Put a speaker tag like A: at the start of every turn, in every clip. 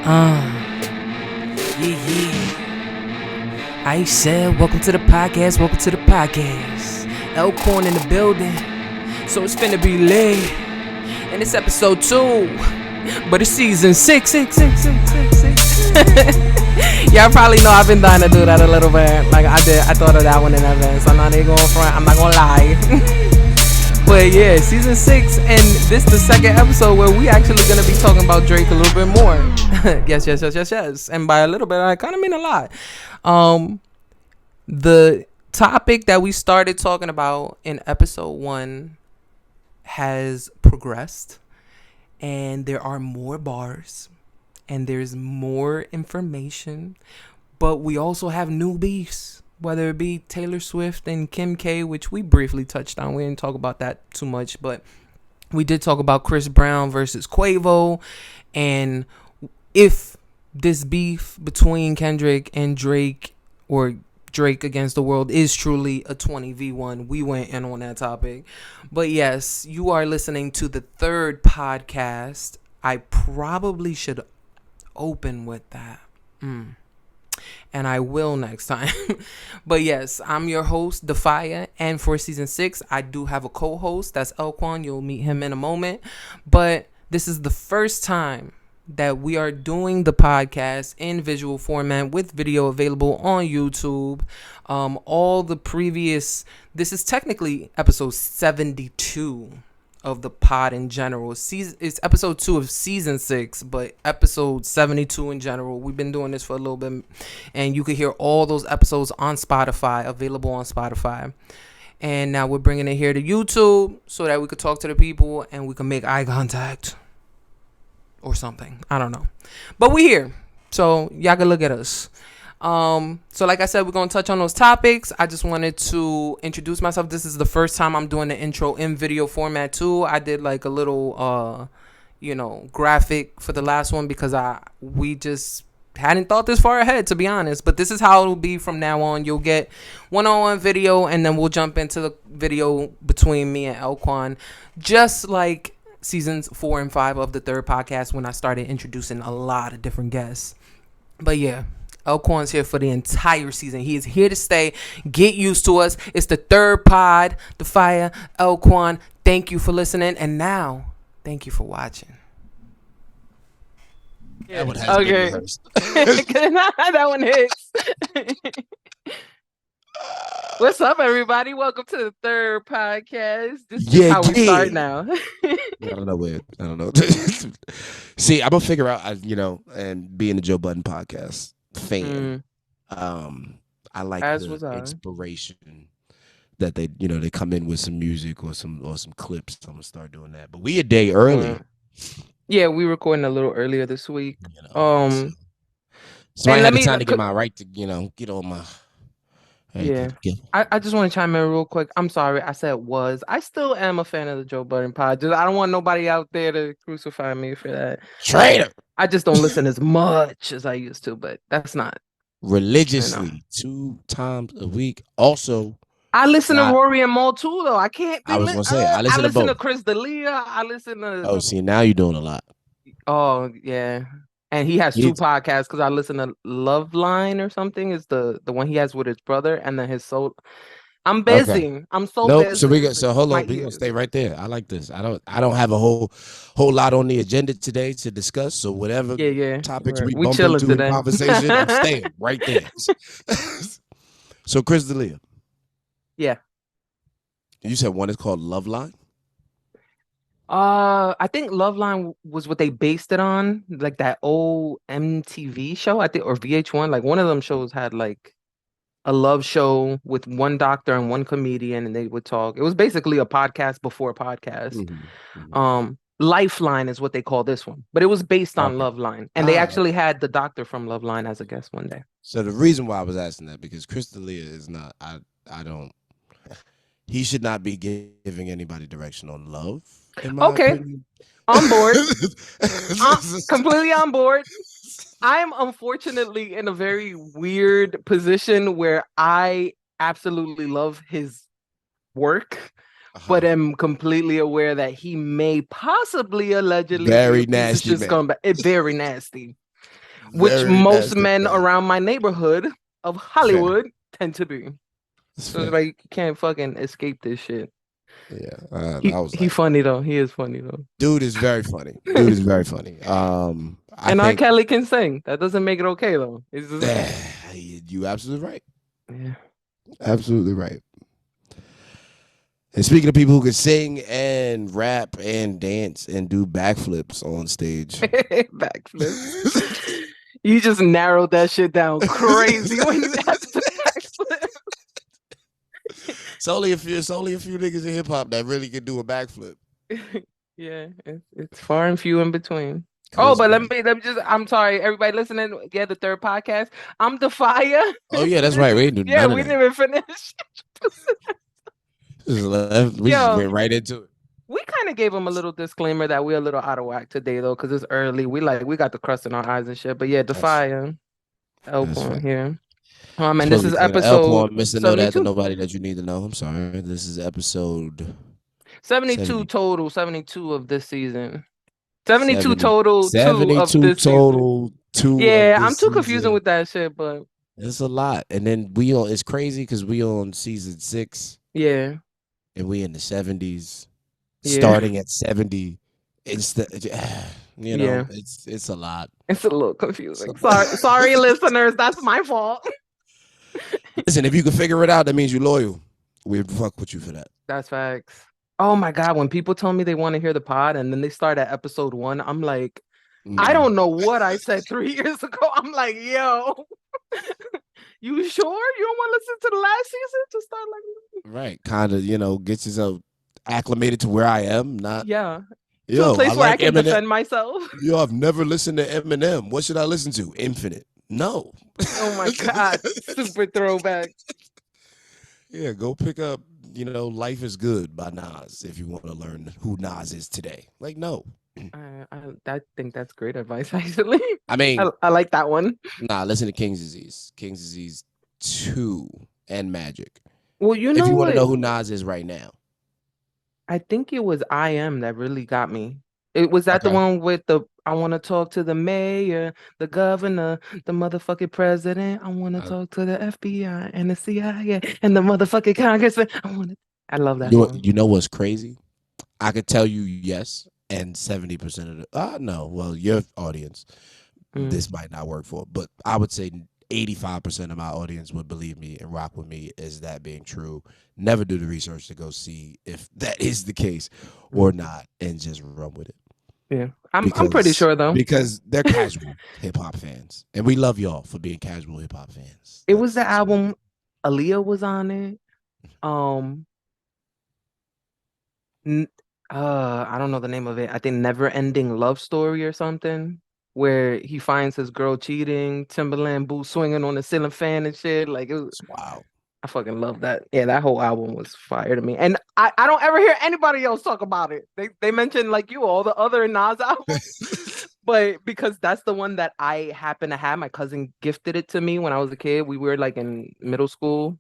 A: Yeah. I said, welcome to the podcast, welcome to the podcast. L-Kwon in the building, so it's finna be lit. And it's episode 2, but it's season 6. Y'all probably know I've been dying to do that a little bit. Like I thought of that one in advance. I'm not even going front, I'm not gonna lie. But yeah, season 6, and this the second episode where we actually gonna be talking about Drake a little bit more. yes. And by a little bit, I kind of mean a lot. The topic that we started talking about in episode 1 has progressed, and there are more bars, and there's more information, but we also have new beefs. Whether it be Taylor Swift and Kim K, which we briefly touched on. We didn't talk about that too much, but we did talk about Chris Brown versus Quavo. And if this beef between Kendrick and Drake, or Drake against the world, is truly a 20v1, we went in on that topic. But yes, you are listening to the third podcast. I probably should open with that. And I will next time. But yes, I'm your host, DAPHYA, and for season 6, I do have a co-host. That's L-Kwon. You'll meet him in a moment. But this is the first time that we are doing the podcast in visual format with video available on YouTube. All the previous, this is technically episode 72 of the pod in general. It's episode 2 of season 6, but episode 72 in general. We've been doing this for a little bit, and you can hear all those episodes on Spotify, available on Spotify. And now we're bringing it here to YouTube so that we could talk to the people and we can make eye contact or something. I don't know, but we here, so y'all can look at us. So like I said, we're going to touch on those topics. I just wanted to introduce myself. This is the first time I'm doing the intro in video format too. I did like a little, graphic for the last one because we just hadn't thought this far ahead, to be honest. But this is how it'll be from now on. You'll get one-on-one video, and then we'll jump into the video between me and L-Kwon, just like seasons 4 and 5 of the third podcast when I started introducing a lot of different guests. But yeah, L-Kwon's here for the entire season. He is here to stay. Get used to us. It's the third pod, DAPHYA, L-Kwon. Thank you for listening. And now, thank you for watching.
B: That one has
A: okay. That one hits. What's up, everybody? Welcome to the third podcast. This is how we start now.
B: I don't know. See, I'm gonna figure out, and being the Joe Budden podcast fan, I like the inspiration that they come in with some music or some clips. I'm gonna start doing that. But we a day early.
A: Yeah, we recording a little earlier this week.
B: So I had the time to get my right to get on my.
A: Yeah, I just want to chime in real quick. I'm sorry, I said was. I still am a fan of the Joe Budden pod. I don't want nobody out there to crucify me for that.
B: Traitor.
A: I just don't listen as much as I used to, but that's not
B: religiously 2 times a week. Also,
A: I listen to Rory and Mo too, though. I can't.
B: I was gonna say I listen
A: to Chris D'Elia. I listen to.
B: Oh, see, now you're doing a lot.
A: Oh yeah. And he has 2 podcasts because I listen to Love Line or something. Is the one he has with his brother, and then his soul. I'm busy. Okay. I'm so busy.
B: So hold on. We're gonna stay right there. I like this. I don't have a whole lot on the agenda today to discuss. So whatever topics we bump into in conversation, I'm staying right there. So Chris D'Elia.
A: Yeah.
B: You said one is called Love Line?
A: I think Loveline was what they based it on, like that old MTV show, I think, or VH1. Like one of them shows had like a love show with one doctor and one comedian, and they would talk. It was basically a podcast before a podcast. Lifeline is what they call this one, but it was based on Loveline, and they actually had the doctor from Loveline as a guest one day.
B: So the reason why I was asking that, because Chris D'Elia is not. He should not be giving anybody direction on love.
A: Okay, opinion. On board. Completely on board. I'm unfortunately in a very weird position where I absolutely love his work, but am completely aware that he may possibly allegedly
B: very nasty.
A: Very nasty. which
B: Very
A: most
B: nasty
A: men
B: fact.
A: around my neighborhood of
B: Fair.
A: Hollywood tend to be.
B: It's
A: So it's
B: fair.
A: like you can't fucking escape this shit.
B: Yeah. I
A: He
B: was
A: he
B: like,
A: funny though. He is funny though.
B: dude is very funny. Dude is very funny. I
A: And R.
B: think
A: Kelly can sing. That doesn't make it okay though. It's just
B: you absolutely right.
A: yeah.
B: Absolutely right. And speaking of people who can sing and rap and dance and do backflips on stage.
A: Backflips. You just narrowed that shit down crazy when you asked the backflip.
B: It's only a few niggas in hip hop that really can do a backflip.
A: Yeah, it's far and few in between. Oh,
B: Chris
A: but
B: Brown.
A: let me just I'm sorry, everybody listening. Yeah, the third podcast. I'm DAPHYA.
B: Oh yeah, that's
A: This
B: right.
A: is
B: We didn't do
A: yeah,
B: none of
A: we
B: that.
A: didn't even finish.
B: We just
A: Yo,
B: went right into it.
A: we kind of gave him a little disclaimer that we're a little out of whack today though, because it's early. We got the crust in our eyes and shit. But yeah,
B: That's
A: DAPHYA,
B: that's
A: L-Kwon
B: fact.
A: here. And
B: Supposed
A: this
B: to
A: is
B: be saying L-Kwon,
A: episode
B: Mr. Know That to
A: 72.
B: nobody that you need to know. I'm sorry. This is episode
A: 72
B: 70,
A: total, 72 of this season. 72
B: 70,
A: total, two of
B: 72
A: this season.
B: total, 2 of
A: Yeah, I'm
B: this
A: too confusing
B: season.
A: with that shit, but
B: It's a lot. And then we on it's crazy because we on season 6
A: yeah,
B: and we in the 70s,
A: yeah,
B: starting at 70. It's the
A: yeah.
B: it's a lot.
A: It's a little
B: So,
A: confusing. Sorry, listeners. That's my fault.
B: listen, if you can figure it out, that means you're loyal. We'd fuck with you for that.
A: That's facts. Oh my God, when people tell me they want to hear the pod and then they start at episode 1, I'm like, I
B: Mm.
A: don't know what I said 3 years ago. I'm like, yo, you sure you don't want to listen to the last season to start like,
B: Right. Kind of, get yourself acclimated to where I am. Not,
A: yeah, to a
B: yo, I
A: place where I
B: like
A: can
B: Eminem.
A: defend myself.
B: Yo, I've never listened to Eminem. What should I listen to? Infinite. No.
A: Oh my God, super throwback.
B: Yeah, go pick up, Life is Good by Nas if you want to learn who Nas is today. Like, no.
A: I think that's great advice, actually.
B: I mean,
A: I like that one.
B: nah, listen to King's Disease. King's Disease 2 and Magic.
A: Well, you
B: If
A: know
B: you want to
A: what?
B: know who Nas is right now.
A: I think it was I Am that really got me. It was that the
B: Okay.
A: one with the I want to talk to the mayor, the governor, the motherfucking president. I want to
B: Uh,
A: talk to the FBI and the CIA and the motherfucking congressman. I love that
B: you know,
A: song.
B: you know what's crazy? I could tell you yes, and 70% of no, well, your audience,
A: Mm,
B: this might not work for, but I would say 85% of my audience would believe me and rock with me as that being true. Never do the research to go see if that is the case
A: mm.
B: or not, and just run with it
A: Yeah, I'm pretty
B: because
A: sure though.
B: because they're casual hip hop fans, and we love y'all for being casual hip hop fans.
A: It was the
B: That's what
A: album. Aaliyah was on it. Um, N I don't know the name of it. I think Never Ending Love Story or something, where he finds his girl cheating, Timberland boots swinging on the ceiling fan and shit.
B: it's wild.
A: I fucking love that. Yeah, that whole album was fire to me. And I don't ever hear anybody else talk about it. They mention like you all the other Nas albums, but because that's the one that I happen to have. My cousin gifted it to me when I was a kid. We were like in middle school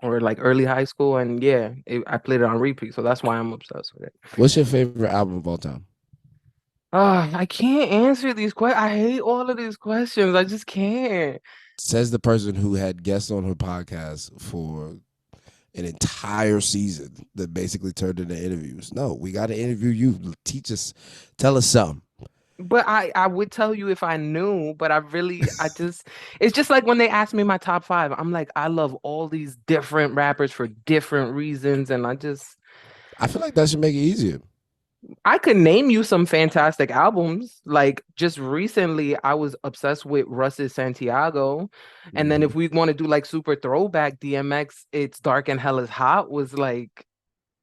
A: or like early high school, and yeah, I played it on repeat, so that's why I'm obsessed with it.
B: What's your favorite album of all time?
A: I can't answer these questions. I hate all of these questions. I just can't.
B: Says the person who had guests on her podcast for an entire season that basically turned into interviews. No, we got to interview you. Teach us, tell us something.
A: But I would tell you if I knew, but I just it's just like when they ask me my top 5, I'm like, I love all these different rappers for different reasons, and
B: I feel like that should make it easier.
A: I could name you some fantastic albums. Like just recently, I was obsessed with Russ's Santiago. And then if we want to do like super throwback DMX, It's Dark and Hell is Hot was like,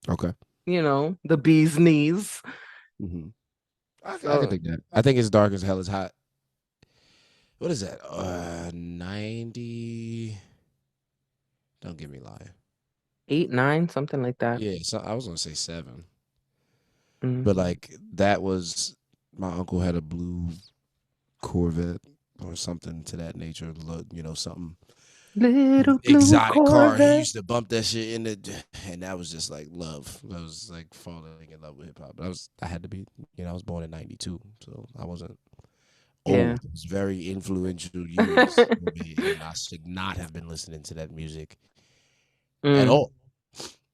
B: Okay.
A: the bee's knees.
B: Mm-hmm. I can
A: So
B: think that. I think It's Dark as Hell is Hot. What is that? 90. Don't get me lying.
A: 8, 9, something like that.
B: Yeah, so I was gonna say 7,
A: Mm.
B: but like that was my uncle had a blue Corvette or something to that nature. Something
A: Little blue
B: exotic car. He
A: Corvette.
B: used to bump that shit in the, and that was just like love. That was like falling in love with hip hop. I had to be, I was born in '92, so I wasn't old. It was very influential years for me, and I should not have been listening to that music at all.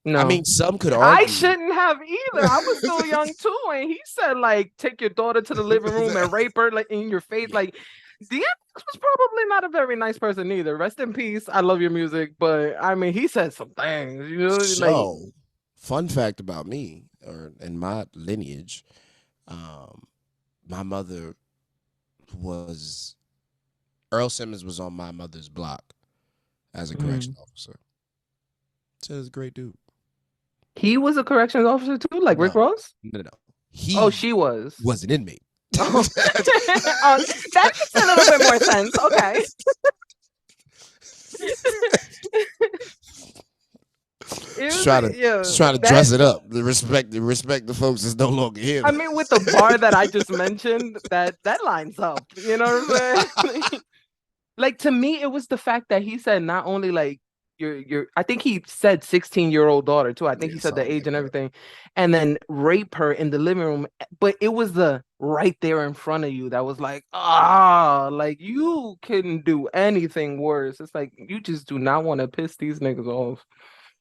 A: No.
B: I mean, some could
A: I
B: argue.
A: shouldn't have either. I was still young too, and he said, like, take your daughter to the living room and rape her, like, in your face. Like, DMX was probably not a very nice person either. Rest in peace. I love your music, but I mean, he said some things, you know.
B: So, fun fact about me, or in my lineage, my mother was Earl Simmons was on my mother's block as a corrections officer. So he's a great dude.
A: He was a corrections officer too, like Rick Ross?
B: No.
A: She was.
B: Was an inmate.
A: That makes a little bit more sense. Okay.
B: Trying to dress it up. The respect the folks that's no longer here.
A: I mean, with the bar that I just mentioned, that lines up. You know what I'm saying? Like, to me, it was the fact that he said not only like your I think he said 16-year-old daughter too. I think he said the age and everything, and then rape her in the living room. But it was the right there in front of you that was like, like you couldn't do anything worse. It's like you just do not want to piss these niggas off.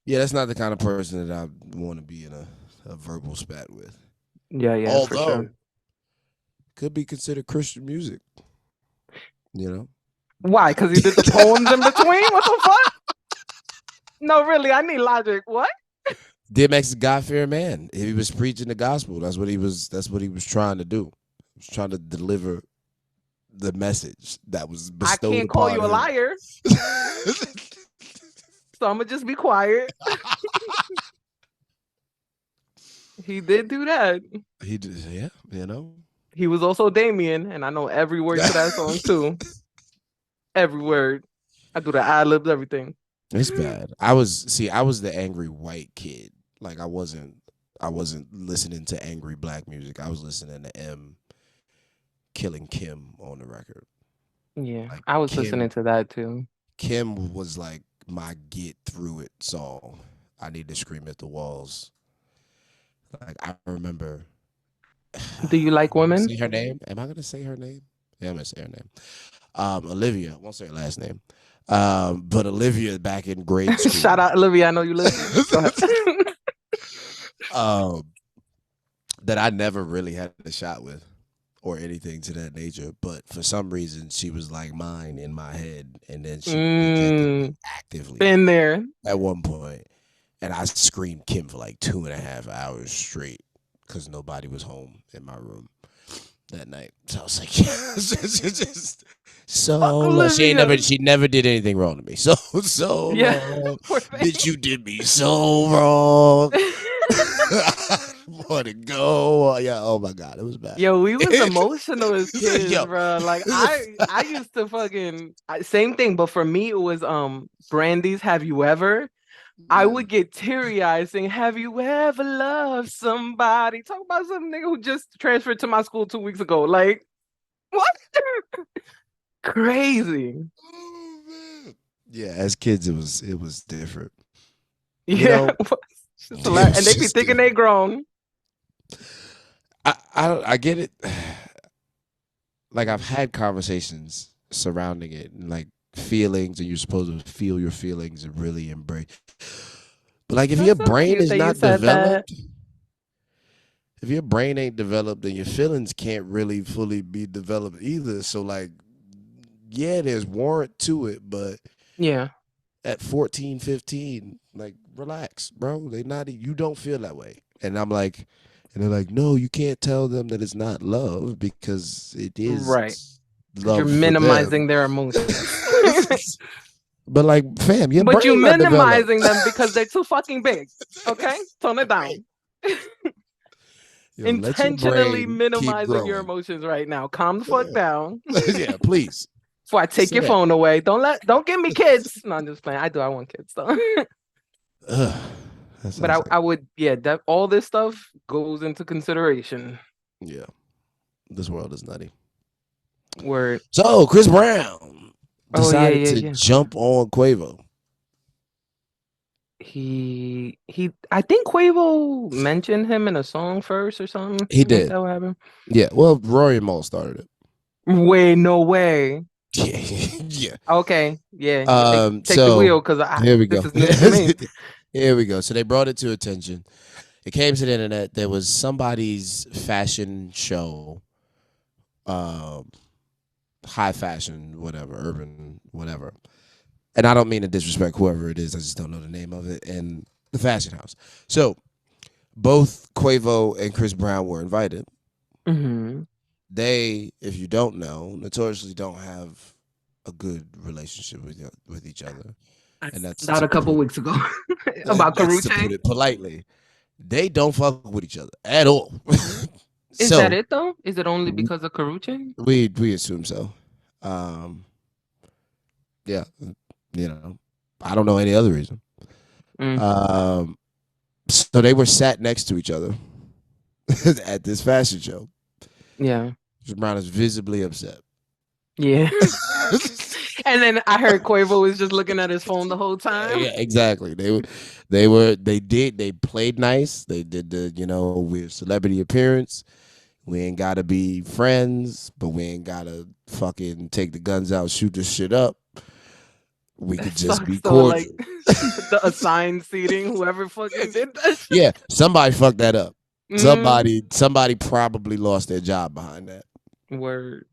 B: Yeah, that's not the kind of person that I want to be in a verbal spat with.
A: Yeah,
B: although
A: for sure.
B: Could be considered Christian music. You know
A: why? Because he did the poems in between. What the fuck? No, really, I need logic. What?
B: DMX is a God-fearing man. He was preaching the gospel. That's what he was trying to do. He was trying to deliver the message that was bestowed upon him.
A: I can't call you a liar. So I'm gonna just be quiet. He did do that.
B: He did, yeah, you know.
A: He was also Damien, and I know every word to that song too. Every word. I do the ad-libs, everything.
B: It's bad. I was the angry white kid. Like I wasn't listening to angry black music. I was listening to M killing Kim on the record.
A: Yeah, like I was listening to that too.
B: Kim was like my get through it song. I need to scream at the walls. Like I remember.
A: Do you like women?
B: Say her name? Am I gonna say her name? Yeah, I'm gonna say her name. Olivia. I won't say her last name. But Olivia back in grade school.
A: Shout out Olivia, I know you listen.
B: That I never really had a shot with or anything to that nature, but for some reason she was like mine in my head, and then she actively
A: been there
B: at one point, and I screamed Kim for like 2.5 hours straight because nobody was home in my room that night. So I was like, just so she never did anything wrong to me. So
A: yeah,
B: wrong. Bitch, you did me so wrong. Want to go? Yeah. Oh my God, it was bad.
A: Yo, we was emotional as kids, bro. Like I used to fucking same thing, but for me it was Brandy's "Have You Ever." I would get teary-eyed saying, "Have you ever loved somebody?" Talk about some nigga who just transferred to my school 2 weeks ago. Like, what? Crazy.
B: Yeah, as kids, it was different.
A: Yeah, and they be thinking they grown.
B: I get it. Like I've had conversations surrounding it, and like feelings, and you're supposed to feel your feelings and really embrace. But like if your brain is not developed, if your brain ain't developed, then your feelings can't really fully be developed either. So like, yeah, there's warrant to it, but
A: yeah,
B: at 14, 15, like relax, bro. You don't feel that way. And I'm like, and they're like, no, you can't tell them that it's not love because it is
A: right.
B: Love.
A: You're minimizing their emotions.
B: But like, fam, you're
A: minimizing them because they're too fucking big. Okay, tone it down. Intentionally minimizing your emotions right now. Calm the fuck down.
B: Yeah, please.
A: Before I take your phone away, don't give me kids. No, I'm just playing. I want kids though. But I would, that all this stuff goes into consideration.
B: Yeah, this world is nutty.
A: Word.
B: So Chris Brown decided to jump on Quavo.
A: I think Quavo mentioned him in a song first or something.
B: He did.
A: That what happened?
B: Yeah. Well, Rory and Mal started it.
A: Wait, no way.
B: Yeah, yeah.
A: Okay, yeah. Take the
B: So
A: wheel because I
B: here we
A: this
B: go.
A: is news to me.
B: Here we go. So they brought it to attention. It came to the internet. There was somebody's fashion show, um, high fashion, whatever, urban, whatever. And I don't mean to disrespect whoever it is. I just don't know the name of it. And the fashion house. So both Quavo and Chris Brown were invited.
A: Mm-hmm.
B: They, if you don't know, notoriously don't have a good relationship with each other,
A: I
B: and
A: found out a couple weeks ago about
B: that's to
A: Karuche.
B: put it politely. They don't fuck with each other at all.
A: Is that
B: So
A: it though? Is it only because of Karuche?
B: we assume so. Um, yeah, you know, I don't know any other reason.
A: Mm,
B: Um, so they were sat next to each other at this fashion show.
A: yeah.
B: Chris Brown is visibly upset.
A: Yeah. And then I heard Quavo was just looking at his phone the whole time.
B: Yeah, exactly. They played nice. They did the, we're celebrity appearance. We ain't gotta be friends, but we ain't gotta fucking take the guns out, shoot this shit up. We
A: That
B: could just
A: sucks
B: be
A: though. Like
B: cordial.
A: the assigned seating, whoever fucking did that shit.
B: Yeah, somebody fucked that up.
A: Mm,
B: Somebody probably lost their job behind that.
A: word.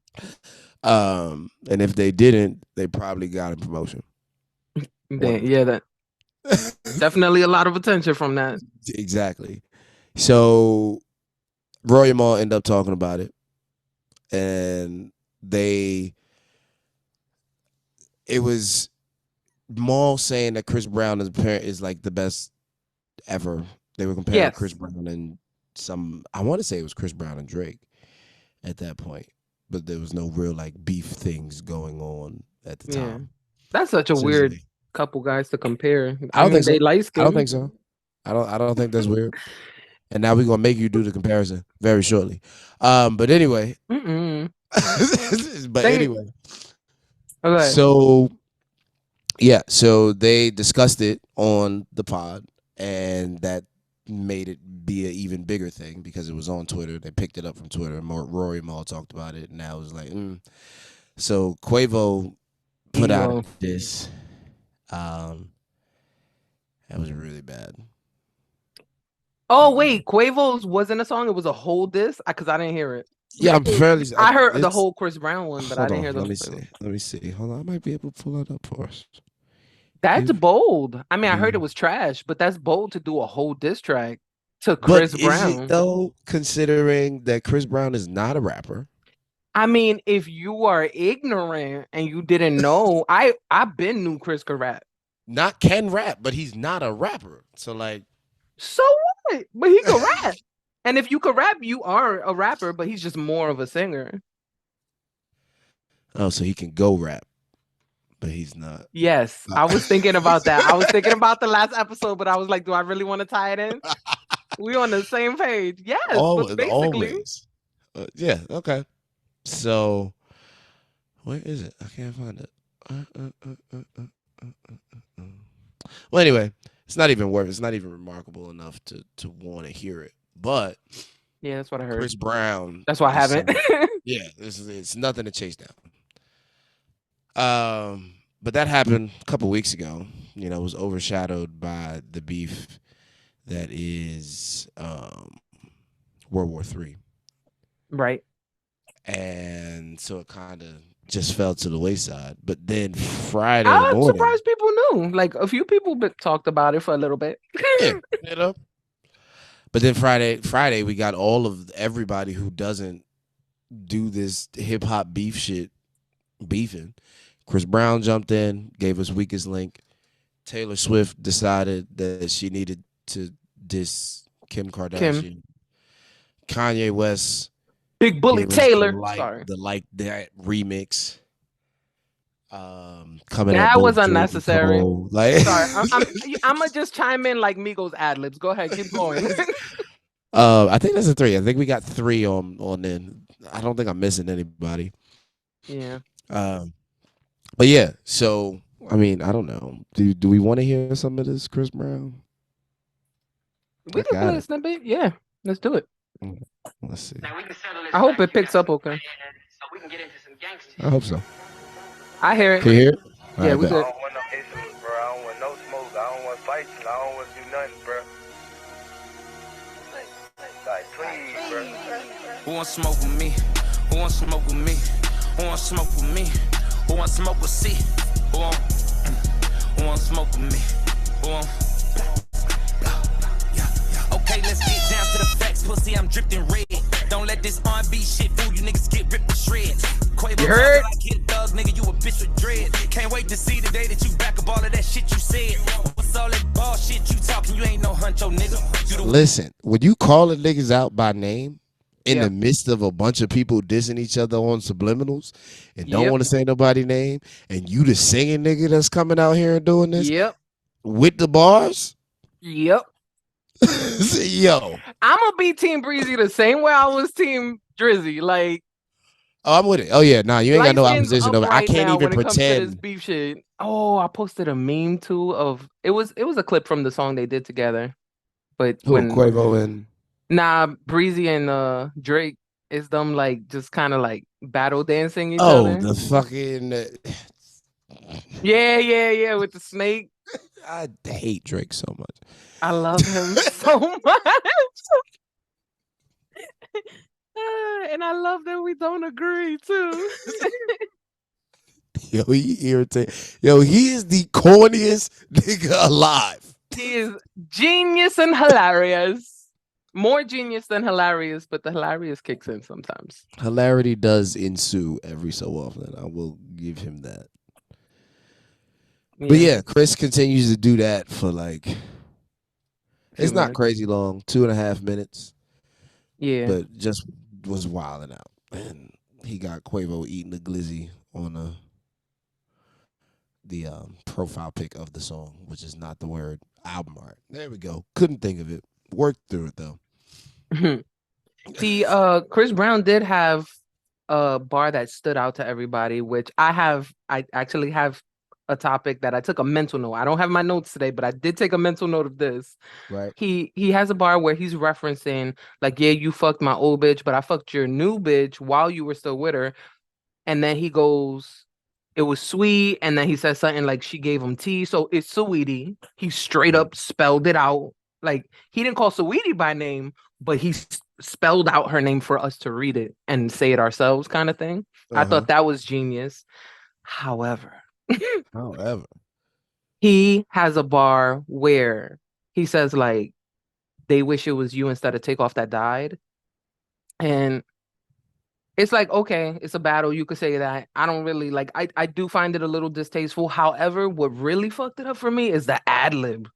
B: And if they didn't, they probably got a promotion. One of the
A: Yeah, that definitely a lot of attention from that.
B: exactly. So Roy and Mal end up talking about it, and it was Maul saying that Chris Brown is like the best ever. They were comparing Chris
A: Yes.
B: Brown and I want to say it was Chris Brown and Drake at that point, but there was no real like beef things going on at the
A: Yeah.
B: time.
A: That's such a
B: So it's
A: weird
B: like,
A: couple guys to compare.
B: I
A: I
B: don't
A: mean,
B: think
A: they
B: so.
A: light
B: I don't
A: skin.
B: think so. I don't think that's weird. And now we're gonna make you do the comparison very shortly. But anyway,
A: Mm-mm.
B: but
A: They
B: anyway,
A: okay.
B: so yeah, so they discussed it on the pod, and that made it be an even bigger thing because it was on Twitter. They picked it up from Twitter. Rory Maul talked about it, and now it was like, So Quavo put out
A: Emo.
B: this. Um, that was really bad.
A: Oh
B: Really
A: wait,
B: bad.
A: Quavo's wasn't a song. It was a whole diss because I didn't hear it.
B: Yeah, I'm fairly.
A: I heard the
B: It's
A: whole Chris Brown one, but I
B: hold
A: didn't
B: on.
A: hear
B: Let
A: the
B: me
A: Quavo.
B: see. Let me see. Hold on. I might be able to pull that up for us.
A: That's
B: If
A: bold. I mean, I heard it
B: you
A: was trash, but that's bold to do a whole diss track to
B: But
A: Chris
B: is it
A: Brown.
B: though, considering that Chris Brown is not a rapper?
A: I mean, if you are ignorant and you didn't know, I've been knew Chris could rap.
B: Not can rap, but he's not a rapper. So like,
A: So what? But he could rap. And if you could rap, you are a rapper, but he's just more of a singer.
B: oh, so he can go rap, but he's not.
A: Yes, I was thinking about that. I was thinking about the last episode, but I was like, do I really want to tie it in? We on the same page. Yes, but basically,
B: Always. Yeah. Okay. So where is it? I can't find it. Well, anyway, it's not even worth. It's not even remarkable enough to want to hear it. But
A: yeah, that's what I heard.
B: Chris Brown
A: That's why I
B: is
A: haven't.
B: some. Yeah, it's nothing to chase down. But that happened a couple weeks ago. It was overshadowed by the beef that is World War III.
A: Right.
B: And so it kind of just fell to the wayside. But then Friday
A: I'm
B: morning,
A: surprised people knew. Like a few people talked about it for a little bit.
B: yeah, you know. But then Friday we got all of everybody who doesn't do this hip hop beef shit beefing. Chris Brown jumped in, gave us weakest link. Taylor Swift decided that she needed to diss Kim
A: Kim,
B: Kardashian. Kanye West
A: Big Bully
B: gave us
A: Taylor. Sorry,
B: the like that remix. Coming at
A: that was
B: both Drake and
A: unnecessary.
B: Cole. Like,
A: Sorry, I'm gonna just chime in like Migos ad libs. Go ahead, keep going.
B: I think that's a three. I think we got three on then. I don't think I'm missing anybody.
A: Yeah,
B: Um, but yeah. So I mean, I don't know. Do we want to hear some of this Chris Brown?
A: we
B: I
A: can
B: got
A: play a
B: it.
A: snippet. Yeah, let's do it.
B: Let's see.
A: I hope it picks up okay.
B: I hope so.
A: I hear it.
B: Can you hear it? All
A: Yeah,
B: right,
A: we
B: bet.
A: good.
C: I don't want no incidents, bro. I don't want no smoke. I don't want fights. I don't want to do nothing, bro. Like, please, bro.
D: Who want smoke with me? Who want smoke with me? Who want smoke with me? Who want smoke with C? Who want smoke with me? Who want? Okay, let's get down to the facts. Pussy, I'm dripping red. Don't let this R&B shit fool you niggas get ripped to shreds. Quavo,
A: You heard?
D: like hit thugs, nigga, you a bitch with dread. Can't wait to see the day that you back up all of that shit you said. What's all that bullshit you talking? You ain't no huncho, nigga.
B: Listen, when you calling niggas out by name in the midst of a bunch of people dissing each other on subliminals and don't want to say nobody's name, and you the singing nigga that's coming out here and doing this with the bars?
A: Yep.
B: Yo.
A: I'm gonna be Team Breezy the same way I was Team Drizzy. Like,
B: oh, I'm with it. Oh yeah, nah, you ain't got no opposition over it. I can't even
A: when
B: pretend.
A: It comes to this beef shit. Oh, I posted a meme too of it was a clip from the song they did together. But when
B: Quavo and
A: Breezy and Drake is them like just kind of like battle dancing each
B: other.
A: other.
B: The fucking
A: yeah, with the snake.
B: I hate Drake so much.
A: I love him so much. And I love that we don't agree too.
B: Yo, he irritating. Yo, he is the corniest nigga alive.
A: He is genius and hilarious. More genius than hilarious, but the hilarious kicks in sometimes.
B: Hilarity does ensue every so often. I will give him that. Yeah. But yeah, Chris continues to do that for like, it's not crazy long, 2.5 minutes.
A: Yeah.
B: But just was wilding out. And he got Quavo eating the glizzy on the profile pic of the song, which is not the word album art. There we go. Couldn't think of it. Worked through it though.
A: See, Chris Brown did have a bar that stood out to everybody, which I actually have a topic that I took a mental note. I don't have my notes today, but I did take a mental note of this.
B: Right.
A: He has a bar where he's referencing like, yeah, you fucked my old bitch, but I fucked your new bitch while you were still with her. And then he goes, it was sweet. And then he says something like she gave him tea. So it's Saweetie. He straight up spelled it out. Like, he didn't call Saweetie by name, but he spelled out her name for us to read it and say it ourselves, kind of thing. I thought that was genius. However, he has a bar where he says like, they wish it was you instead of Takeoff that died. And it's like, okay, it's a battle. You could say that. I don't really like, I do find it a little distasteful. However, what really fucked it up for me is the ad lib.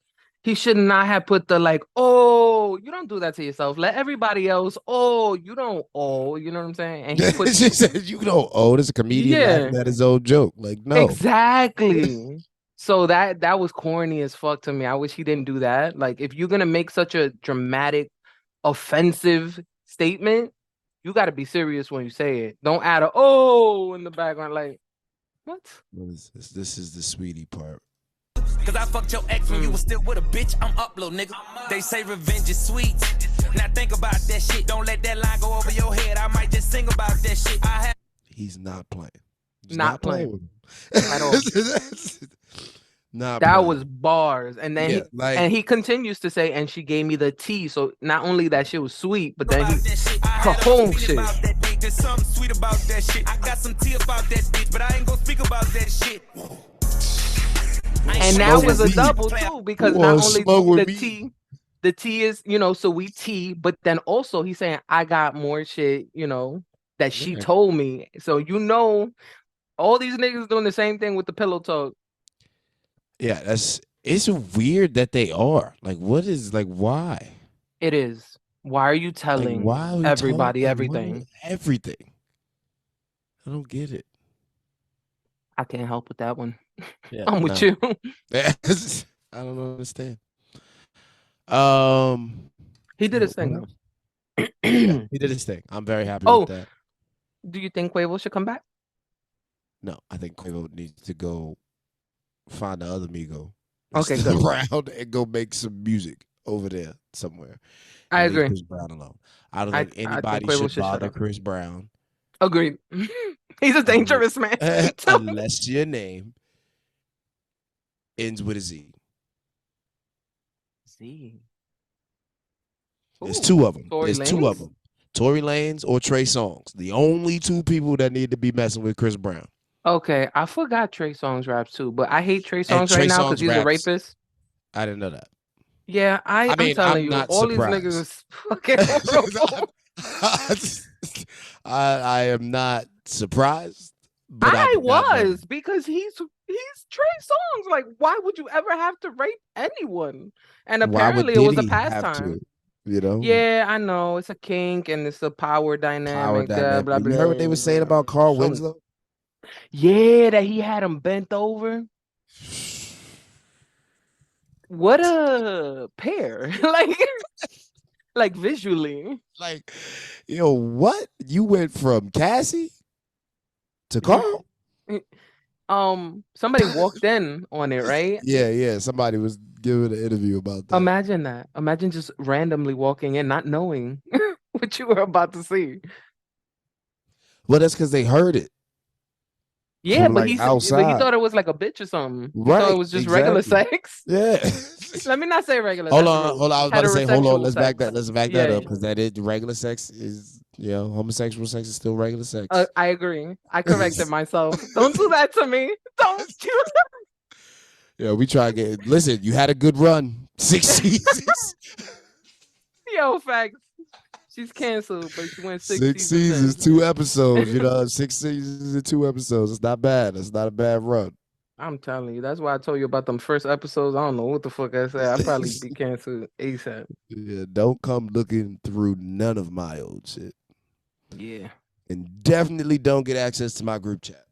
A: He should not have put the like, oh, you don't do that to yourself. Let everybody else, oh, you don't, oh, you know what I'm saying? And he put
B: she said, you don't, oh, this is a comedian laughing at his old joke. Like, no.
A: Exactly. So that was corny as fuck to me. I wish he didn't do that. Like, if you're gonna make such a dramatic, offensive statement, you got to be serious when you say it. Don't add a oh in the background. Like, what?
B: What is this? This is the sweetie part.
D: Cause I fucked your ex when you was still with a bitch. I'm up, little nigga. They say revenge is sweet. Now think about that shit. Don't let that line go over your head. I might just sing about that shit.
B: He's not playing. He's
A: not playing with
B: him
A: at all.
B: Not
A: that
B: playing.
A: was bars. And then he continues to say, and she gave me the tea. So not only that shit was sweet, but then her whole shit.
D: There's something sweet about that shit. I got some tea about that bitch, but I ain't gonna speak about that shit.
A: And that was a double too, because not only the tea is, you know, so we tea, but then also he's saying I got more shit, you know, that she told me. So, you know, all these niggas doing the same thing with the pillow talk.
B: Yeah, it's weird that they are. Like, what is, like, why?
A: It is. Why are you telling everybody everything?
B: Everything. I don't get it.
A: I can't help with that one.
B: Yeah,
A: I'm with you.
B: I don't understand.
A: He did his thing though.
B: Yeah, he did his thing. I'm very happy with that.
A: Do you think Quavo should come back?
B: No, I think Quavo needs to go find the other Migo.
A: Okay, good.
B: Around and go make some music over there somewhere.
A: I agree.
B: Chris Brown alone. I don't think anybody should bother Chris Brown.
A: Agreed. He's a dangerous man.
B: Unless your name ends with a Z.
A: Z.
B: There's two of them.
A: Tory Lanez?
B: Tory Lanez or Trey Songz. The only two people that need to be messing with Chris Brown.
A: Okay, I forgot Trey Songz raps too, but I hate Trey Songz right now because he's a rapist.
B: I didn't know that.
A: Yeah, I'm telling you, all
B: surprised.
A: these niggas fucking
B: I am not surprised. But
A: I was because he's Trey Songz. Like, why would you ever have to rape anyone? And apparently it was a pastime.
B: You know?
A: Yeah, I know. It's a kink and it's a power dynamic. Blah, blah,
B: you heard what they were saying about Carl Winslow?
A: Yeah, that he had him bent over. What a pair. like visually.
B: Like, yo, what? You went from Cassie to Carl?
A: Somebody walked in on it, right?
B: Yeah. Somebody was giving an interview about that.
A: Imagine that. Imagine just randomly walking in, not knowing what you were about to see.
B: Well, that's because they heard it.
A: Yeah, but he thought it was like a bitch or something. He thought it was just regular sex.
B: Yeah.
A: Let me not say regular.
B: Hold on. I was about to say, hold on. Let's back that up because that is regular sex is, homosexual sex is still regular sex.
A: I agree. I corrected myself. Don't do that to me. Don't do that.
B: Yeah, we try to get. Listen, you had a good run. 6 seasons.
A: Yo, facts. She's canceled, but she went
B: 6 seasons, 2 episodes. 6 seasons and 2 episodes. It's not bad. It's not a bad run.
A: I'm telling you. That's why I told you about them first episodes. I don't know what the fuck I said. I'd probably be canceled ASAP.
B: Yeah, don't come looking through none of my old shit.
A: Yeah.
B: And definitely don't get access to my group chat.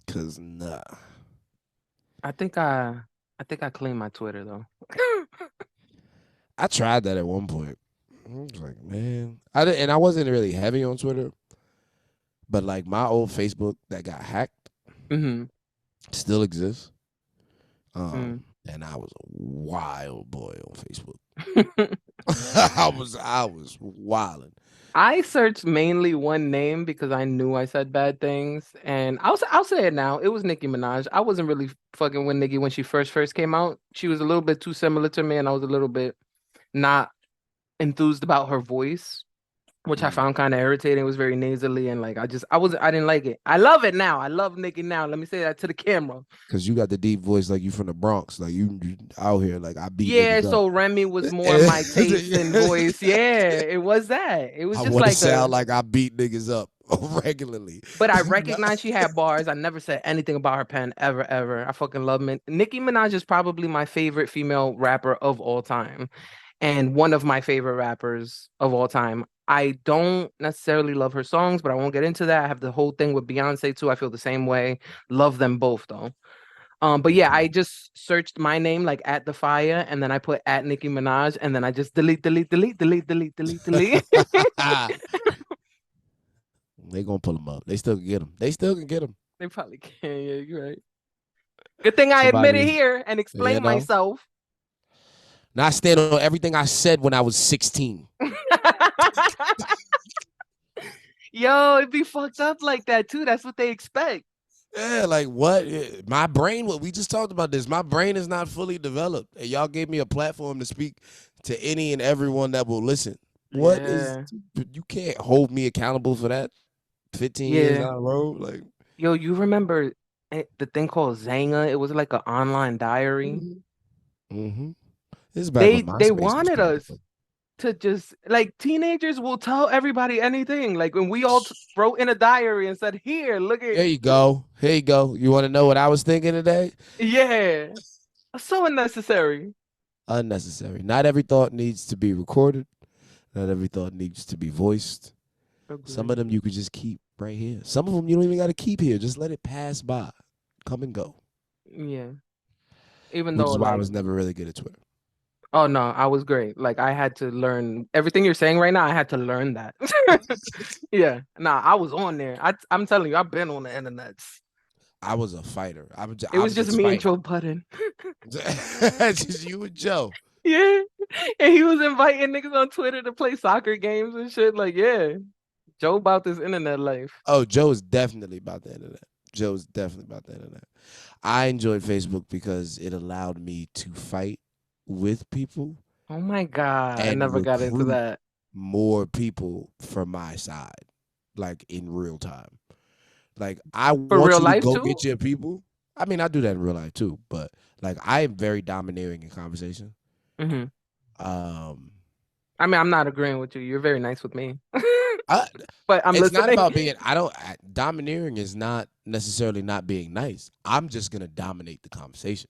B: Cause nah.
A: I think I cleaned my Twitter though.
B: I tried that at one point. I was like, man, I wasn't really heavy on Twitter, but like my old Facebook that got hacked still exists. And I was a wild boy on Facebook. I was wilding.
A: I searched mainly one name because I knew I said bad things, and I'll say it now. It was Nicki Minaj. I wasn't really fucking with Nicki when she first came out. She was a little bit too similar to me, and I was a little bit not enthused about her voice, which I found kind of irritating. It was very nasally, and like I didn't like it. I love it now. I love Nicki now. Let me say that to the camera.
B: Cause you got the deep voice, like you from the Bronx, like you out here, like I beat.
A: Yeah, so Remy was more my taste in voice. Yeah, it was that. It was just like
B: sound like I beat niggas up regularly.
A: But I recognize she had bars. I never said anything about her pen ever. I fucking love Nicki Minaj is probably my favorite female rapper of all time. And one of my favorite rappers of all time. I don't necessarily love her songs, but I won't get into that. I have the whole thing with Beyonce too. I feel the same way. Love them both though. But yeah, I just searched my name like at DAPHYA, and then I put at Nicki Minaj, and then I just delete. They
B: gonna pull them up. They still can get them.
A: They probably can. Yeah, you're right. Good thing I admitted here and explained myself.
B: Now I stand on everything I said when I was 16.
A: Yo, it'd be fucked up like that too. That's what they expect.
B: Yeah, like what? My brain, we just talked about this. My brain is not fully developed. And y'all gave me a platform to speak to any and everyone that will listen. What is, you can't hold me accountable for that 15 years down the road? Like,
A: yo, you remember the thing called Zanga? It was like an online diary.
B: Mm-hmm.
A: They wanted us to just like teenagers will tell everybody anything. Like when we all wrote in a diary and said, "Here, look at."
B: Here you go. You want to know what I was thinking today?
A: Yeah, so unnecessary.
B: Unnecessary. Not every thought needs to be recorded. Not every thought needs to be voiced. Agreed. Some of them you could just keep right here. Some of them you don't even got to keep here. Just let it pass by, come and go.
A: Yeah. Which
B: is why I was never really good at Twitter.
A: Oh, no, I was great. Like, I had to learn everything you're saying right now. I had to learn that. Yeah. Nah, I was on there. I'm telling you, I've been on the internet.
B: I was a fighter.
A: It was just me and Joe Budden.
B: Just you and Joe.
A: Yeah. And he was inviting niggas on Twitter to play soccer games and shit. Like, yeah. Joe about this internet life.
B: Oh, Joe's definitely about the internet. Joe's definitely about the internet. I enjoyed Facebook because it allowed me to fight with people
A: Oh my God. I
B: and
A: never got into
B: recruit
A: that.
B: more people from my side, like in real time. Like, I
A: For
B: want
A: real
B: you to
A: life
B: go
A: too?
B: get your people. I mean, I do that in real life too, but like, I am very domineering in conversation.
A: Mm-hmm.
B: Um,
A: I mean, I'm not agreeing with you. You're very nice with me.
B: I,
A: But I'm
B: it's not
A: listening.
B: about being. Domineering is not necessarily not being nice. I'm just gonna dominate the conversation.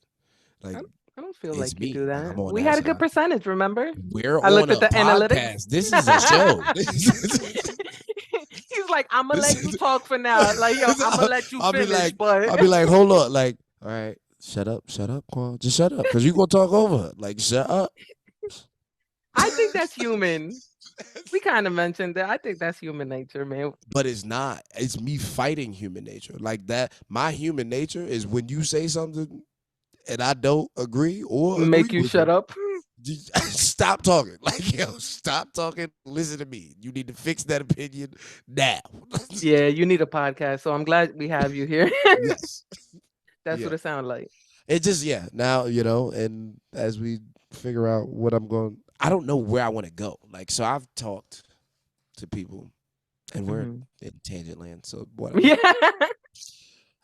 A: I
B: Like,
A: don't I don't feel
B: it's
A: like you do
B: me. Like,
A: that.
B: I'm on
A: We
B: that
A: had a good
B: side.
A: percentage, remember?
B: We're
A: I
B: on
A: looked at
B: a
A: the analytics.
B: podcast. This is a show.
A: He's like, I'm gonna let you talk for now. Like, yo, I'm gonna let you
B: I'll be
A: finish,
B: like,
A: but
B: hold on, like, all right, shut up, Quan, just shut up, because you gonna talk over. Like, shut up.
A: I think that's human. We kind of mentioned that. I think that's human nature, man.
B: But it's not. It's me fighting human nature. Like that. My human nature is when you say something and I don't agree or agree
A: Make you
B: with
A: shut
B: it,
A: up.
B: stop talking. Like, yo, stop talking. Listen to me. You need to fix that opinion now.
A: Yeah, you need a podcast, so I'm glad we have you here.
B: Yes.
A: That's
B: Yeah.
A: what it sounds like.
B: It just, yeah. Now, and as we figure out what I'm going, I don't know where I want to go. Like, so I've talked to people and we're in tangent land, so whatever.
A: Yeah,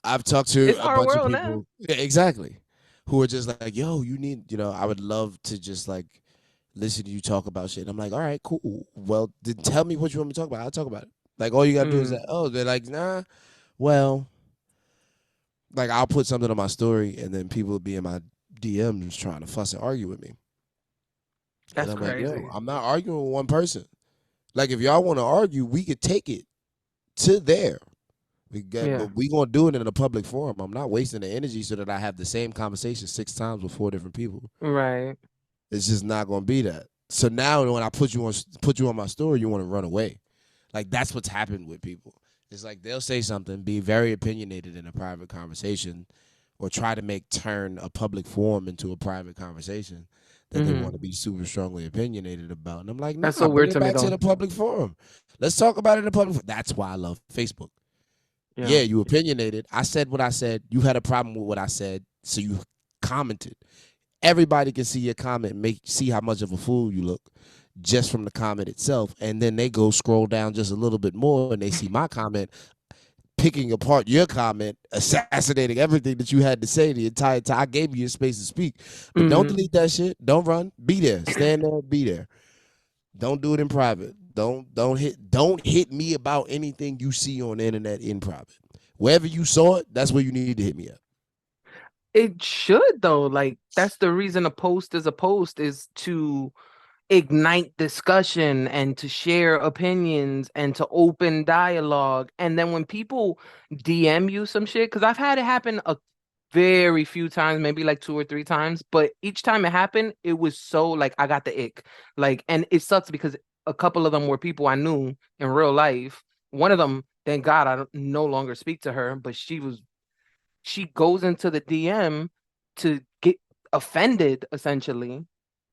B: I've talked to
A: it's
B: a
A: our
B: bunch of
A: world now.
B: people, yeah, exactly, who are just like, yo, you need, I would love to just like listen to you talk about shit. And I'm like, all right, cool. Well, then tell me what you want me to talk about. I'll talk about it. Like, all you gotta do is that, oh, they're like, nah, well, like, I'll put something on my story and then people will be in my DMs trying to fuss and argue with me. And
A: That's
B: I'm like,
A: crazy.
B: yo, I'm not arguing with one person. Like, if y'all want to argue, we could take it to there. But we gonna do it in a public forum. I'm not wasting the energy so that I have the same conversation 6 times with 4 different people.
A: Right.
B: It's just not gonna be that. So now when I put you on my story, you want to run away. Like, that's what's happened with people. It's like they'll say something, be very opinionated in a private conversation, or try to turn a public forum into a private conversation that they want to be super strongly opinionated about. And I'm like, nah,
A: That's so
B: bring
A: weird
B: it
A: to me,
B: back to
A: though.
B: the public forum. Let's talk about it in the public. That's why I love Facebook.
A: Yeah,
B: You opinionated. I said what I said. You had a problem with what I said, so you commented. Everybody can see your comment, see how much of a fool you look just from the comment itself. And then they go scroll down just a little bit more and they see my comment, picking apart your comment, assassinating everything that you had to say the entire time. I gave you your space to speak. But don't delete that shit. Don't run. Be there. Stand there. Be there. Don't do it in private. Don't hit me about anything you see on the internet in private. Wherever you saw it, that's where you need to hit me up.
A: it should though. Like, that's the reason a post is to ignite discussion and to share opinions and to open dialogue. And then when people DM you some shit, because I've had it happen a very few times, maybe like 2 or 3 times, but each time it happened, it was so like I got the ick. Like, and it sucks because a couple of them were people I knew in real life. One of them, thank God, no longer speak to her, but she goes into the DM to get offended, essentially.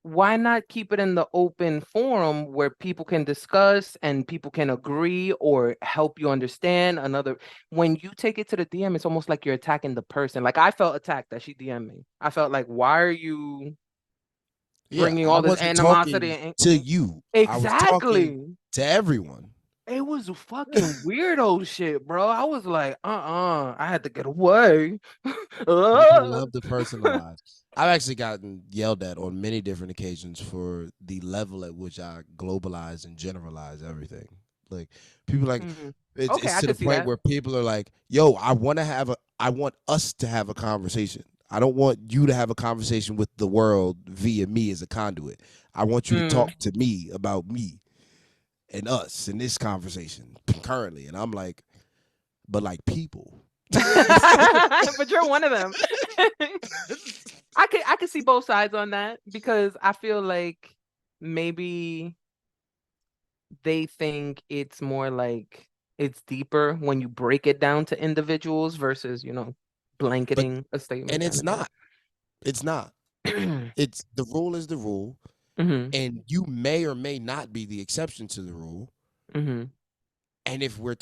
A: Why not keep it in the open forum where people can discuss and people can agree or help you understand another? When you take it to the DM, it's almost like you're attacking the person. Like, I felt attacked that she DM'd me. I felt like, why are you bringing
B: I
A: all this
B: wasn't
A: animosity?
B: talking to you. I was talking
A: Exactly.
B: to everyone.
A: It was fucking weirdo shit, bro. I was like, I had to get away.
B: People love to personalize. I've actually gotten yelled at on many different occasions for the level at which I globalize and generalize everything. Like, people like,
A: Okay,
B: it's
A: I
B: to the
A: could see
B: point
A: that.
B: where people are like, yo, I want us to have a conversation. I don't want you to have a conversation with the world via me as a conduit. I want you to talk to me about me and us in this conversation concurrently. And I'm like, but like people.
A: But you're one of them. I could see both sides on that because I feel like maybe they think it's more like it's deeper when you break it down to individuals versus,
B: But
A: blanketing a
B: and
A: statement kind
B: it's
A: of thing.
B: not. It's not. It's the rule is the rule,
A: Mm-hmm.
B: and you may or may not be the exception to the rule.
A: Mm-hmm.
B: And if we're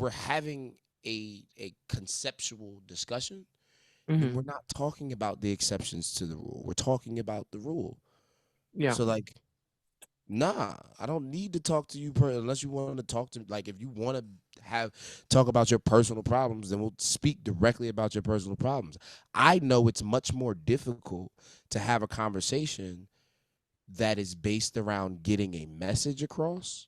B: having a conceptual discussion, then we're not talking about the exceptions to the rule. We're talking about the rule.
A: Yeah.
B: So like, nah, I don't need to talk to you unless you want to talk to, like, if you want to talk about your personal problems, then we'll speak directly about your personal problems. I know it's much more difficult to have a conversation that is based around getting a message across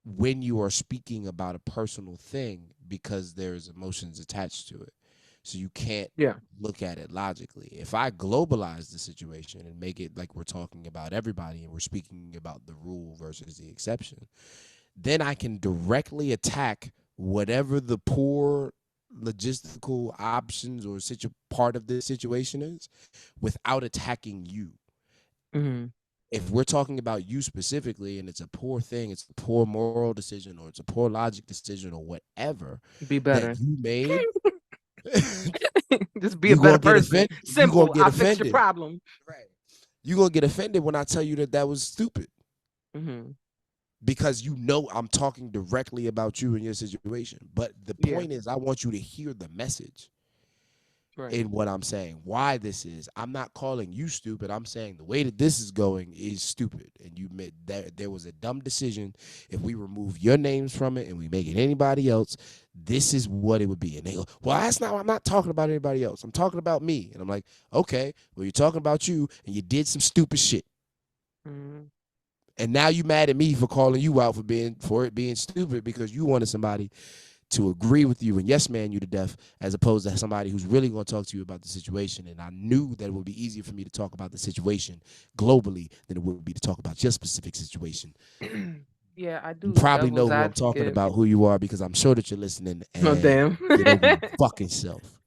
B: when you are speaking about a personal thing, because there's emotions attached to it. So you can't look at it logically. If I globalize the situation and make it like we're talking about everybody and we're speaking about the rule versus the exception, then I can directly attack whatever the poor logistical options or part of this situation is without attacking you. If we're talking about you specifically and it's a poor thing, it's a poor moral decision or it's a poor logic decision or whatever that you made,
A: just be a better person. Simple. I fixed your problem.
B: Right. You're going to get offended when I tell you that was stupid. Because you know I'm talking directly about you and your situation. But the point is, I want you to hear the message in what I'm saying. Why this is. I'm not calling you stupid. I'm saying the way that this is going is stupid. And you admit that there was a dumb decision. If we remove your names from it and we make it anybody else, this is what it would be. And they go, well, I'm not talking about anybody else. I'm talking about me. And I'm like, okay, well, you're talking about you and you did some stupid shit. And now you mad at me for calling you out for it being stupid because you wanted somebody to agree with you and yes man you to death, as opposed to somebody who's really going to talk to you about the situation. And I knew that it would be easier for me to talk about the situation globally than it would be to talk about your specific situation.
A: Yeah, I do.
B: You probably know who I'm talking about, who you are, because I'm sure that you're listening. And
A: oh, damn.
B: Get over your fucking self.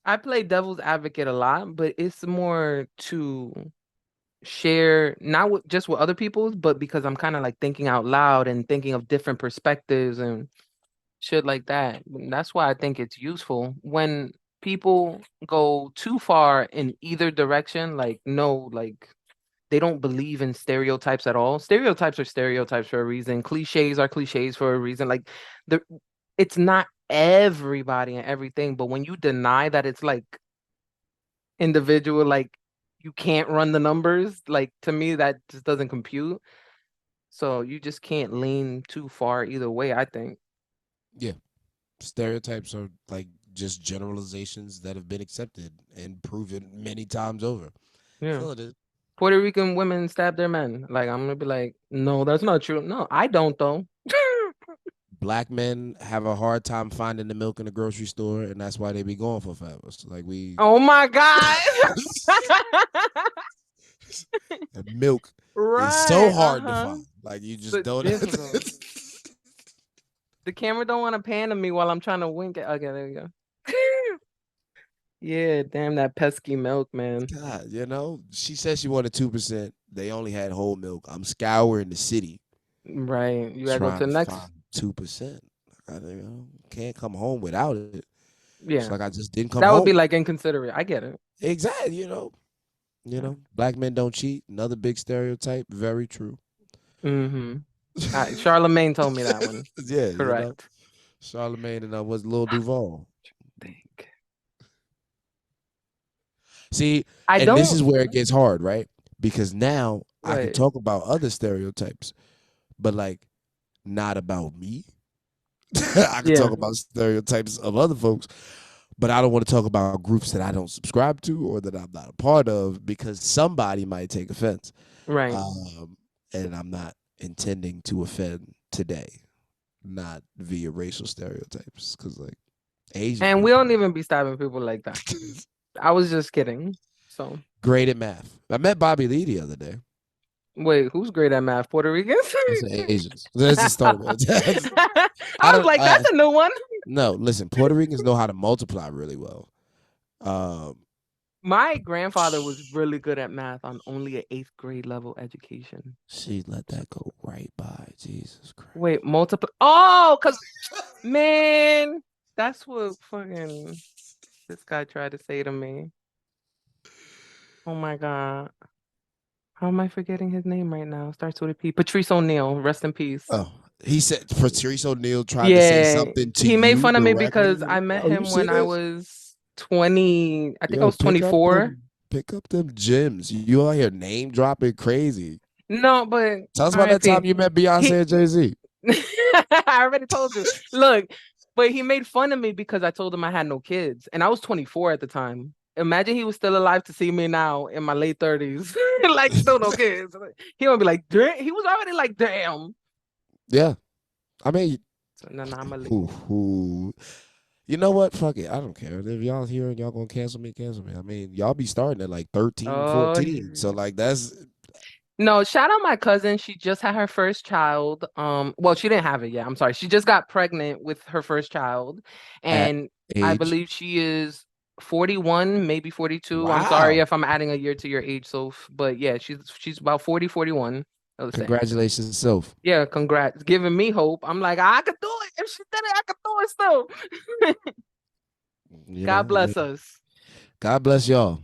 A: I play devil's advocate a lot, but it's more to share, not just with other people, but because I'm kind of like thinking out loud and thinking of different perspectives and shit like that. That's why I think it's useful when people go too far in either direction. Like, no, like they don't believe in stereotypes at all. Stereotypes are stereotypes for a reason. Cliches are cliches for a reason. Like, it's not everybody and everything, but when you deny that it's like individual, like you can't run the numbers, like to me that just doesn't compute. So you just can't lean too far either way, I think.
B: Yeah. Stereotypes are like just generalizations that have been accepted and proven many times over.
A: Yeah.
B: So it is.
A: Puerto Rican women stab their men. Like, I'm gonna be like, no, that's not true. No, I don't though.
B: Black men have a hard time finding the milk in the grocery store, and that's why they be going for forever. So, like
A: oh my god,
B: the milk is so hard to find. Like you just don't.
A: The camera don't want to pan to me while I'm trying to wink it. Okay, there we go. Yeah, damn that pesky milk, man.
B: God, she said she wanted 2%. They only had whole milk. I'm scouring the city.
A: Right, you gotta go to the next
B: 2%. I can't come home without it.
A: Yeah,
B: it's like I just didn't come.
A: That
B: home.
A: would be like inconsiderate. I get it.
B: Exactly. Black men don't cheat. Another big stereotype. Very true.
A: Charlemagne told me that one.
B: Yeah,
A: correct.
B: Charlemagne and I was Lil Duval. See, this is where it gets hard, right? Because now I can talk about other stereotypes, but like not about me. I can talk about stereotypes of other folks, but I don't want to talk about groups that I don't subscribe to or that I'm not a part of because somebody might take offense.
A: Right.
B: And I'm not intending to offend today, not via racial stereotypes, because like Asian.
A: And we don't even be stabbing people like that. I was just kidding. So
B: great at math. I met Bobby Lee the other day.
A: Wait, who's great at math? Puerto Ricans?
B: Asians. That's the start.
A: I was like, that's a new one.
B: No, listen, Puerto Ricans know how to multiply really well.
A: My grandfather was really good at math on only an 8th grade level education.
B: She let that go right by. Jesus Christ.
A: Wait, multiply. Oh, because, man, that's what fucking this guy tried to say to me. Oh, my God. How am I forgetting his name right now? Starts with a P. Patrice O'Neal. Rest in peace.
B: Oh, he said Patrice O'Neal tried to say
A: Yeah,
B: something to
A: he made
B: you
A: fun of me because
B: directly.
A: I met
B: Yo, you
A: him when I
B: serious?
A: was 20. I think I
B: Yo,
A: was 24.
B: pick up them gems. You out here name dropping crazy.
A: No, but
B: Tell us about that time
A: RIP.
B: you met Beyonce
A: He,
B: and Jay-Z.
A: I already told you. Look, but he made fun of me because I told him I had no kids, and I was 24 at the time. Imagine he was still alive to see me now in my late 30s, like still no kids. He would be like, damn. He was already like, damn.
B: Yeah. I mean,
A: It's an anomaly.
B: you know what? Fuck it. I don't care. If y'all here and y'all gonna cancel me, cancel me. I mean, y'all be starting at like 13,
A: Oh,
B: 14. So like that's
A: no, shout out my cousin. She just had her first child. Well, she didn't have it yet. I'm sorry. She just got pregnant with her first child.
B: at
A: And I
B: age.
A: believe she is 41, maybe 42. I'm sorry
B: Wow.
A: if I'm adding a year to your age, so but yeah, she's about 40, 41. I was saying.
B: Congratulations, self.
A: Yeah, congrats. Giving me hope. I'm like, I could do it. If she did it, I could do it still.
B: You
A: God
B: know, I mean,
A: bless us.
B: God bless y'all.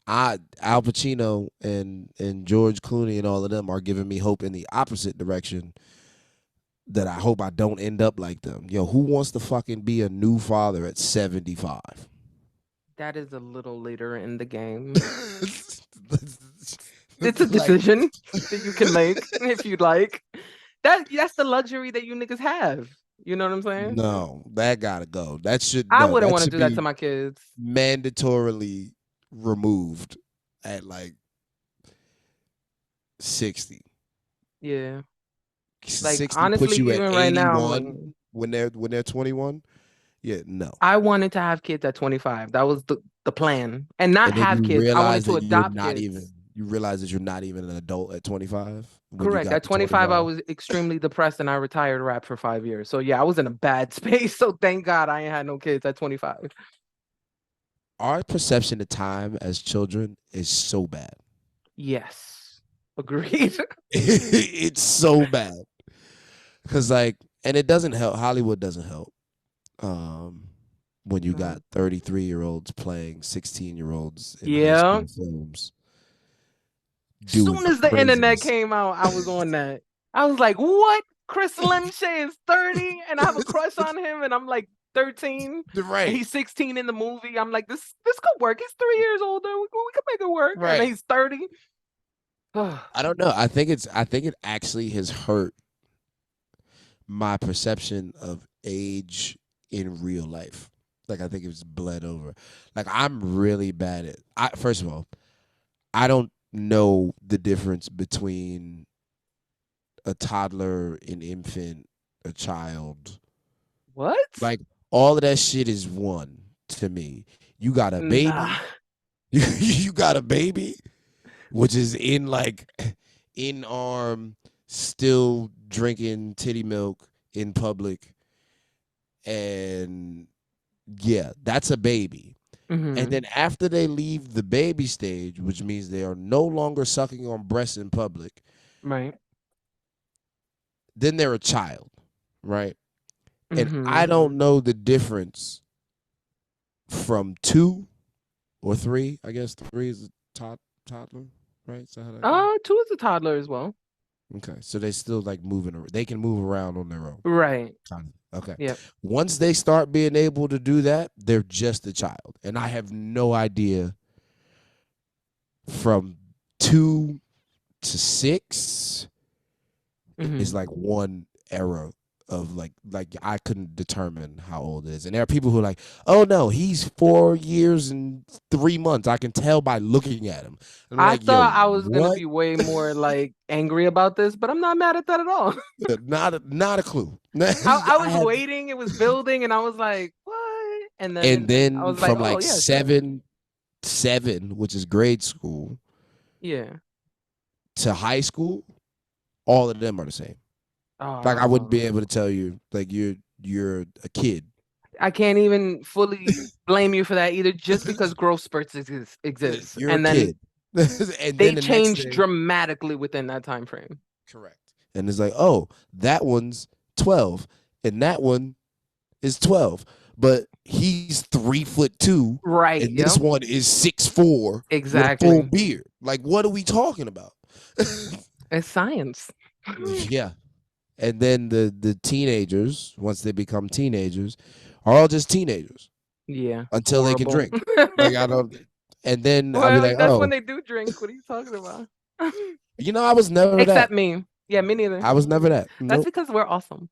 B: Al Pacino and George Clooney and all of them are giving me hope in the opposite direction. That I hope I don't end up like them. Yo, who wants to fucking be a new father at 75?
A: That is a little later in the game.
B: It's
A: It's a
B: like,
A: decision that you can make if you'd like. That's the luxury that you niggas have. You know what I'm saying?
B: no, that gotta go.
A: I wouldn't
B: That
A: want to
B: should
A: do that to
B: be
A: my kids.
B: mandatorily removed at like 60.
A: Yeah. Like
B: 60 puts
A: honestly,
B: you at
A: even right now, I'm like,
B: 81 when they're 21. Yeah, no.
A: I wanted to have kids at 25. That was the plan. And not
B: And then
A: have
B: you
A: kids. I wanted
B: realize
A: to
B: that you're
A: adopt
B: not
A: kids.
B: even you realize that you're not even an adult at 25 when you
A: Correct.
B: got
A: At
B: to
A: 25, I
B: 25.
A: was extremely depressed and I retired rap for 5 years. So yeah, I was in a bad space. So thank God I ain't had no kids at 25.
B: Our perception of time as children is so bad.
A: Yes. Agreed.
B: It's so bad. Cause like, and it doesn't help. Hollywood doesn't help. When you got 33-year-olds playing 16-year-olds in high
A: Yeah.
B: school films, doing
A: Soon as the internet
B: craziness.
A: came out, I was on that. I was like, what? Chris Lenshay is 30 and I have a crush on him and I'm like 13 and
B: Right.
A: he's 16 in the movie. I'm like, this could work. He's 3 years older. We could make it work.
B: Right.
A: And then he's 30.
B: I don't know. I think it actually has hurt my perception of age in real life. Like I think it's bled over. Like I'm really bad at first of all, I don't know the difference between a toddler, an infant, a child.
A: What?
B: Like all of that shit is one to me. You got a baby.
A: Nah.
B: You got a baby, which is in arm, still drinking titty milk in public. And yeah, that's a baby.
A: Mm-hmm.
B: And then after they leave the baby stage, which means they are no longer sucking on breasts in public,
A: Right.
B: then they're a child, right?
A: Mm-hmm.
B: And I don't know the difference from 2 or 3. I guess 3 is a toddler, right? Is that how that goes?
A: 2 is a toddler as well.
B: Okay, so they still like moving. They can move around on their own.
A: Right.
B: Kind of. Okay.
A: Yep.
B: Once they start being able to do that, they're just a child, and I have no idea from 2 to 6 is like one era of like I couldn't determine how old it is. And there are people who are like, oh no, he's 4 years and 3 months. I can tell by looking at him. And I'm
A: I
B: like,
A: thought
B: yo,
A: I was gonna
B: what?
A: be way more like angry about this, but I'm not mad at that at all.
B: Not a clue.
A: I was waiting, it was building, and I was like, what? And then I was like,
B: from
A: oh
B: like
A: yeah, sure.
B: 7, which is grade school,
A: Yeah.
B: to high school, all of them are the same. Like I wouldn't be able to tell you, like you're a kid.
A: I can't even fully blame you for that either, just because growth spurts exist.
B: You're
A: And
B: a
A: then
B: kid. And
A: they
B: then the next
A: changed
B: day,
A: dramatically within that time frame.
B: correct. And it's like, oh, that one's 12, and that one is 12, but he's 3'2",
A: Right.
B: and this one is 6'4",
A: exactly.
B: with a full beard. Like, what are we talking about?
A: It's science.
B: Yeah. And then the teenagers, once they become teenagers, are all just teenagers.
A: Yeah.
B: Until they can
A: Horrible.
B: drink. Like I don't. And then I'll be
A: Well,
B: like,
A: that's when
B: oh,
A: they do drink. What are you talking about?
B: I was never
A: Except
B: that.
A: me. Yeah, me neither.
B: I was never that.
A: That's
B: Nope.
A: because we're awesome.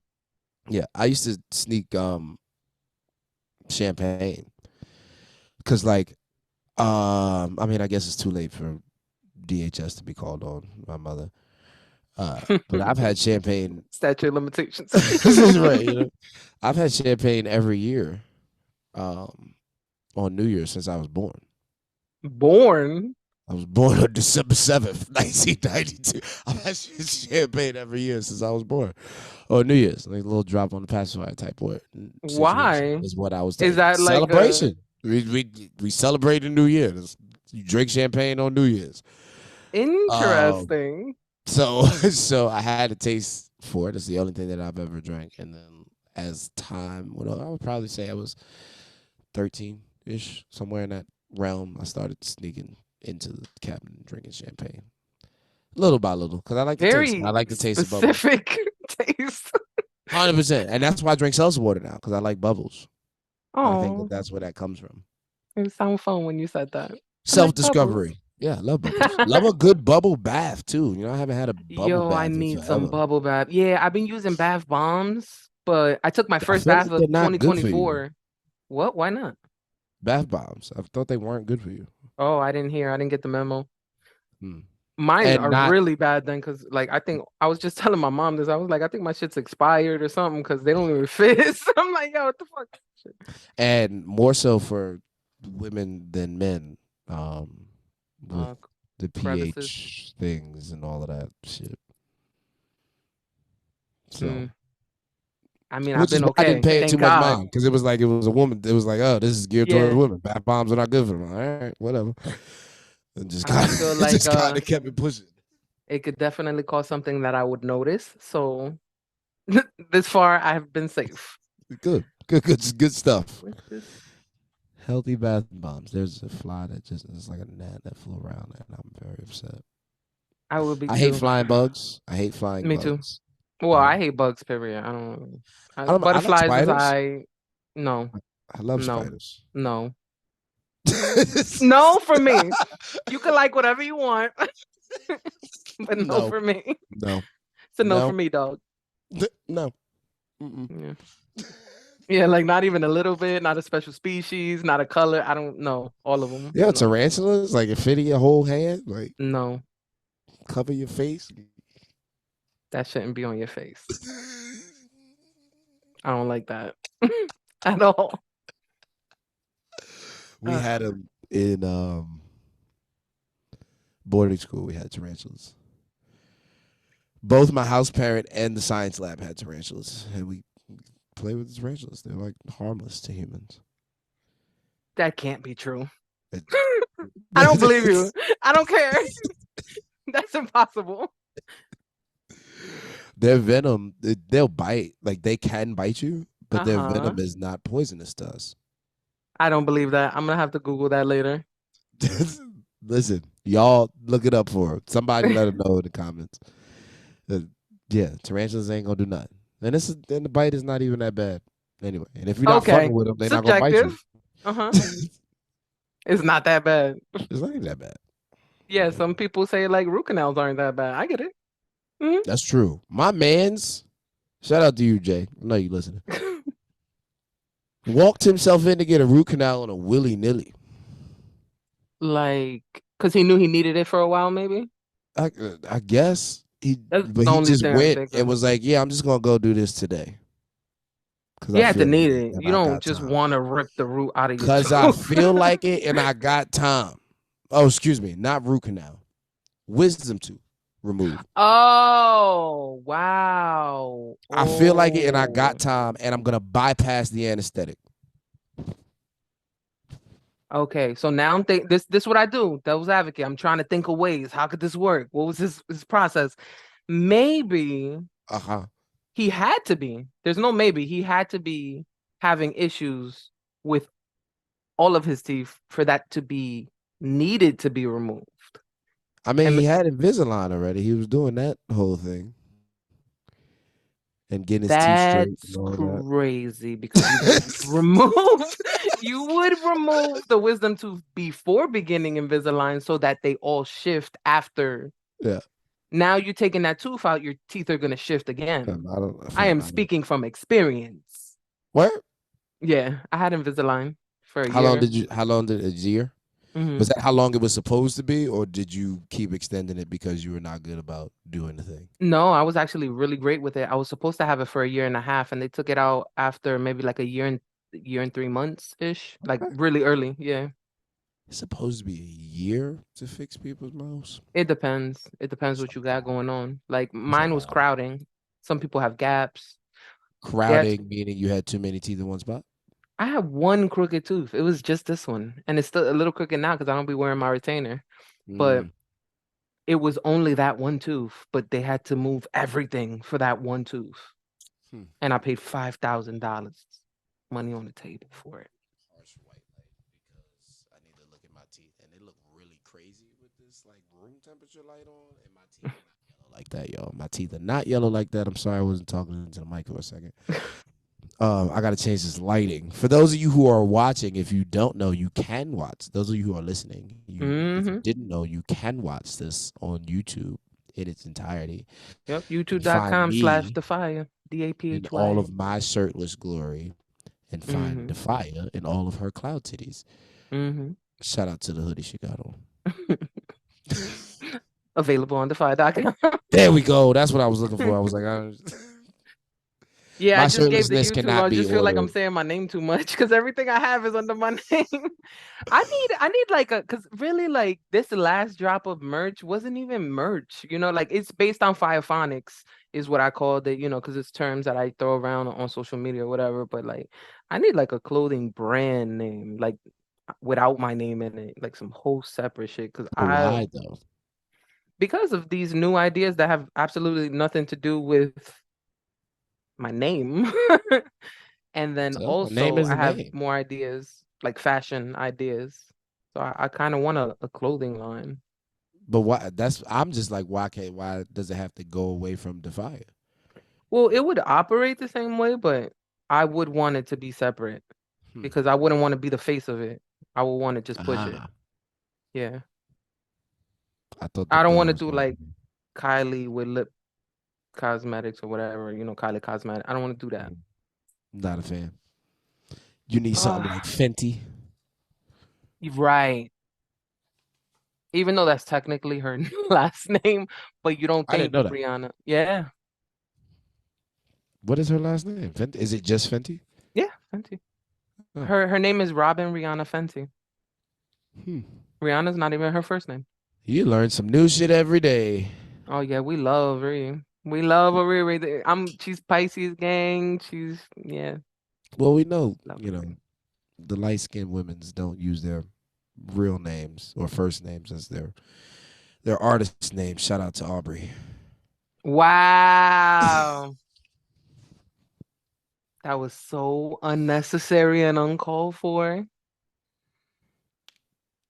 B: Yeah, I used to sneak champagne because like I mean I guess it's too late for DHS to be called on my mother. But I've had champagne.
A: Statute of limitations.
B: This is right. I've had champagne every year on New Year's since I was born.
A: Born?
B: I was born on December 7th, 1992. I've had champagne every year since I was born. Or New Year's, like a little drop on the pacifier type word.
A: Why?
B: Is what I was
A: Is that like
B: celebration. We celebrate the New Year. You drink champagne on New Year's.
A: Interesting.
B: So I had a taste for it. It's the only thing that I've ever drank. And then as time went on, I would probably say I was 13-ish, somewhere in that realm. I started sneaking into the cabinet and drinking champagne, little by little, because I like the taste. I like the taste of bubbles.
A: Specific taste.
B: 100%, and that's why I drink seltzer water now, because I like bubbles.
A: Oh,
B: I think that's where that comes from.
A: It sounded fun when you said that.
B: Self-discovery. Like yeah, I love bubbles. Love a good bubble bath too. I haven't had a bubble bath.
A: I need some bubble bath. Yeah, I've been using bath bombs, but I took my first bath of 2024. What? Why not?
B: Bath bombs. I thought they weren't good for you.
A: Oh, I didn't get the memo. Mine are really bad then, because like I think I was just telling my mom this. I was like, I think my shit's expired or something because they don't even fit. So I'm like, yo, what the fuck?
B: And more so for women than men, with the pH things and all of that shit. So.
A: I mean, I've been okay. I didn't
B: pay it too much mind because it was a woman. It was like, oh, this is geared toward women. Bath bombs are not good for them. All right, whatever. And just kind of kept it pushing.
A: It could definitely cause something that I would notice. So this far, I've been safe.
B: Good stuff. Healthy bath bombs. There's a fly that just is like a gnat that flew around, and I'm very upset. I hate flying bugs. I hate flying bugs.
A: Me too. Well, I hate bugs, period. I don't butterflies
B: I like
A: no.
B: I love spiders.
A: No. No for me. You can like whatever you want. But no for me.
B: No.
A: It's a no for me, dog.
B: No.
A: Yeah. Yeah, like not even a little bit, not a special species, not a color. I don't know. All of them.
B: Yeah, tarantulas, like it fit in your whole hand. Like
A: no.
B: Cover your face.
A: That shouldn't be on your face. I don't like that at all.
B: We had them in boarding school. We had tarantulas. Both my house parent and the science lab had tarantulas, and we play with the tarantulas. They're like harmless to humans.
A: That can't be true. I don't believe you. I don't care. That's impossible.
B: Their venom, they'll bite. Like they can bite you, but their venom is not poisonous to us.
A: I don't believe that. I'm gonna have to Google that later.
B: Listen, y'all look it up for her. Somebody let them know in the comments. Yeah, tarantulas ain't gonna do nothing. And the bite is not even that bad. Anyway, and if you're not fucking with them, they're not gonna bite you.
A: It's not that bad.
B: It's not even that bad.
A: Yeah, some people say like root canals aren't that bad. I get it. Mm-hmm.
B: That's true. My man's, shout out to you, Jay. I know you listening. Walked himself in to get a root canal on a willy-nilly.
A: Like, because he knew he needed it for a while, maybe?
B: I guess. He just went and was like, yeah, I'm just going to go do this today.
A: You had to need it. You don't just want to rip the root out of your
B: Because I feel like it and I got time. Oh, excuse me. Not root canal. Wisdom tooth removed.
A: Oh, wow.
B: I feel like it and I got time and I'm going to bypass the anesthetic.
A: Okay, so now I'm thinking this is what I do. Devil's advocate. I'm trying to think of ways. How could this work? What was his process? Maybe he had to be. There's no maybe. He had to be having issues with all of his teeth for that to be needed to be removed.
B: I mean,
A: And
B: he had Invisalign already. He was doing that whole thing and getting his teeth straight and
A: that's
B: all that.
A: crazy because you would remove you would remove the wisdom tooth before beginning Invisalign so that they all shift after.
B: Yeah.
A: Now you're taking that tooth out, your teeth are gonna shift again.
B: I don't,
A: I
B: fam,
A: am
B: I don't.
A: speaking from experience.
B: Where?
A: Yeah, I had Invisalign for a
B: How long
A: year.
B: did you? How long did a year?
A: Hmm
B: Was that how long it was supposed to be, or did you keep extending it because you were not good about doing the thing?
A: No, I was actually really great with it. I was supposed to have it for a year and a half, and they took it out after maybe like a year and 3 months ish, like
B: Okay.
A: really early. Yeah,
B: It's supposed to be a year to fix people's mouths.
A: it depends. It depends
B: It's
A: what you
B: a
A: got
B: lot.
A: going on. Like
B: It's a
A: mine was
B: lot.
A: crowding. Some people have gaps. They had
B: Crowding meaning you had too many teeth in one spot.
A: I have one crooked tooth. It was just this one, and it's still a little crooked now because I don't be wearing my retainer. But
B: Mm.
A: it was only that one tooth, but they had to move everything for that one tooth.
B: Hmm.
A: And I paid $5,000 money on the table for it.
B: Harsh white light because I need to look at my teeth and they look really crazy with this like room temperature light on, and my teeth are not yellow like that, y'all. My teeth are not yellow like that. I'm sorry I wasn't talking into the mic for a second. I got to change this lighting. For those of you who are watching, if you don't know, you can watch. Those of you who are listening, if you
A: Mm-hmm.
B: didn't know, you can watch this on YouTube in its entirety
A: Yep.
B: and find me
A: YouTube.com/DAPHYA.
B: in all
A: DAPHYA.
B: of my shirtless glory and find
A: Mm-hmm.
B: DAPHYA in all of her cloud titties.
A: Mm-hmm.
B: Shout out to the hoodie she got on.
A: Available on DAPHYA.com.
B: There we go. That's what I was looking for. I was like,
A: Yeah, I
B: my
A: just gave the
B: shirtlessness
A: YouTube.
B: cannot
A: I
B: be
A: just feel like I'm
B: ordered.
A: saying my name too much because everything I have is under my name. I need like a because really like this last drop of merch wasn't even merch, like it's based on Firephonics is what I called it, because it's terms that I throw around on social media or whatever. But like I need like a clothing brand name, like without my name in it, like some whole separate shit.
B: But why though?
A: Because of these new ideas that have absolutely nothing to do with my name. And then
B: So a name
A: also
B: is
A: I
B: a
A: have
B: name.
A: more ideas, like fashion ideas. So I kind of want a clothing line.
B: But why? I'm just like, why does it have to go away from DAPHYA?
A: Well, it would operate the same way, but I would want it to be separate
B: Hmm.
A: because I wouldn't want to be the face of it. I would want to just push it.
B: Ah,
A: Yeah.
B: I thought the
A: I don't want
B: brand
A: to
B: was
A: do
B: going.
A: like Kylie with lip cosmetics or whatever, Kylie cosmetic. I don't want to do that.
B: Not a fan. You need something like Fenty.
A: You're right. Even though that's technically her last name, but you don't
B: I didn't
A: think
B: know that.
A: Rihanna. Yeah.
B: What is her last name? Fenty? Is it just Fenty?
A: Yeah, Fenty.
B: Oh.
A: Her name is Robin Rihanna Fenty.
B: Hmm.
A: Rihanna's not even her first name.
B: You learn some new shit every day.
A: Oh yeah, we love Riri. We love Riri. She's Pisces gang. Yeah.
B: Well, we know,
A: Love Riri.
B: the light skinned women's don't use their real names or first names as their artist names. Shout out to Aubrey.
A: Wow. That was so unnecessary and uncalled for.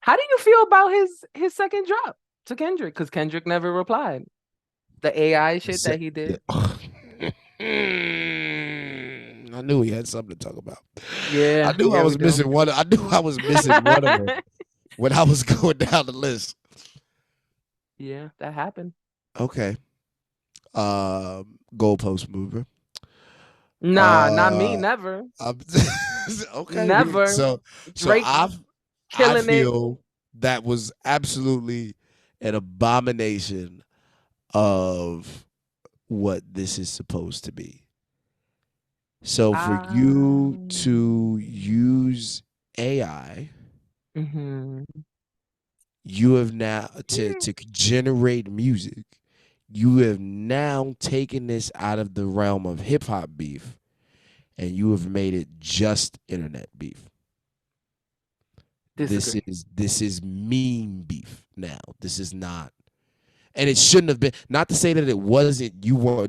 A: How do you feel about his second drop to Kendrick? Because Kendrick never replied. The AI shit that he did.
B: I knew he had something to talk about.
A: Yeah,
B: I knew I
A: we
B: was
A: do.
B: missing one. I knew I was missing one of them when I was going down the list.
A: Yeah, that happened.
B: Okay. Goalpost mover.
A: Nah, not me. Never.
B: Okay.
A: Never.
B: So
A: Drake
B: I
A: killing it.
B: feel that was absolutely an abomination of what this is supposed to be. So for you to use AI, you have now to generate music, you have now taken this out of the realm of hip hop beef and you have made it just internet beef.
A: Disagree.
B: This is meme beef now. This is not, and it shouldn't have been. Not to say that it wasn't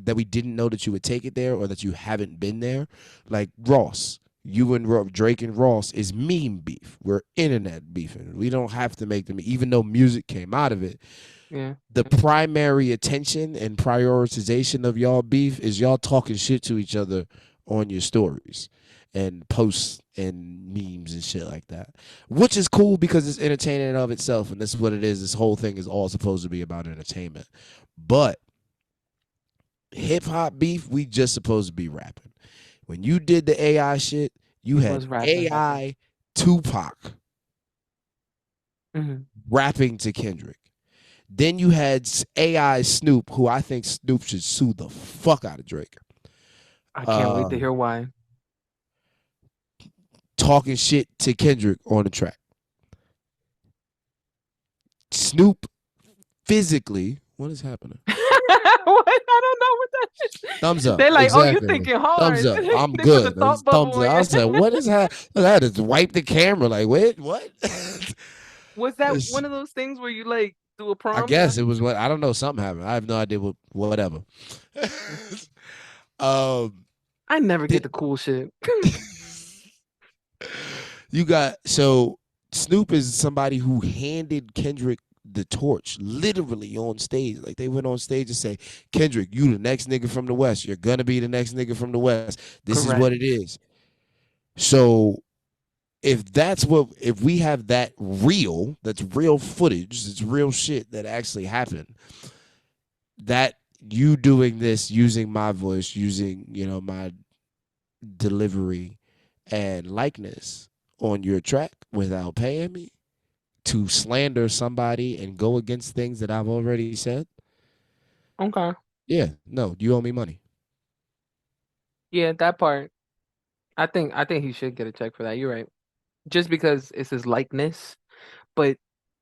B: that we didn't know that you would take it there or that you haven't been there. Like Ross, you and Drake and Ross is meme beef. We're internet beefing. We don't have to make them, even though music came out of it.
A: Yeah.
B: The primary attention and prioritization of y'all beef is y'all talking shit to each other on your stories and posts and memes and shit like that, which is cool because it's entertaining in of itself, and this is what it is. This whole thing is all supposed to be about entertainment. But hip hop beef, we just supposed to be rapping. When you did the AI shit, you had AI Tupac rapping to Kendrick. Then you had AI Snoop, who I think Snoop should sue the fuck out of Drake.
A: I can't wait to hear why.
B: Talking shit to Kendrick on the track. Snoop physically, what is happening?
A: What? I don't know what that is.
B: Thumbs up.
A: They're like,
B: exactly.
A: oh, you're thinking hard.
B: Thumbs up. I'm
A: They
B: good.
A: put the thought
B: Thumbs
A: bubble
B: up. I was like, what is that? I just wipe the camera. Like, wait, what?
A: Was that one of those things where you like do a prompt?
B: I guess it was what I don't know. Something happened. I have no idea what. Whatever.
A: I never get the cool shit.
B: You got so Snoop is somebody who handed Kendrick the torch, literally on stage. Like they went on stage and say, Kendrick, you the next nigga from the West. You're gonna be the next nigga from the West. This is what it is. So if we have that's real footage, it's real shit that actually happened. That you doing this using my voice, using, my delivery and likeness on your track without paying me to slander somebody and go against things that I've already said.
A: Okay.
B: Yeah, no, you owe me money.
A: Yeah, that part. I think he should get a check for that. You're right. Just because it's his likeness, but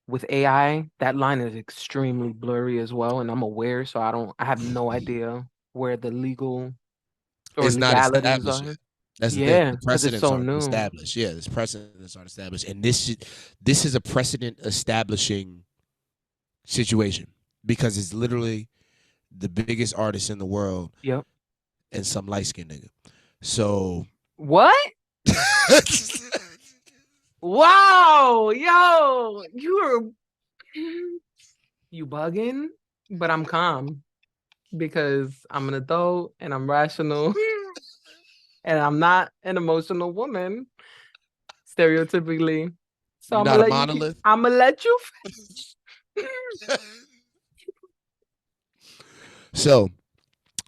A: with AI, that line is extremely blurry as well, and I'm aware, so I have no idea where the legal or
B: it's
A: legalities
B: not
A: are.
B: That's the thing. The precedents aren't established. Yeah, this precedents aren't established, and this is a precedent establishing situation because it's literally the biggest artist in the world.
A: Yep.
B: And some light skinned nigga. So
A: what? Wow, yo, you bugging, but I'm calm because I'm an adult and I'm rational and I'm not an emotional woman, stereotypically. So
B: I'm not a monolith.
A: I'm gonna let you.
B: So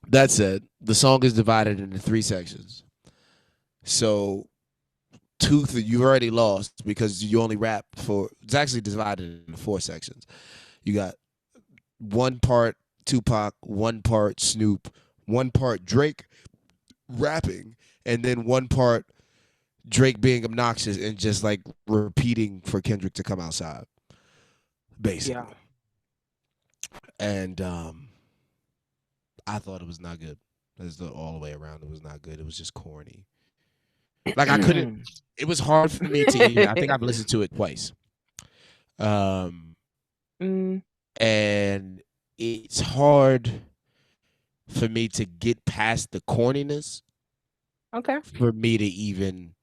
B: that said, the song is divided into 3 sections. So Tooth, you already lost because you only rap for. It's actually divided into 4 sections. You got 1 part Tupac, 1 part Snoop, 1 part Drake rapping, and then 1 part Drake being obnoxious and just like repeating for Kendrick to come outside, basically. Yeah. And I thought it was not good. All the way around, it was not good. It was just corny. Like I couldn't. It was hard for me to even. I think I've listened to it twice. And it's hard for me to get past the corniness.
A: Okay.
B: For me to even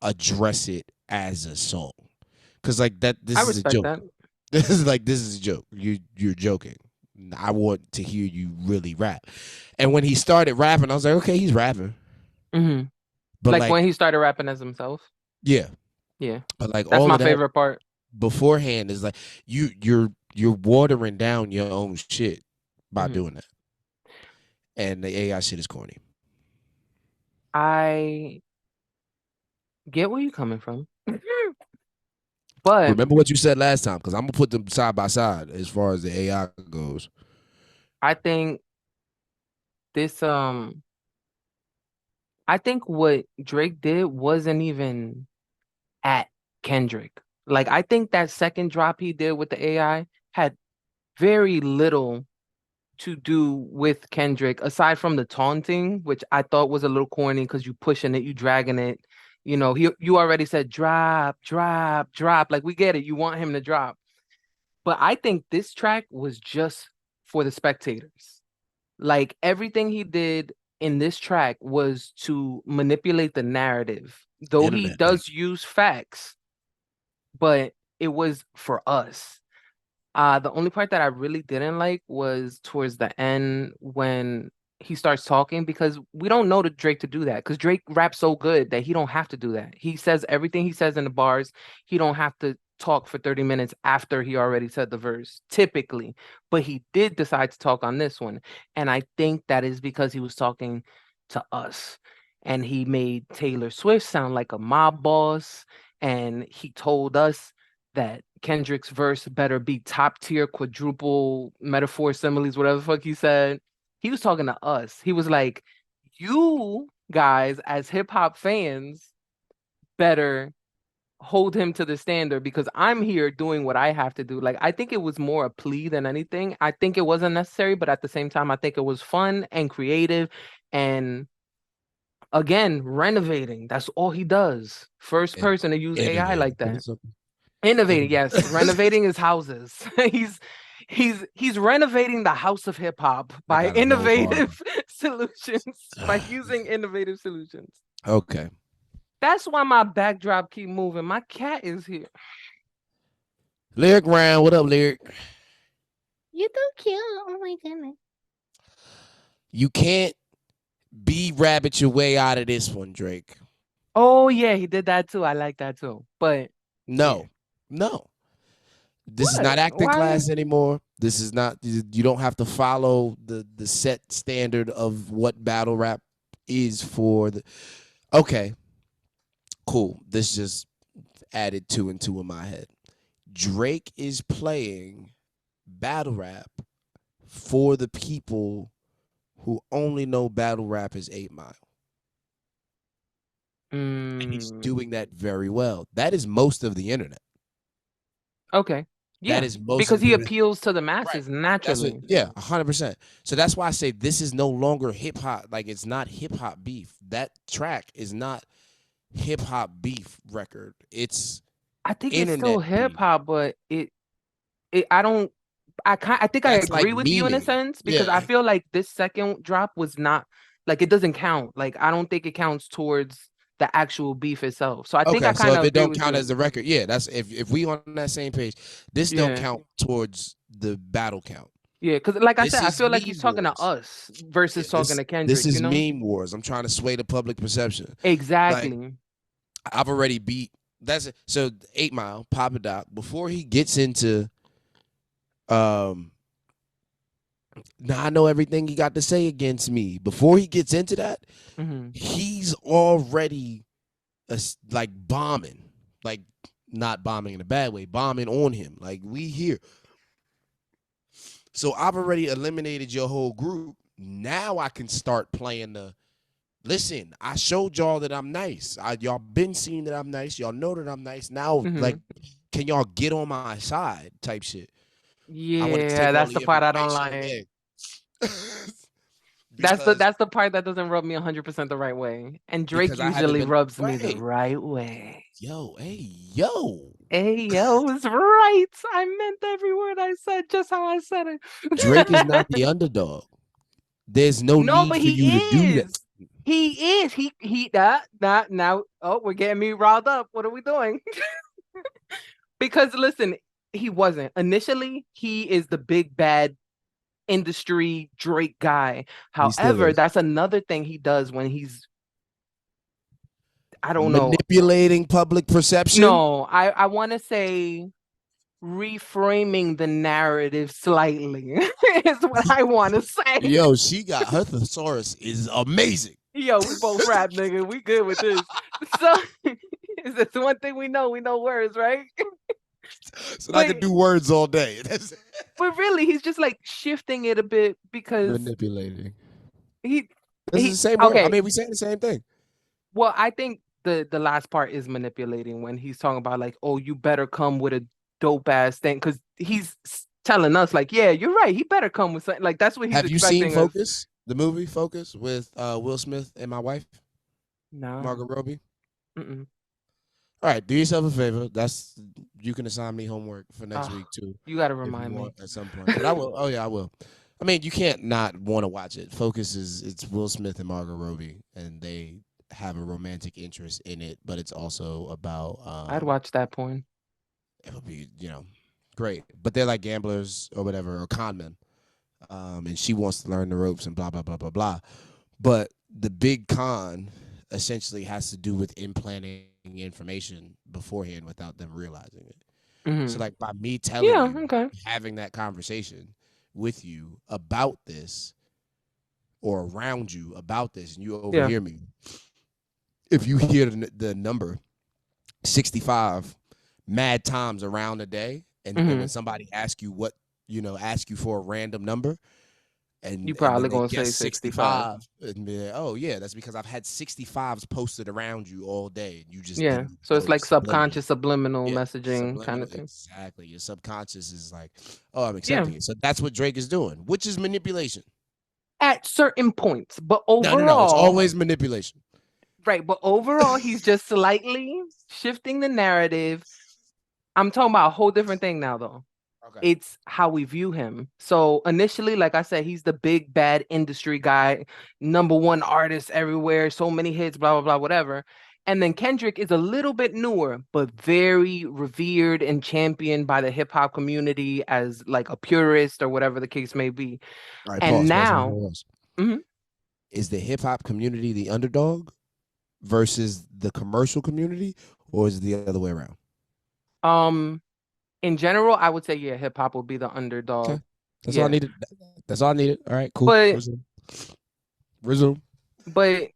B: address it as a song, because like that. This is a joke. That. This is a joke. You're joking. I want to hear you really rap. And when he started rapping, I was like, okay, he's rapping.
A: Mm-hmm. But like when he started rapping as himself.
B: Yeah.
A: Yeah.
B: But like
A: that's my favorite part.
B: Beforehand is like you're watering down your own shit by doing that. And the AI shit is corny.
A: I get where you're coming from. But
B: remember what you said last time, because I'm gonna put them side by side as far as the AI goes.
A: I think this I think what Drake did wasn't even at Kendrick. Like I think that second drop he did with the AI had very little to do with Kendrick, aside from the taunting, which I thought was a little corny because you pushing it, you dragging it. You know, you already said drop. Like we get it. You want him to drop. But I think this track was just for the spectators. Like everything he did in this track was to manipulate the narrative. Though he
B: Internet.
A: does use facts, but it was for us. The only part that I really didn't like was towards the end when he starts talking, because we don't know the Drake to do that, because Drake raps so good that he don't have to do that. He says everything he says in the bars. He don't have to talk for 30 minutes after he already said the verse, typically. But he did decide to talk on this one. And I think that is because he was talking to us. And he made Taylor Swift sound like a mob boss. And he told us that Kendrick's verse better be top tier, quadruple metaphor, similes, whatever the fuck he said. He was talking to us. He was like, you guys as hip hop fans better hold him to the standard, because I'm here doing what I have to do. Like, I think it was more a plea than anything. I think it wasn't necessary, but at the same time, I think it was fun and creative. And again, renovating. That's all he does. First person to use AI like that. Innovating, yes. Renovating his houses. He's renovating the house of hip hop by innovative solutions, by using innovative solutions.
B: Okay.
A: That's why my backdrop keep moving. My cat is here.
B: Lyric round. What up, Lyric?
E: You're so cute. Oh my goodness.
B: You can't be rabbit your way out of this one, Drake.
A: Oh yeah, he did that too. I like that too. But
B: no. This is not acting class anymore. This is not. You don't have to follow the set standard of what battle rap is for the. Okay, cool. This just added 2 and 2 in my head. Drake is playing battle rap for the people who only know battle rap is 8 Mile. And he's doing that very well. That is most of the internet.
A: Okay. Yeah,
B: that is most
A: because he appeals to the masses naturally.
B: 100%. So that's why I say this is no longer hip hop. Like, it's not hip hop beef. That track is not hip hop beef record.
A: I think it's still hip hop, but I think I agree with you in a sense, because I feel like this second drop was not, like, it doesn't count. Like, I don't think it counts towards the actual beef itself. So I think I kind of,
B: if it don't count as the record, that's if we on that same page, this don't count towards the battle count.
A: Yeah, because like I said, I feel like he's talking to us versus talking to Kendrick.
B: This is meme wars. I'm trying to sway the public perception.
A: Exactly.
B: Like, I've already beat. That's it. So 8 Mile, Papa Doc, before he gets into, now I know everything he got to say against me. Before he gets into that, he's already like bombing, like not bombing in a bad way, bombing on him. Like, we here. So I've already eliminated your whole group. Now I can start playing the. Listen, I showed y'all that I'm nice. Y'all been seeing that I'm nice. Y'all know that I'm nice. Now, like, can y'all get on my side type shit?
A: Yeah, that's the part I don't like. That's the part that doesn't rub me 100% the right way. And Drake usually rubs me the right way.
B: Yo
A: is right. I meant every word I said, just how I said it.
B: Drake is not the underdog. There's no need for you to do that.
A: He is. He that now. Oh, we're getting me riled up. What are we doing? Because listen, he wasn't. Initially, he is the big bad industry Drake guy. However, that's another thing he does when he's, I don't know,
B: manipulating public perception.
A: No, I want to say reframing the narrative slightly is what I want to say.
B: Yo, she got her thesaurus is amazing.
A: Yo, we both rap, nigga. We good with this. So it's one thing we know words, right?
B: So I can do words all day.
A: But really, he's just like shifting it a bit because
B: manipulating.
A: This
B: is the same word. I mean, we saying the same thing.
A: Well, I think the last part is manipulating when he's talking about like, oh, you better come with a dope ass thing, because he's telling us like, yeah, you're right. He better come with something. Like, that's what he's expecting.
B: Have you seen Focus? The movie Focus with Will Smith and my wife?
A: No.
B: Margot Robbie? Mm-mm. All right, do yourself a favor. You can assign me homework for next week too.
A: You got to remind me
B: at some point. But I will. Oh yeah, I will. I mean, you can't not want to watch it. It's Will Smith and Margot Robbie, and they have a romantic interest in it, but it's also about
A: I'd watch that porn.
B: it would be, great. But they're like gamblers or whatever, or con men. And she wants to learn the ropes and blah blah blah blah blah. But the big con essentially has to do with implanting information beforehand without them realizing it. So like by me telling you, having that conversation with you about this or around you about this, and you overhear me, if you hear the number 65 mad times around the day, and when somebody asks you ask you for a random number, and
A: you probably
B: then they
A: gonna
B: guess
A: say 65.
B: and be like, oh yeah, that's because I've had 65s posted around you all day, and you just
A: So it's like subconscious subliminal messaging kind of thing.
B: Exactly. Your subconscious is like, oh, I'm accepting it. So that's what Drake is doing, which is manipulation
A: at certain points, but overall,
B: no, it's always manipulation.
A: Right, but overall, he's just slightly shifting the narrative. I'm talking about a whole different thing now, though. Okay. It's how we view him. So initially, like I said, he's the big bad industry guy, #1 artist everywhere, so many hits, blah, blah, blah, whatever. And then Kendrick is a little bit newer, but very revered and championed by the hip hop community as like a purist or whatever the case may be.
B: All right, and now, is the hip hop community the underdog versus the commercial community, or is it the other way around?
A: In general, I would say hip hop will be the underdog.
B: Okay. That's all I needed. That's all I needed. All right, cool. But, resume.
A: But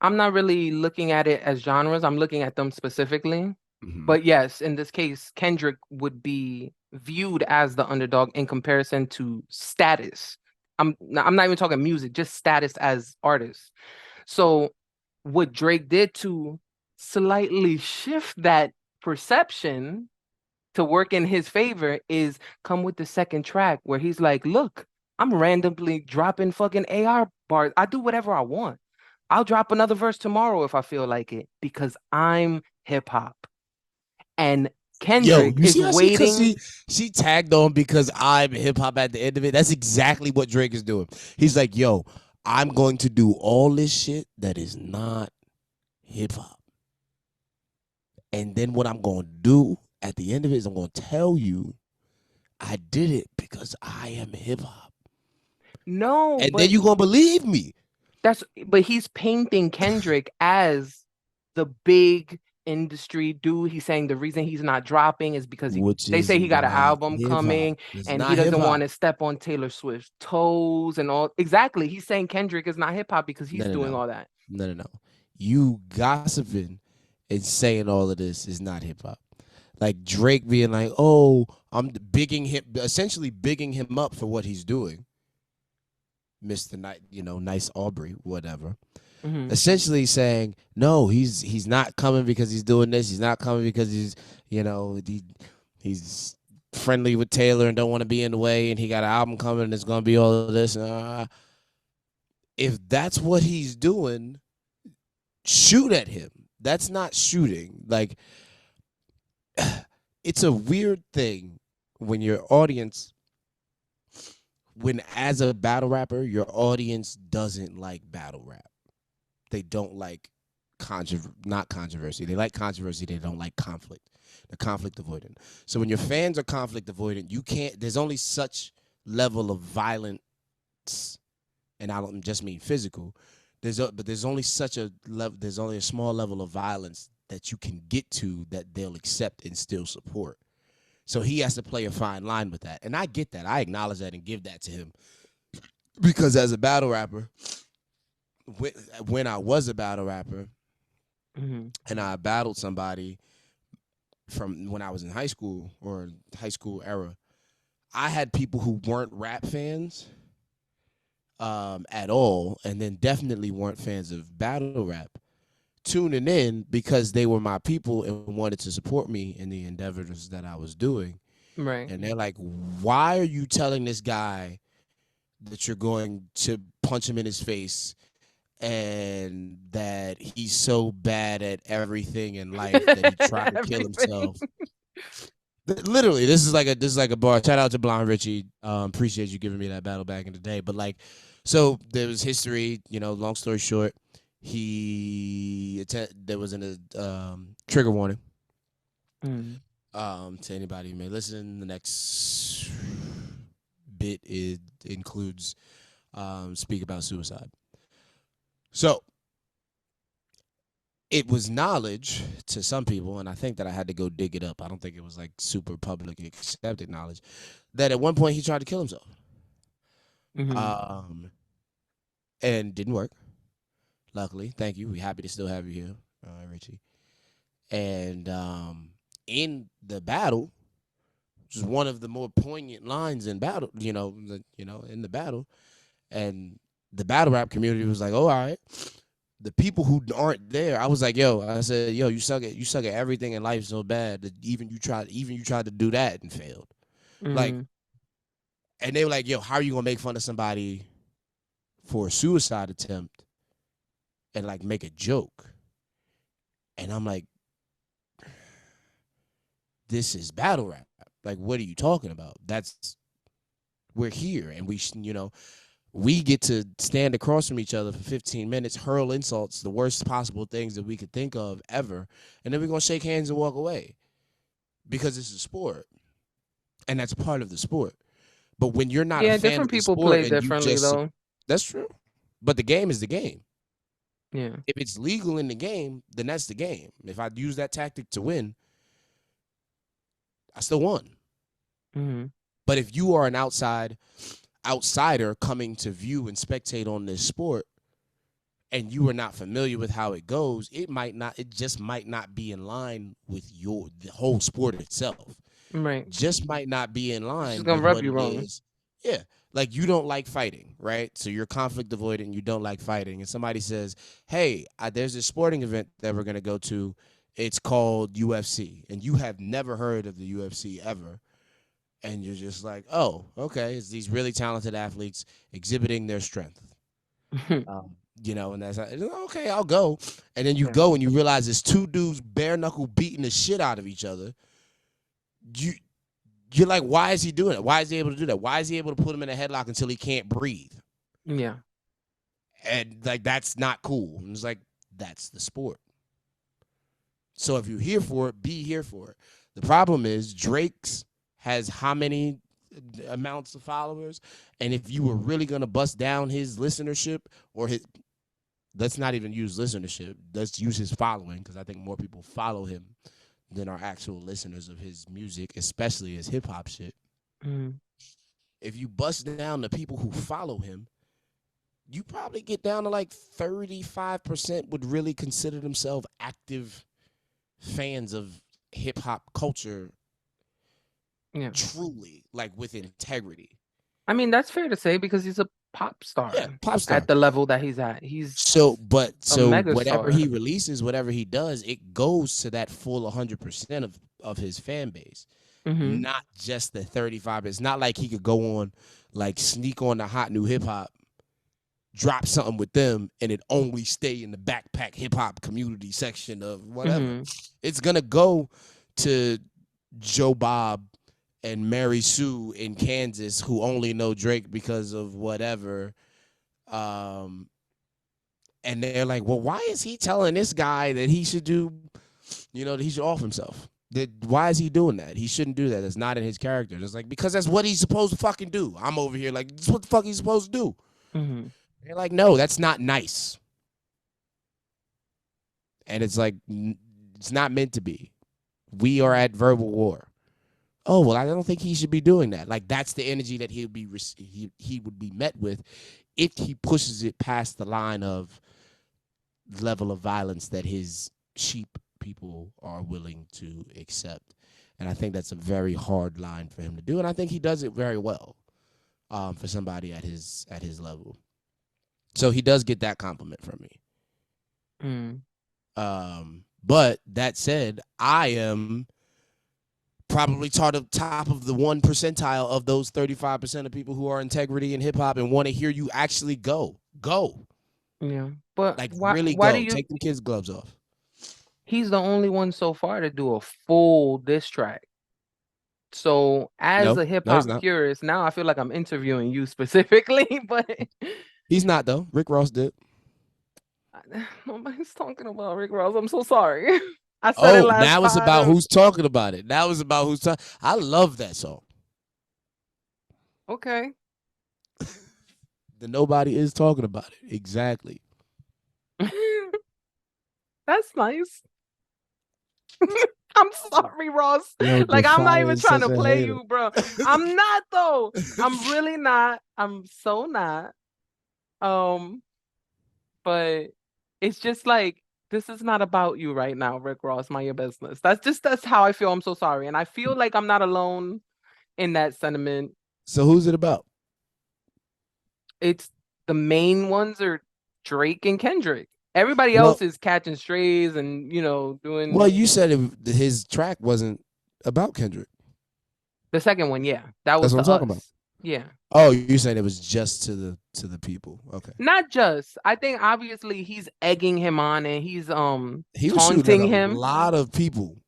A: I'm not really looking at it as genres. I'm looking at them specifically. But yes, in this case, Kendrick would be viewed as the underdog in comparison to status. I'm not even talking music, just status as artists. So what Drake did to slightly shift that perception to work in his favor is come with the second track where he's like, look, I'm randomly dropping fucking AR bars. I do whatever I want. I'll drop another verse tomorrow if I feel like it because I'm hip hop. And Kendrick is waiting.
B: She tagged on because I'm hip hop at the end of it. That's exactly what Drake is doing. He's like, yo, I'm going to do all this shit that is not hip hop. And then what I'm going to do at the end of it is I'm going to tell you I did it because I am hip hop.
A: No.
B: And then you're going to believe me.
A: But he's painting Kendrick as the big industry dude. He's saying the reason he's not dropping is because they say he got an album coming and he doesn't want to step on Taylor Swift's toes and all. Exactly. He's saying Kendrick is not hip hop because he's doing all that.
B: No. You gossiping and saying all of this is not hip hop. Like Drake being like, oh, I'm essentially bigging him up for what he's doing. Mr. Nice Aubrey, whatever. Essentially saying, no, he's not coming because he's doing this. He's not coming because he's friendly with Taylor and don't want to be in the way, and he got an album coming and it's going to be all of this. If that's what he's doing, shoot at him. That's not shooting. Like, it's a weird thing when your audience, as a battle rapper, your audience doesn't like battle rap. They don't like not controversy. They like controversy. They don't like conflict. They're conflict avoidant. So when your fans are conflict avoidant, there's only such level of violence, and I don't just mean physical. There's only such a level. There's only a small level of violence that you can get to that they'll accept and still support. So he has to play a fine line with that. And I get that. I acknowledge that and give that to him. Because as a battle rapper, when I was a battle rapper and I battled somebody from when I was in high school or high school era, I had people who weren't rap fans at all, and then definitely weren't fans of battle rap, tuning in because they were my people and wanted to support me in the endeavors that I was doing.
A: Right.
B: And they're like, why are you telling this guy that you're going to punch him in his face and that he's so bad at everything in life that he tried to kill himself? Literally, this is like a bar. Shout out to Blonde Richie. Appreciate you giving me that battle back in the day. But like, so there was history. Long story short, there was trigger warning. To anybody who may listen, the next bit includes speak about suicide. So it was knowledge to some people, and I think that I had to go dig it up. I don't think it was like super public accepted knowledge that at one point he tried to kill himself. And didn't work. Luckily, thank you. We're happy to still have you here, Richie. And in the battle, which is one of the more poignant lines in battle, in the battle, and the battle rap community was like, "Oh, all right." The people who aren't there, I was like, I said, you suck at everything in life so bad that even you tried to do that and failed. Like, and they were like, how are you gonna make fun of somebody for a suicide attempt and like make a joke? And I'm like, this is battle rap. Like, what are you talking about? We're here, and we get to stand across from each other for 15 minutes, hurl insults, the worst possible things that we could think of ever, and then we're going to shake hands and walk away because it's a sport, and that's part of the sport. But when you're not a fan of the sport, play differently, though. That's true. But the game is the game.
A: Yeah.
B: If it's legal in the game, then that's the game. If I use that tactic to win, I still won. But if you are an outsider coming to view and spectate on this sport, and you are not familiar with how it goes, it just might not be in line with the whole sport itself.
A: Right.
B: Just might not be in line.
A: It's gonna rub you wrong.
B: Yeah. Like, you don't like fighting, right? So you're conflict avoidant, you don't like fighting. And somebody says, hey, there's this sporting event that we're going to go to. It's called UFC. And you have never heard of the UFC ever. And you're just like, oh, okay. It's these really talented athletes exhibiting their strength. And that's okay, I'll go. And then you go and you realize it's two dudes bare knuckle beating the shit out of each other. You're like, why is he doing it? Why is he able to do that? Why is he able to put him in a headlock until he can't breathe?
A: Yeah.
B: And like, that's not cool. And it's like, that's the sport. So if you're here for it, be here for it. The problem is Drake's has how many amounts of followers? And if you were really going to bust down his listenership let's not even use listenership. Let's use his following, because I think more people follow him than are actual listeners of his music, especially his hip hop shit. If you bust down the people who follow him, you probably get down to like 35% would really consider themselves active fans of hip hop culture.
A: Yeah.
B: Truly, like, with integrity.
A: I mean, that's fair to say, because he's a pop star.
B: Yeah, pop star.
A: At the level that he's at.
B: So whatever he releases, whatever he does, it goes to that full 100% of his fan base. Not just the 35%. It's not like he could go on, like, sneak on the hot new hip hop, drop something with them, and it only stay in the backpack hip hop community section of whatever. It's gonna go to Joe Bob and Mary Sue in Kansas, who only know Drake because of whatever. And they're like, well, why is he telling this guy that he should do, that he should off himself? Why is he doing that? He shouldn't do that. It's not in his character. It's like, because that's what he's supposed to fucking do. I'm over here like, this is what the fuck he's supposed to do. They're like, no, that's not nice. And it's like, it's not meant to be. We are at verbal war. Oh, well, I don't think he should be doing that. Like, that's the energy that he would be met with if he pushes it past the line of level of violence that his sheep people are willing to accept. And I think that's a very hard line for him to do. And I think he does it very well for somebody at his level. So he does get that compliment from me. But that said, I am probably top of the 1 percentile of those 35% of people who are integrity in hip hop and want to hear you actually go.
A: Yeah, but
B: like, really go. Take them kids' gloves off.
A: He's the only one so far to do a full diss track. So as a hip
B: he's
A: hop
B: not.
A: purist, now I feel like I'm interviewing you specifically, but
B: He's not though. Rick Ross did.
A: nobody's talking about Rick Ross. I'm so sorry. I said it
B: Oh,
A: last
B: now it's
A: pod.
B: about who's talking about it. Now it's about who's talking. I love that song.
A: Okay.
B: The nobody is talking about it. Exactly.
A: That's nice. I'm sorry, Ross.
B: Yo,
A: Like, I'm not
B: DAPHYA
A: even
B: is
A: trying to
B: such a
A: play
B: hater.
A: you, bro. I'm not, though. I'm really not. I'm so not. But it's just like, this is not about you right now, Rick Ross. Mind your business. That's how I feel. I'm so sorry. And I feel like I'm not alone in that sentiment.
B: So who's it about?
A: It's the main ones are Drake and Kendrick. Everybody
B: Well,
A: else is catching strays and, doing
B: well, you said his track wasn't about Kendrick.
A: the second one. Yeah, that was
B: That's what I'm talking about.
A: Yeah.
B: Oh, you saying it was just to the people? Okay.
A: Not just. I think obviously he's egging him on and he's
B: He was shooting
A: taunting
B: at a
A: him
B: lot of people.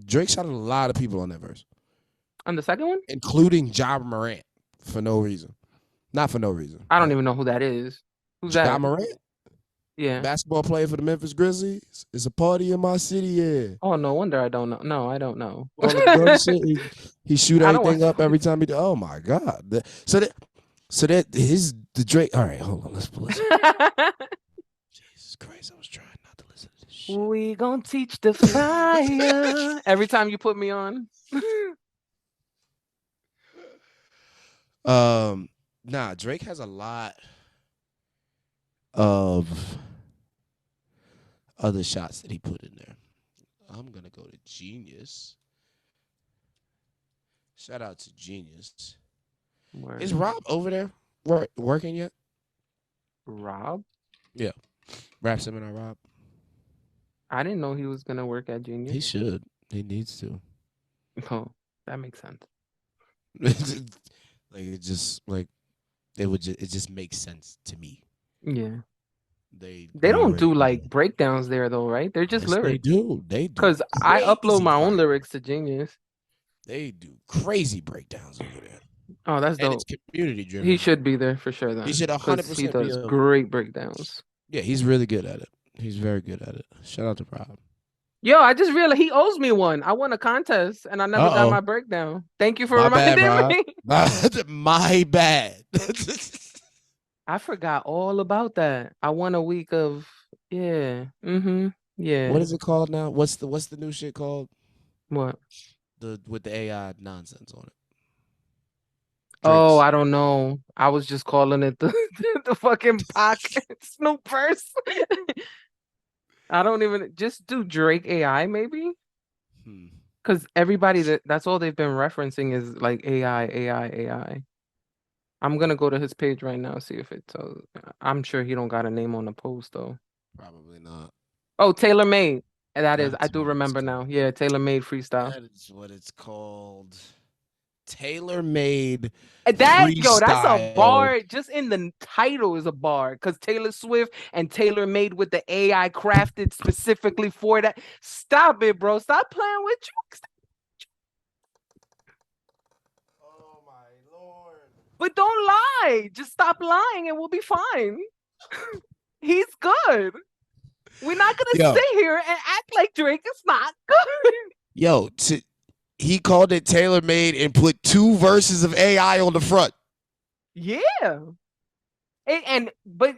B: Drake shot at a lot of people on that verse,
A: on the second one,
B: including Ja Morant for no reason. Not for no reason.
A: I don't even know who that is. Who's
B: Ja
A: that?
B: Morant,
A: Yeah.
B: basketball player for the Memphis Grizzlies. It's a party in my city. Yeah.
A: Oh, no wonder I don't know. No, I don't know.
B: All the gun shit. He shoot
A: I don't
B: everything
A: watch
B: up every time he do. Oh my god. So that the Drake. All right, hold on. Let's listen. Jesus Christ, I was trying not to listen to this shit.
A: We gonna teach the fire every time you put me on.
B: Nah, Drake has a lot of other shots that he put in there. I'm gonna go to Genius. Shout out to Genius.
A: Word.
B: Is Rob over there working yet?
A: Rob?
B: Yeah. Rap Seminar Rob.
A: I didn't know he was gonna work at Genius.
B: He should. He needs to.
A: Oh, that makes sense.
B: It just makes sense to me.
A: Yeah.
B: They
A: don't do like breakdowns there though, right? They're just lyrics.
B: They do.
A: Because I upload my own lyrics to Genius.
B: They do crazy breakdowns over there.
A: Oh, that's dope.
B: And it's community driven.
A: He should be there for sure then.
B: He should 100%.
A: He does great breakdowns.
B: Yeah, he's really good at it. He's very good at it. Shout out to Rob.
A: Yo, I just realized he owes me one. I won a contest and I never got my breakdown. Thank you for reminding me.
B: My bad.
A: I forgot all about that. I won a week of yeah. Yeah.
B: What is it called now? What's the new shit called?
A: What?
B: With the AI nonsense on it.
A: Oh, I don't know. I was just calling it the fucking pocket Snoop verse. I don't even just do Drake AI maybe. Because everybody that's all they've been referencing is like AI. I'm gonna go to his page right now, see if it tells. I'm sure he don't got a name on the post though.
B: Probably not.
A: Oh, Tailor Made. That is, I do remember now. Yeah, Tailor Made freestyle.
B: That is what it's called. Tailor Made.
A: That's a bar. Just in the title is a bar. Because Taylor Swift and Tailor Made with the AI crafted specifically for that. Stop it, bro. Stop playing with you.
B: Oh my Lord.
A: But don't lie. Just stop lying and we'll be fine. He's good. We're not gonna sit here and act like Drake is not good.
B: Yo, he called it Tailor Made and put 2 verses of AI on the front.
A: Yeah. But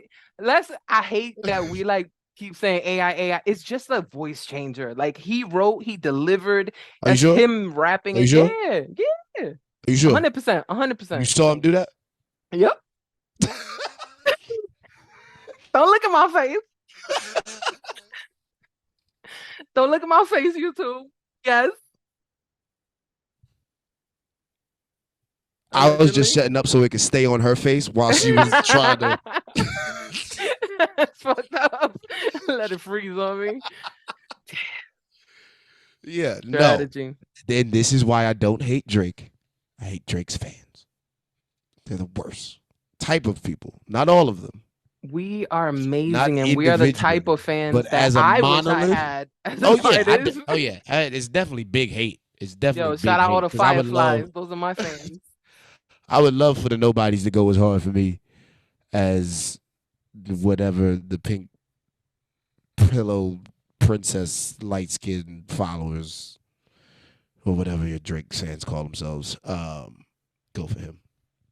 A: I hate that we keep saying AI. It's just a voice changer. Like he wrote, he delivered. That's
B: sure?
A: him rapping.
B: Are you sure?
A: Yeah.
B: Are you sure?
A: 100%.
B: You saw him do that?
A: Yep. Don't look at my face. Don't look at my face, YouTube. Yes.
B: I was just shutting up so it could stay on her face while she was trying to.
A: That's fucked up. Let it freeze on me.
B: Yeah,
A: strategy.
B: No. Then this is why I don't hate Drake. I hate Drake's fans. They're the worst type of people. Not all of them.
A: We are amazing, and we are the type of fans that
B: as a
A: I
B: monolith,
A: wish I had.
B: Oh yeah, it's definitely big hate. It's definitely
A: Yo,
B: big
A: shout out all
B: hate
A: the
B: because I would love,
A: Fireflies. Those are my fans.
B: I would love for the nobodies to go as hard for me as whatever the pink pillow princess light skinned followers or whatever your Drake fans call themselves. Go for him.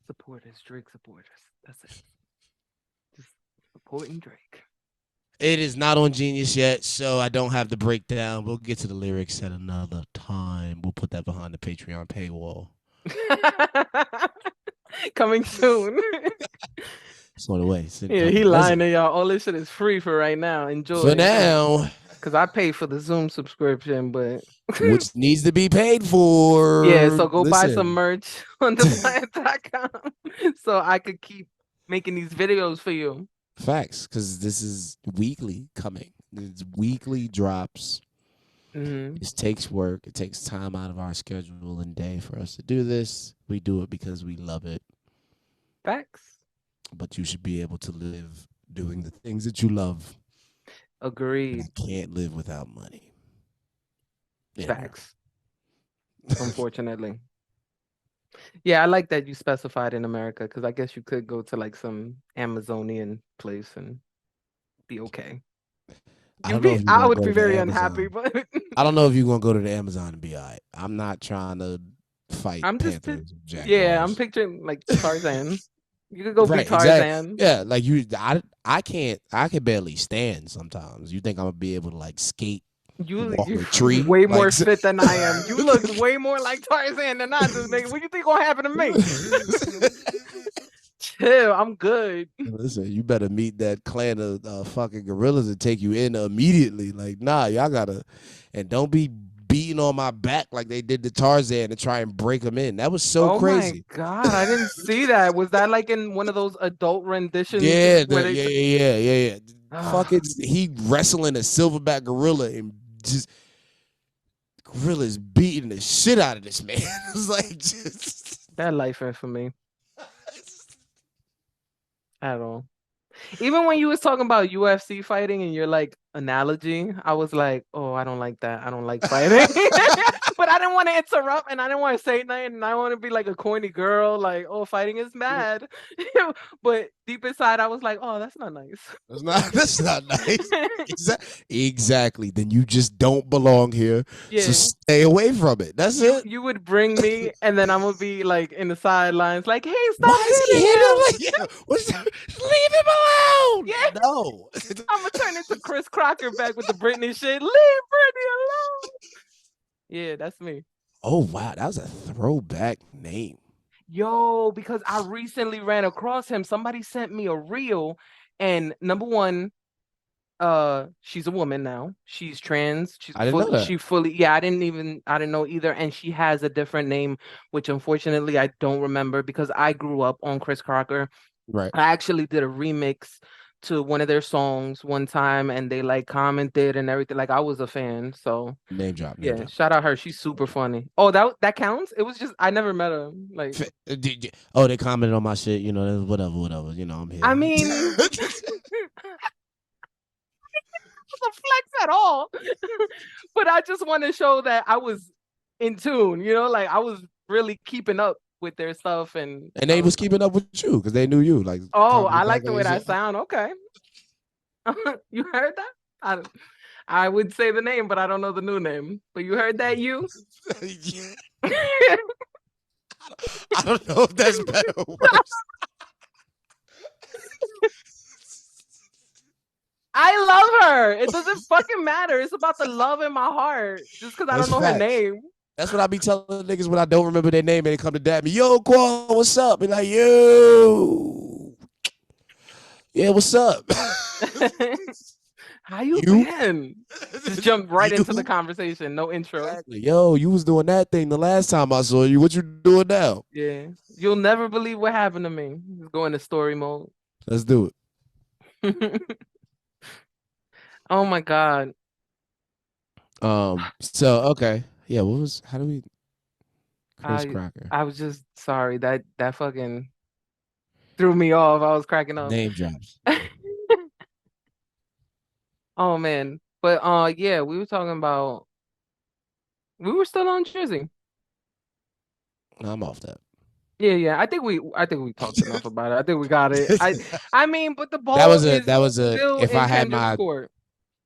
A: Supporters, Drake supporters. That's it. Just supporting Drake.
B: It is not on Genius yet, so I don't have the breakdown. We'll get to the lyrics at another time. We'll put that behind the Patreon paywall.
A: Coming soon.
B: It's on the way.
A: Yeah, he lying to y'all. All this shit is free for right now. Enjoy.
B: For now.
A: Because I pay for the Zoom subscription, but
B: which needs to be paid for.
A: Yeah, so go buy some merch on theplant.com so I could keep making these videos for you.
B: Facts, because this is weekly coming. It's weekly drops.
A: Mm-hmm.
B: This takes work. It takes time out of our schedule and day for us to do this. We do it because we love it.
A: Facts.
B: But you should be able to live doing the things that you love.
A: Agreed.
B: And I can't live without money.
A: Facts. Unfortunately. Yeah, I like that you specified in America because I guess you could go to like some Amazonian place and be okay. I would be very unhappy, but
B: I don't know if you're gonna go to the Amazon and be all right. I'm not trying to fight panthers.
A: I'm picturing like Tarzan. You could go be Tarzan.
B: Exactly. Yeah, like you. I can barely stand sometimes. You think I'm gonna be able to like skate?
A: You're
B: tree?
A: Way more fit than I am. You look way more like Tarzan than I do, nigga. What you think gonna happen to me? Chill, I'm good.
B: Listen, you better meet that clan of fucking gorillas and take you in immediately. Like, nah, y'all gotta, and don't be beating on my back like they did to Tarzan to try and break him in. That was so crazy.
A: Oh my God, I didn't see that. Was that like in one of those adult renditions?
B: Yeah. Fucking, he wrestling a silverback gorilla and just gorilla's beating the shit out of this man. It was like just
A: that life ain't for me at all. Even when you was talking about UFC fighting and your like analogy, I was like, oh, I don't like that. I don't like fighting. But I didn't want to interrupt and I didn't want to say nothing and I want to be like a corny girl, like, oh, fighting is bad. But deep inside, I was like, oh, that's not nice.
B: That's not nice. Exactly. Then you just don't belong here. Yeah. So stay away from it. That's it.
A: You would bring me and then I'm gonna be like in the sidelines, like, hey, stop.
B: Why is he hitting him? Leave him alone.
A: Yeah.
B: No.
A: I'm gonna turn into Chris Crocker back with the Britney shit. Leave Britney alone. Yeah, that's me.
B: Oh, wow. That was a throwback name.
A: Yo, because I recently ran across him. Somebody sent me a reel. And number one, she's a woman now. She's trans.
B: I didn't know that.
A: She fully, yeah, I didn't know either. And she has a different name, which unfortunately I don't remember because I grew up on Chris Crocker.
B: Right.
A: I actually did a remix to one of their songs one time and they like commented and everything. Like I was a fan. So
B: name drop.
A: Shout out her. She's super funny. Oh, that counts? It was just I never met her. Like
B: oh, they commented on my shit, you know, whatever. You know, I'm here.
A: I mean it wasn't a flex at all. But I just want to show that I was in tune, you know, like I was really keeping up with their stuff and
B: they was keeping up with you because they knew you. Like,
A: oh, I like the way that sound. Okay. You heard that? I would say the name, but I don't know the new name. But you heard that, you?
B: I don't know if that's better or worse.
A: I love her. It doesn't fucking matter. It's about the love in my heart. Just because I don't know her name.
B: That's what I be telling niggas when I don't remember their name and they come to dab me. Yo, Quavo, what's up? Be like, yo. Yeah, what's up?
A: How you been? Just jump right into the conversation. No intro.
B: Exactly. Yo, you was doing that thing the last time I saw you. What you doing now?
A: Yeah. You'll never believe what happened to me. Just go into story mode.
B: Let's do it.
A: Oh my God.
B: So okay. Yeah, how do we Chris Crocker?
A: I was just sorry. That fucking threw me off. I was cracking up.
B: Name drops.
A: Oh man. But yeah, we were talking about We were still on Drizzy.
B: I'm off that.
A: Yeah. I think we talked enough about it. I think we got it. I mean, but the
B: That
A: ball
B: was a
A: is
B: that was a
A: still
B: if
A: in
B: I had
A: Kendrick's
B: my
A: court.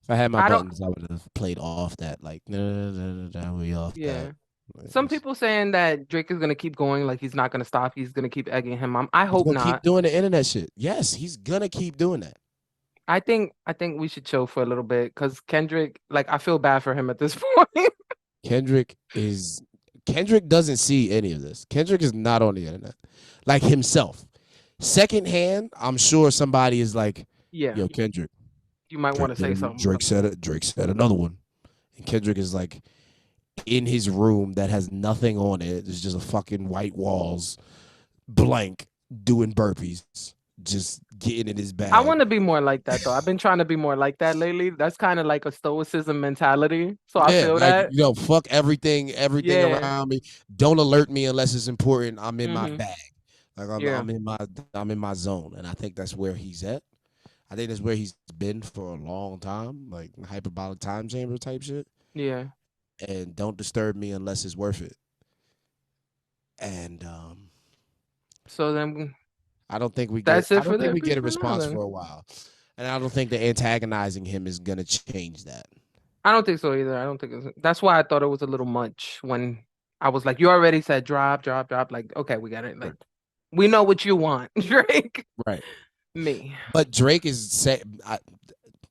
A: I don't.
B: buttons, I would have played off that like no, we off
A: Yeah.
B: that.
A: Some people saying that Drake is gonna keep going, like he's not gonna stop. He's gonna keep egging him on. I
B: He's
A: hope
B: gonna keep
A: not.
B: doing the internet shit. Yes, he's gonna keep doing that.
A: I think we should chill for a little bit because Kendrick, like, I feel bad for him at this point.
B: Kendrick doesn't see any of this. Kendrick is not on the internet. Like himself. Secondhand, I'm sure somebody is like,
A: Yeah,
B: yo, Kendrick.
A: you might want to say something.
B: Drake said it. Drake said another one. And Kendrick is like in his room that has nothing on it. There's just a fucking white walls, blank, doing burpees, just getting in his bag.
A: I want to be more like that though. I've been trying to be more like that lately. That's kind of like a stoicism mentality. So I feel
B: like,
A: that.
B: Fuck everything around me. Don't alert me unless it's important. I'm in my bag. Like I'm in my zone. And I think that's where he's at. I think that's where he's been for a long time, like hyperbolic time chamber type shit.
A: Yeah.
B: And don't disturb me unless it's worth it. And
A: so then
B: I don't think we
A: get.
B: I don't think we get a response for a while, and I don't think the antagonizing him is gonna change that.
A: I don't think so either. I don't think that's why I thought it was a little much when I was like, you already said drop. Like, okay, we got it. Like, we know what you want, Drake.
B: Right.
A: Me.
B: But Drake is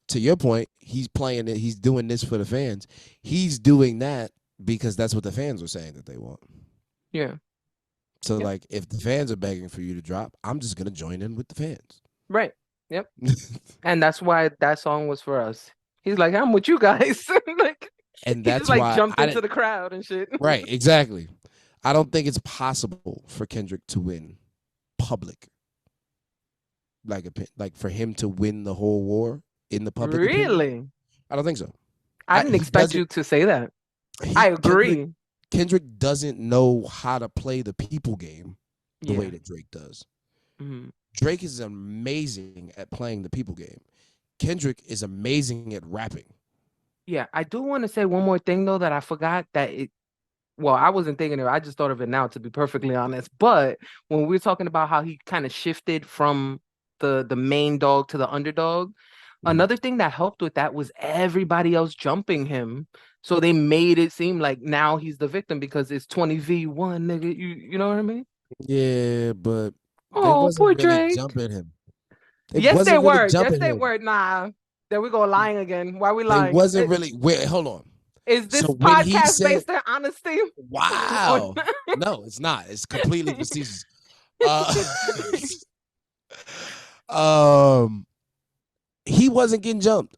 B: to your point, he's playing it. He's doing this for the fans. He's doing that because that's what the fans are saying that they want.
A: Yeah.
B: So like, if the fans are begging for you to drop, I'm just gonna join in with the fans.
A: Right. Yep. And that's why that song was for us. He's like, I'm with you guys. Like,
B: and that's
A: he just,
B: why
A: jumped into the crowd and shit.
B: Right. Exactly. I don't think it's possible for Kendrick to win public. Like for him to win the whole war in the public.
A: Really?
B: Opinion? I don't think so.
A: I didn't expect you to say that. I agree.
B: Kendrick doesn't know how to play the people game the way that Drake does.
A: Mm-hmm.
B: Drake is amazing at playing the people game. Kendrick is amazing at rapping.
A: Yeah, I do want to say one more thing though that I forgot that I wasn't thinking of it. I just thought of it now, to be perfectly honest. But when we were talking about how he kind of shifted from the main dog to the underdog, another thing that helped with that was everybody else jumping him. So they made it seem like now he's the victim because it's 20v1, nigga. You know what I mean?
B: Yeah, but
A: poor Drake.
B: Jumping him.
A: Yes, they were. Yes, they were. Nah. There we go, lying again. Why are we lying?
B: It wasn't really. Wait, hold on.
A: Is this podcast based on honesty?
B: Wow. No, it's not. It's completely facetious. He wasn't getting jumped.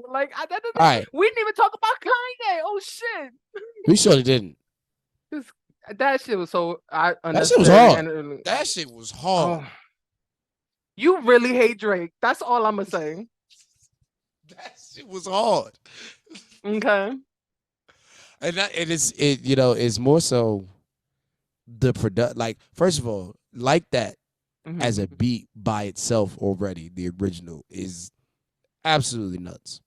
A: Like, all right. We didn't even talk about Kanye. Oh shit.
B: We surely didn't.
A: That shit was so.
B: That shit was hard. That shit was hard.
A: Oh. You really hate Drake. That's all I'm gonna say.
B: That shit was hard.
A: Okay.
B: And it's more so the product. Like, first of all, like that as a beat by itself already, the original is absolutely nuts.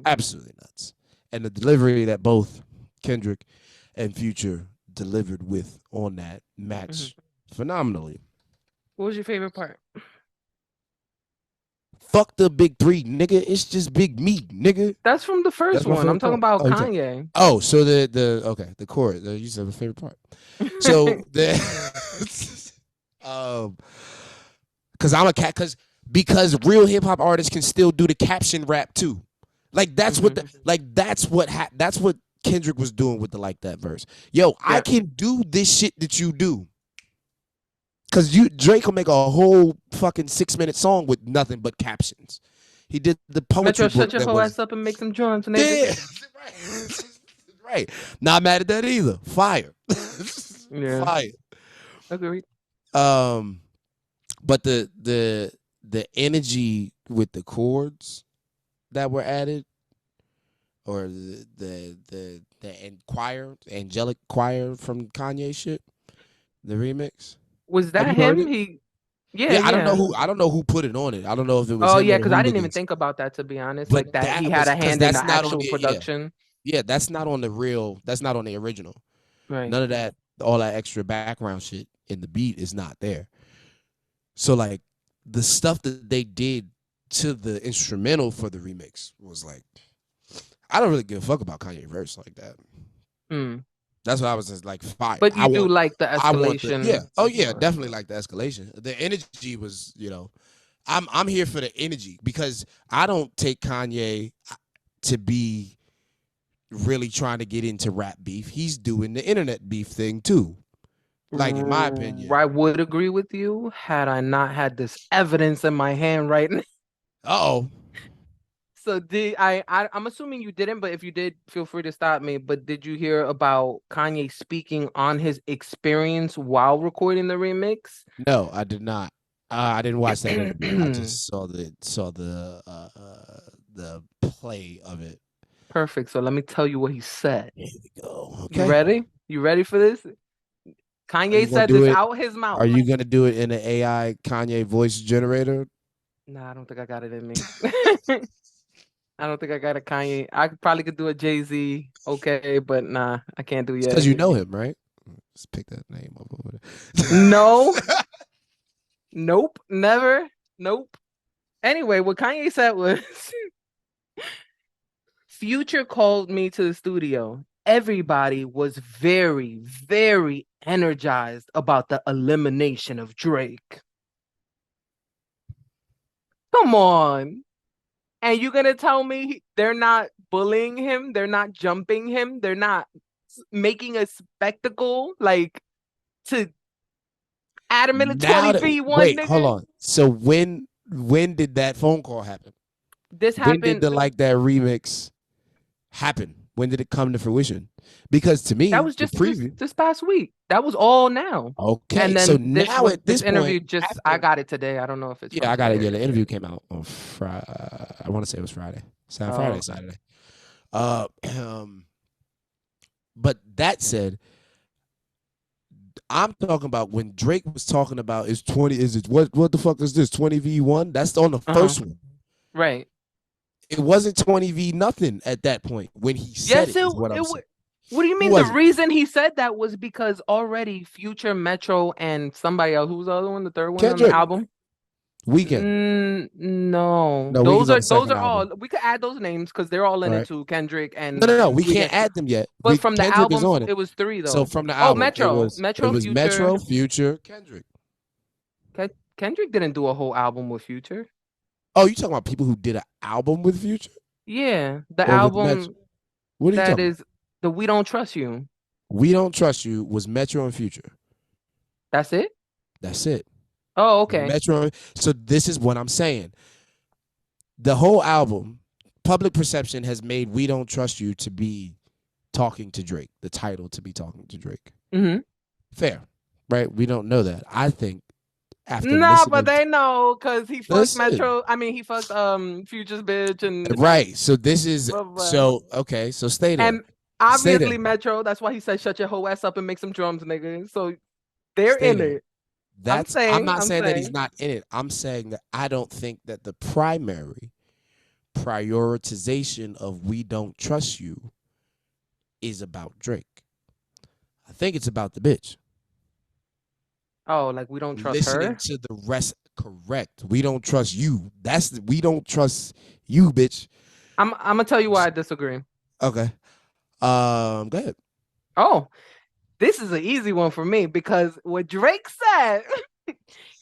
B: Absolutely nuts. And the delivery that both Kendrick and Future delivered with on that match phenomenally.
A: What was your favorite part?
B: Fuck the big three, nigga. It's just big me, nigga.
A: That's from the first one. I'm talking about Kanye.
B: Oh, so the chorus. You said the favorite part. So because I'm a cat. Because real hip hop artists can still do the caption rap too. Like that's that's what Kendrick was doing with the like that verse. Yo, I can do this shit that you do. Cause Drake will make a whole fucking 6-minute song with nothing but captions. He did the poetry.
A: Shut your whole ass up and make some drums. And
B: right. Not mad at that either. Fire. Fire.
A: Agreed.
B: But the energy with the chords that were added, or the angelic choir from Kanye shit, the remix.
A: Was that him? Yeah,
B: I don't know who put it on it. I don't know if it was
A: Oh
B: him
A: yeah,
B: or the
A: because I didn't even
B: hooligans.
A: think about that, to be honest.
B: But
A: Like that he
B: that
A: had
B: was
A: a
B: because
A: hand in
B: that's
A: the
B: not on
A: actual
B: the
A: production.
B: that's not on the real. That's not on the original.
A: Right.
B: None of that, all that extra background shit in the beat is not there. So like the stuff that they did to the instrumental for the remix was like, I don't really give a fuck about Kanye verse like that.
A: Mm.
B: That's why I was just like fire.
A: But you do like the
B: I want the
A: escalation.
B: Oh yeah, definitely like the escalation. The energy was, I'm here for the energy because I don't take Kanye to be really trying to get into rap beef. He's doing the internet beef thing too. Like in my opinion.
A: I would agree with you had I not had this evidence in my hand right now.
B: Uh-oh.
A: So I'm assuming you didn't, but if you did, feel free to stop me. But did you hear about Kanye speaking on his experience while recording the remix?
B: No, I did not. I didn't watch that interview. I just saw the play of it.
A: Perfect. So let me tell you what he said.
B: Here we go.
A: You
B: Okay.
A: ready? You ready for this? Kanye said this out his mouth.
B: Are you gonna do it in an AI Kanye voice generator?
A: Nah, I don't think I got it in me. I don't think I got a Kanye. I probably could do a Jay-Z, okay, but nah, I can't do yet.
B: Because you know him, right? Let's pick that name up over there.
A: No. Nope. Never. Nope. Anyway, what Kanye said was Future called me to the studio. Everybody was very, very energized about the elimination of Drake. Come on. And you're going to tell me they're not bullying him? They're not jumping him? They're not making a spectacle like to add him in the 20v1?
B: Wait,
A: nigga?
B: hold on. So when did that phone call happen?
A: This happened.
B: When did that remix happen? When did it come to fruition? Because to me,
A: that was just this past week. That was all now.
B: Okay,
A: and then
B: so now at this
A: interview
B: point,
A: I got it today. I don't know if it's
B: I got it. Yeah, the interview came out on Friday. I want to say it was Friday. Friday, Saturday. But that said, I'm talking about when Drake was talking about what the fuck is this 20v1? That's on the first one,
A: right?
B: It wasn't 20v nothing at that point when he said it. What
A: do you mean? The reason he said that was because already Future, Metro, and somebody else. Who was the other one? The third one Kendrick. On the album?
B: Weekend.
A: No, those are all. We could add those names because they're all in it too. Kendrick and
B: no, we can't add them yet.
A: But from the
B: Kendrick
A: album, it was 3 though.
B: So from the album,
A: Metro,
B: Future, Kendrick.
A: Kendrick didn't do a whole album with Future.
B: Oh, you talking about people who did an album with Future?
A: Yeah, the album.
B: What are you talking
A: about? The We Don't Trust You.
B: We Don't Trust You was Metro and Future.
A: That's it?
B: That's it.
A: Oh, okay.
B: Metro. So this is what I'm saying. The whole album, public perception has made We Don't Trust You to be talking to Drake. The title to be talking to Drake.
A: Mm-hmm.
B: Fair, right? We don't know that. I think after
A: but they know because he fucked Metro. I mean, he fucked Future's bitch and
B: right. So this is okay. So stay there.
A: And obviously Metro. That's why he said shut your whole ass up and make some drums, nigga. So they're in it.
B: I'm not saying that he's not in it. I'm saying that I don't think that the primary prioritization of We Don't Trust You is about Drake. I think it's about the bitch.
A: Oh, like we don't trust her?
B: Listening to the rest, correct. We don't trust you. We don't trust you, bitch.
A: I'm gonna tell you why I disagree.
B: Okay. Go ahead.
A: Oh, this is an easy one for me because what Drake said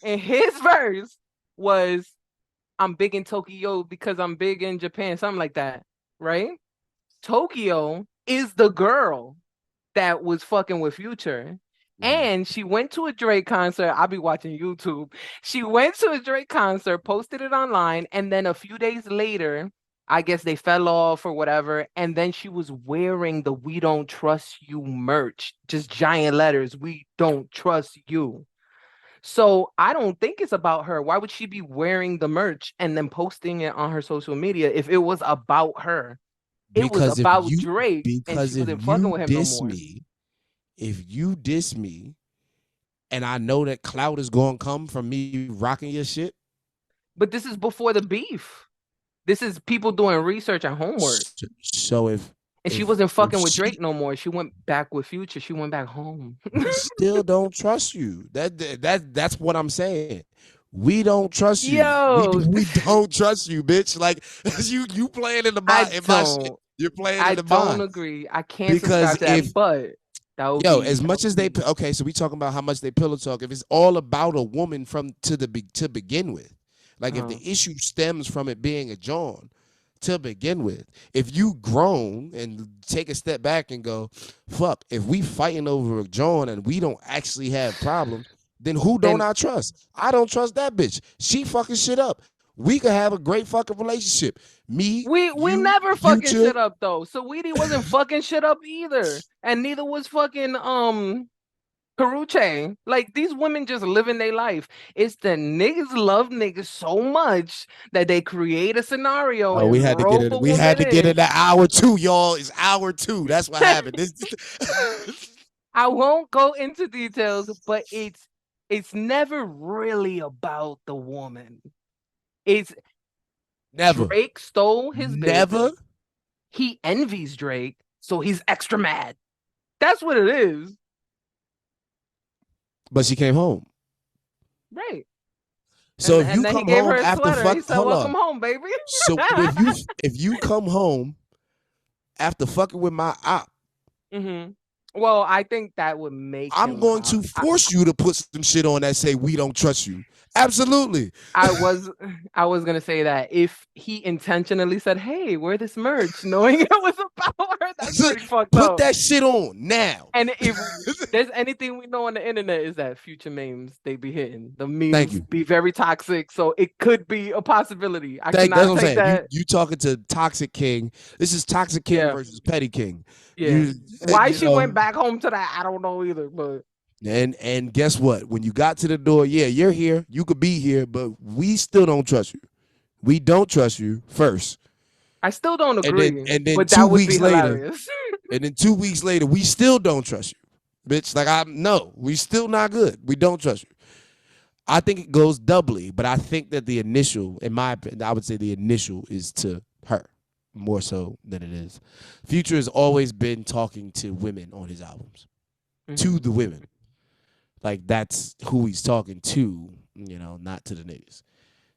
A: in his verse was, I'm big in Tokyo because I'm big in Japan, something like that, right? Tokyo is the girl that was fucking with Future. And she went to a Drake concert. I'll be watching YouTube. She went to a Drake concert, posted it online, and then a few days later, I guess they fell off or whatever. And then she was wearing the We Don't Trust You merch, just giant letters. We don't trust you. So I don't think it's about her. Why would she be wearing the merch and then posting it on her social media if it was about her? It was about Drake.
B: Because if you diss me, and I know that clout is going to come from me rocking your shit.
A: But this is before the beef. This is people doing research and homework.
B: So
A: and she wasn't fucking with Drake no more. She went back with Future. She went back home.
B: We still don't trust you. That's what I'm saying. We don't trust you.
A: Yo,
B: we don't trust you, bitch. Like you playing in the mind. In my shit. You're playing in the mind.
A: I don't agree. I can't subscribe to that, but that would be,
B: as much as they okay, so we talking about how much they pillow talk. If it's all about a woman to begin with, like if the issue stems from it being a John to begin with, if you grown and take a step back and go, fuck, if we fighting over a John and we don't actually have problems, then who don't I trust? I don't trust that bitch. She fucking shit up. We could have a great fucking relationship. We
A: never fucking shit up though. Saweetie wasn't fucking shit up either, and neither was fucking Karuche. Like, these women just living their life. It's the niggas love niggas so much that they create a scenario.
B: Oh, we had to get it. We had to get it at hour 2, y'all. It's hour 2. That's what happened.
A: I won't go into details, but it's never really about the woman. It's
B: never.
A: Drake stole his
B: never.
A: Bitch. He envies Drake, so he's extra mad. That's what it is.
B: But she came home.
A: Right.
B: So if you come home after
A: he said, welcome home, baby.
B: So if you come home after fucking with my op,
A: well, I think that would make
B: I'm going to force you to put some shit on that say we don't trust you. Absolutely.
A: I was gonna say that if he intentionally said, "Hey, wear this merch," knowing it was about her, that's pretty fucked up.
B: Put that shit on now.
A: And if there's anything we know on the internet is that Future memes, they be hitting. The memes be very toxic, so it could be a possibility. I cannot take that.
B: You talking to Toxic King. This is Toxic King versus Petty King.
A: Yeah. Why she went back home to that, I don't know either, but
B: and guess what? When you got to the door, you're here. You could be here, but we still don't trust you. We don't trust you first.
A: I still don't agree.
B: And then
A: but
B: 2
A: that would
B: weeks
A: be
B: later,
A: hilarious.
B: and then 2 weeks later, we still don't trust you, bitch. Like we still not good. We don't trust you. I think it goes doubly, but I think that the initial, in my opinion, I would say the initial is to her more so than it is. Future has always been talking to women on his albums, to the women. Like, that's who he's talking to, not to the niggas.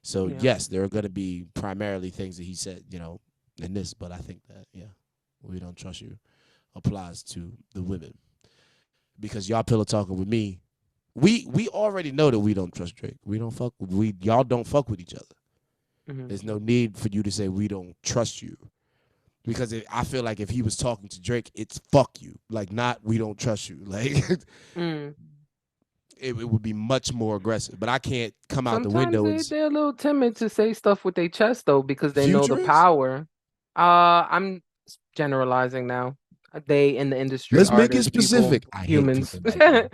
B: So, yes, there are going to be primarily things that he said, in this. But I think that, we don't trust you applies to the women. Because y'all pillow talking with me. We already know that we don't trust Drake. Y'all don't fuck with each other. There's no need for you to say we don't trust you. Because I feel like if he was talking to Drake, it's fuck you. Like, not we don't trust you. Like... It would be much more aggressive, but I can't come out the window.
A: They're a little timid to say stuff with their chest, though, because they know the power. I'm generalizing now. They in the industry.
B: Let's make it specific.
A: Humans.
B: Okay.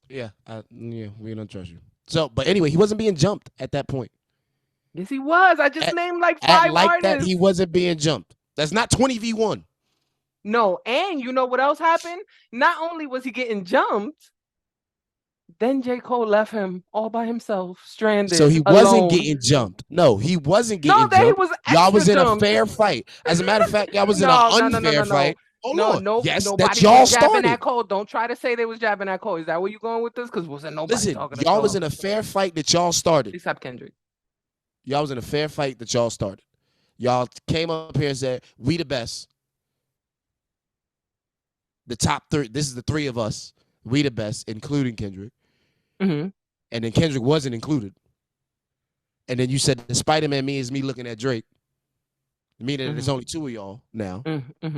B: Yeah, we don't trust you. So, but anyway, he wasn't being jumped at that point.
A: Yes, he was. I just named like 5 artists.
B: That he wasn't being jumped. That's not 20v1.
A: No, and you know what else happened? Not only was he getting jumped, then J. Cole left him all by himself, stranded.
B: So he wasn't getting jumped. No, he wasn't getting jumped.
A: He was
B: y'all was in a fair fight. As a matter of fact, y'all was in an unfair fight. Yes, that y'all started.
A: At Cole. Don't try to say they was jabbing at Cole. Is that where you going with this? Because wasn't nobody talking to Cole.
B: Y'all was in a fair fight that y'all started.
A: Except Kendrick.
B: Y'all was in a fair fight that y'all started. Y'all came up here and said, we the best. The top 3, this is the 3 of us. We the best, including Kendrick. And then Kendrick wasn't included. And then you said the Spider-Man meme is me looking at Drake. Meaning there's only 2 of y'all now.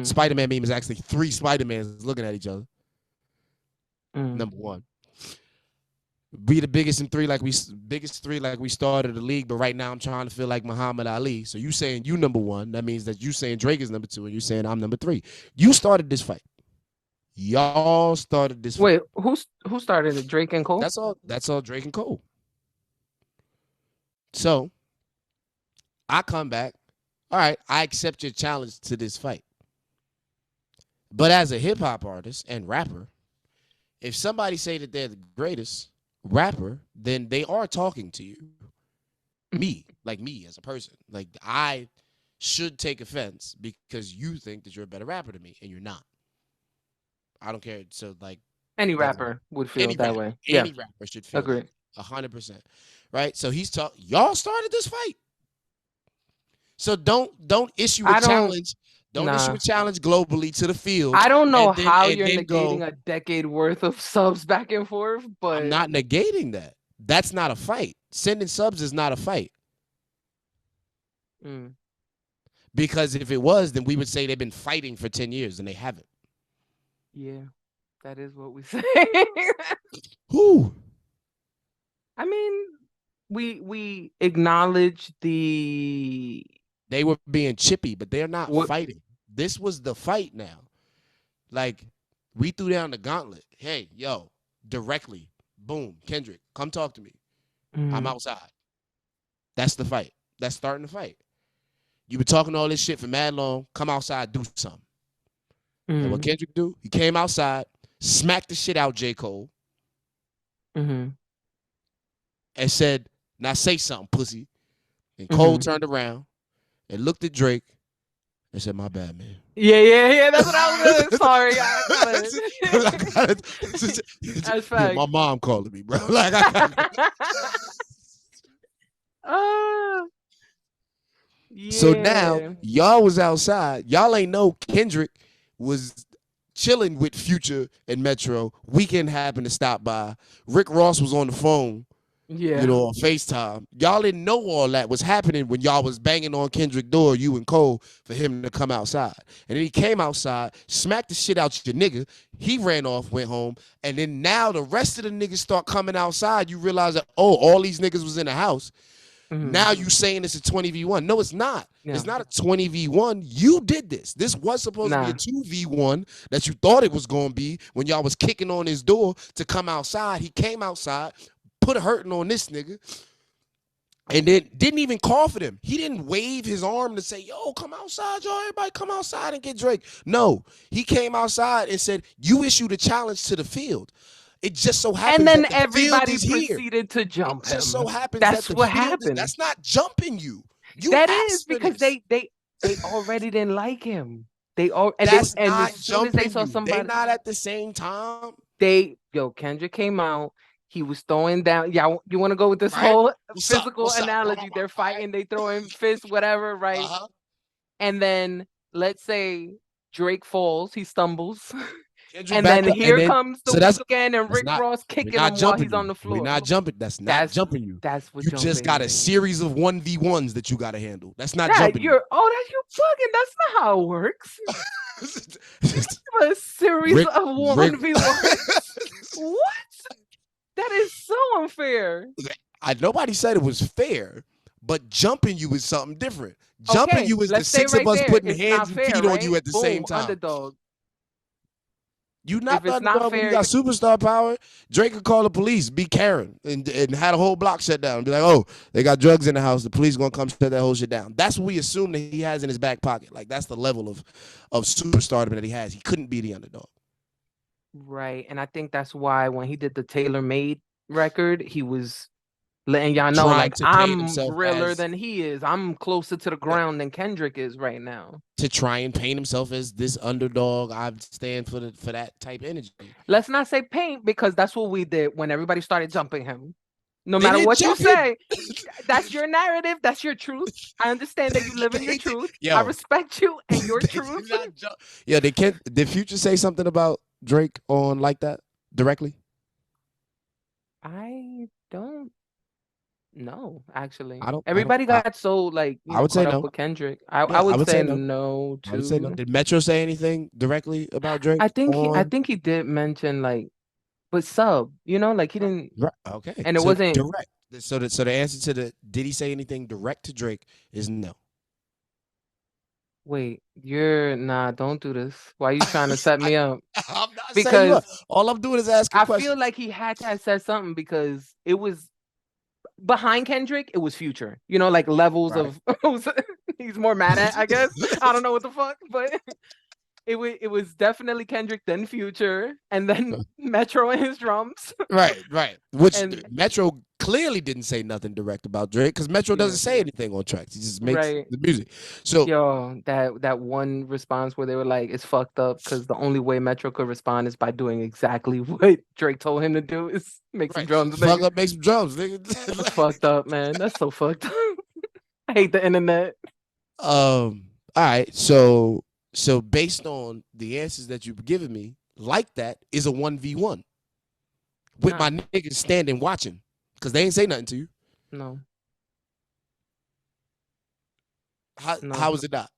B: Spider-Man meme is actually 3 Spider-Mans looking at each other. Number 1. Be the biggest 3 like we started the league, but right now I'm trying to feel like Muhammad Ali. So you saying you number 1, that means that you saying Drake is number 2, and you saying I'm number 3. You started this fight. Y'all started this fight.
A: Wait, who started it? Drake and Cole?
B: That's all Drake and Cole. So I come back. All right, I accept your challenge to this fight. But as a hip hop artist and rapper, if somebody say that they're the greatest rapper, then they are talking to you. Me, like me as a person. Like I should take offense because you think that you're a better rapper than me, and you're not. I don't care. So like
A: any rapper would feel that way.
B: Any rapper should feel
A: agree.
B: 100%. Right? So he's y'all started this fight. So don't issue a challenge. Don't issue a challenge globally to the field.
A: I don't know how you're negating a decade worth of subs back and forth, but
B: I'm not negating that. That's not a fight. Sending subs is not a fight. Because if it was, then we would say they've been fighting for 10 years and they haven't.
A: Yeah, that is what we say.
B: Who?
A: I mean, we acknowledge they
B: were being chippy, but they're not fighting. This was the fight now. Like, we threw down the gauntlet. Hey, yo, directly. Boom. Kendrick, come talk to me. I'm outside. That's the fight. That's starting the fight. You been talking all this shit for mad long. Come outside, do something. And what Kendrick do? He came outside, smacked the shit out J. Cole, and said, now say something, pussy. And Cole turned around and looked at Drake and said, my bad, man.
A: Yeah. That's what I was gonna. Sorry, that's fact.
B: My mom calling me, bro. Like,
A: yeah.
B: So now y'all was outside. Y'all ain't know Kendrick was chilling with Future and Metro. Weekend happened to stop by. Rick Ross was on the phone.
A: Yeah.
B: On FaceTime. Y'all didn't know all that was happening when y'all was banging on Kendrick's door, you and Cole, for him to come outside. And then he came outside, smacked the shit out your nigga. He ran off, went home. And then now the rest of the niggas start coming outside. You realize that, all these niggas was in the house. Now you saying it's a 20v1. No, it's not. Yeah. It's not a 20v1. You did this. This was supposed to be a 2v1 that you thought it was going to be when y'all was kicking on his door to come outside. He came outside, put a hurting on this nigga, and then didn't even call for them. He didn't wave his arm to say, yo, come outside, y'all. Everybody come outside and get Drake. No, he came outside and said, you issued a challenge to the field. It just so happens,
A: and then
B: that the
A: everybody
B: proceeded
A: here. To jump him.
B: It just so happens
A: that's what happened.
B: That's not jumping you.
A: That is because they already didn't like him. And
B: that's
A: and
B: not
A: as soon as they saw somebody,
B: they're not at the same time.
A: Kendrick came out. He was throwing down. Yeah, you want to go with this whole physical analogy? They're fighting. They throwing fists, whatever, right? And then let's say Drake falls. He stumbles. And then here comes the weekend and Rick Ross kicking him while he's on the floor.
B: We're not jumping. That's not jumping you.
A: That's what
B: you just got a series of 1v1s that you got to handle. That's not jumping you.
A: That's you bugging. That's not how it works. A series of 1v1s. What? That is so unfair.
B: Nobody said it was fair, but jumping you is something different. Jumping you is the six of us putting hands and feet on you at the same time.
A: Underdog.
B: You not the underdog when you got superstar power. Drake could call the police, be Karen, and had a whole block shut down. Be like, oh, they got drugs in the house. The police gonna come shut that whole shit down. That's what we assume that he has in his back pocket. Like, that's the level of superstardom that he has. He couldn't be the underdog.
A: Right, and I think that's why when he did the tailor-made record, he was letting y'all know, like, I'm realer than he is. I'm closer to the ground than Kendrick is right now.
B: To try and paint himself as this underdog, I stand for that type of energy.
A: Let's not say paint, because that's what we did when everybody started jumping him. No matter what you say, that's your narrative. That's your truth. I understand that you live in your truth. I respect you and your truth.
B: Did Future say something about Drake on like that directly?
A: I don't. No, actually,
B: Everybody
A: got so like.
B: I would say no.
A: With Kendrick, I would say no too.
B: I would say no. Did Metro say anything directly about Drake?
A: I think he did mention like, but sub. Like he didn't.
B: Okay,
A: and it wasn't
B: direct. So the answer to did he say anything direct to Drake is no.
A: Wait, don't do this. Why are you trying to set me up?
B: I'm not because all I'm doing is asking questions.
A: I feel like he had to have said something because it was. Behind Kendrick, it was Future. Like levels of he's more mad at, I guess. I don't know what the fuck, but it was definitely Kendrick, then Future, and then Metro and his drums.
B: Right. Which
A: And
B: Metro clearly didn't say nothing direct about Drake because Metro doesn't say anything on tracks. He just makes the music. So
A: yo, that one response where they were like, "It's fucked up," because the only way Metro could respond is by doing exactly what Drake told him to do, is make some drums.
B: Fuck up, make some drums, nigga.
A: That's fucked up, man. That's so fucked up. I hate the internet.
B: All right, so based on the answers that you've given me, like that is a 1v1 with my niggas standing watching because they ain't say nothing to you.
A: No.
B: How is it not?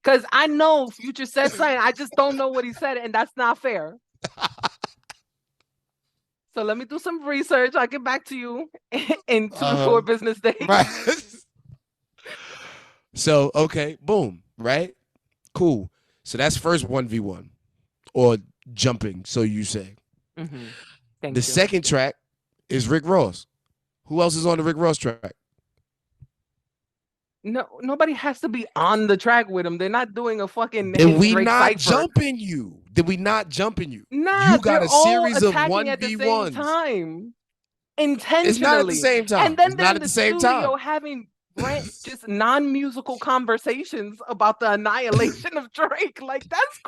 A: Because I know Future said something. I just don't know what he said, and that's not fair. So let me do some research. I'll get back to you in 2 to 4 business days.
B: Right. So, okay, boom, right? Cool. So that's first 1v1 or jumping, so you say.
A: Mm-hmm.
B: The second track is Rick Ross. Who else is on the Rick Ross track?
A: No, nobody has to be on the track with him. They're not doing a fucking.
B: Did we
A: Drake
B: not
A: cipher.
B: jumping you? Did we not jumping you?
A: Nah,
B: you got a series of
A: attacking at the same
B: 1v1s.
A: time. Intentionally.
B: It's not at the same time.
A: And then
B: it's
A: they're
B: not
A: in
B: at the same time.
A: having just non-musical conversations about the annihilation of Drake. Like, that's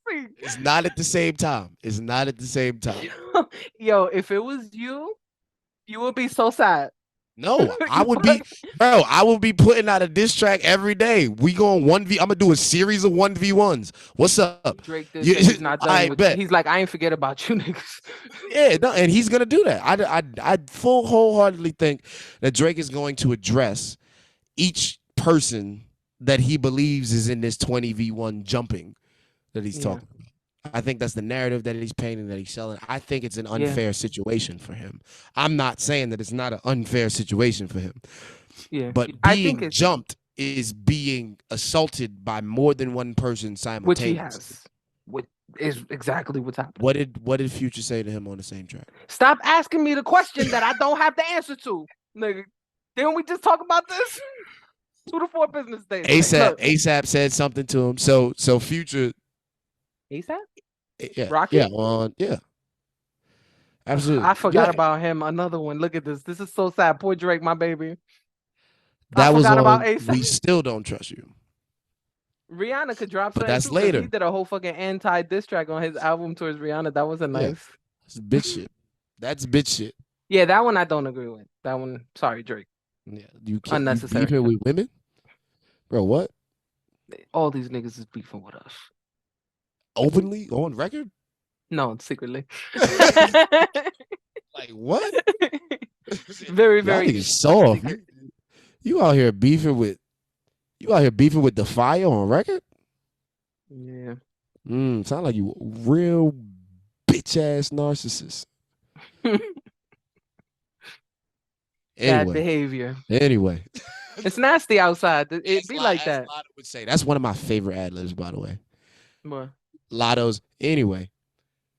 A: crazy.
B: It's not at the same time. It's not at the same time.
A: Yo, if it was you would be so sad.
B: No, I would be, bro. I will be putting out a diss track every day. We going 1v. I'm gonna do a series of 1v1s. What's up?
A: Drake, he's not done. He's like, I ain't forget about you niggas.
B: Yeah, no, and he's gonna do that. I wholeheartedly think that Drake is going to address each person that he believes is in this 20v1 jumping that he's talking about. I think that's the narrative that he's painting, that he's selling. I think it's an unfair situation for him. I'm not saying that it's not an unfair situation for him.
A: Yeah.
B: But being jumped is being assaulted by more than one person simultaneously.
A: Which he has. Which is exactly what's happening.
B: What did Future say to him on the same track?
A: Stop asking me the question that I don't have the answer to. Nigga, didn't we just talk about this? 2 to 4 business days.
B: ASAP said something to him. So Future.
A: ASAP?
B: Yeah.
A: Rocket?
B: Yeah. Absolutely.
A: I forgot about him. Another one. Look at this. This is so sad. Poor Drake, my baby.
B: That was about ASAP. We still don't trust you.
A: Rihanna could drop something.
B: But that's later.
A: He did a whole fucking anti-diss track on his album towards Rihanna. That was a nice.
B: That's bitch shit. That's bitch shit.
A: Yeah, that one I don't agree with. That one, sorry, Drake.
B: Yeah, you can't.
A: Unnecessary.
B: You beefing with women? Bro, what?
A: All these niggas is beefing with us.
B: Openly? On record?
A: No, secretly.
B: Like what?
A: Very, very
B: soft. You out here beefing with DAPHYA on record?
A: Yeah.
B: Sound like you real bitch ass narcissist.
A: Bad behavior.
B: Anyway.
A: It's nasty outside. It be like that.
B: Lotto would say. That's one of my favorite ad libs, by the way.
A: What?
B: Lotto's. Anyway.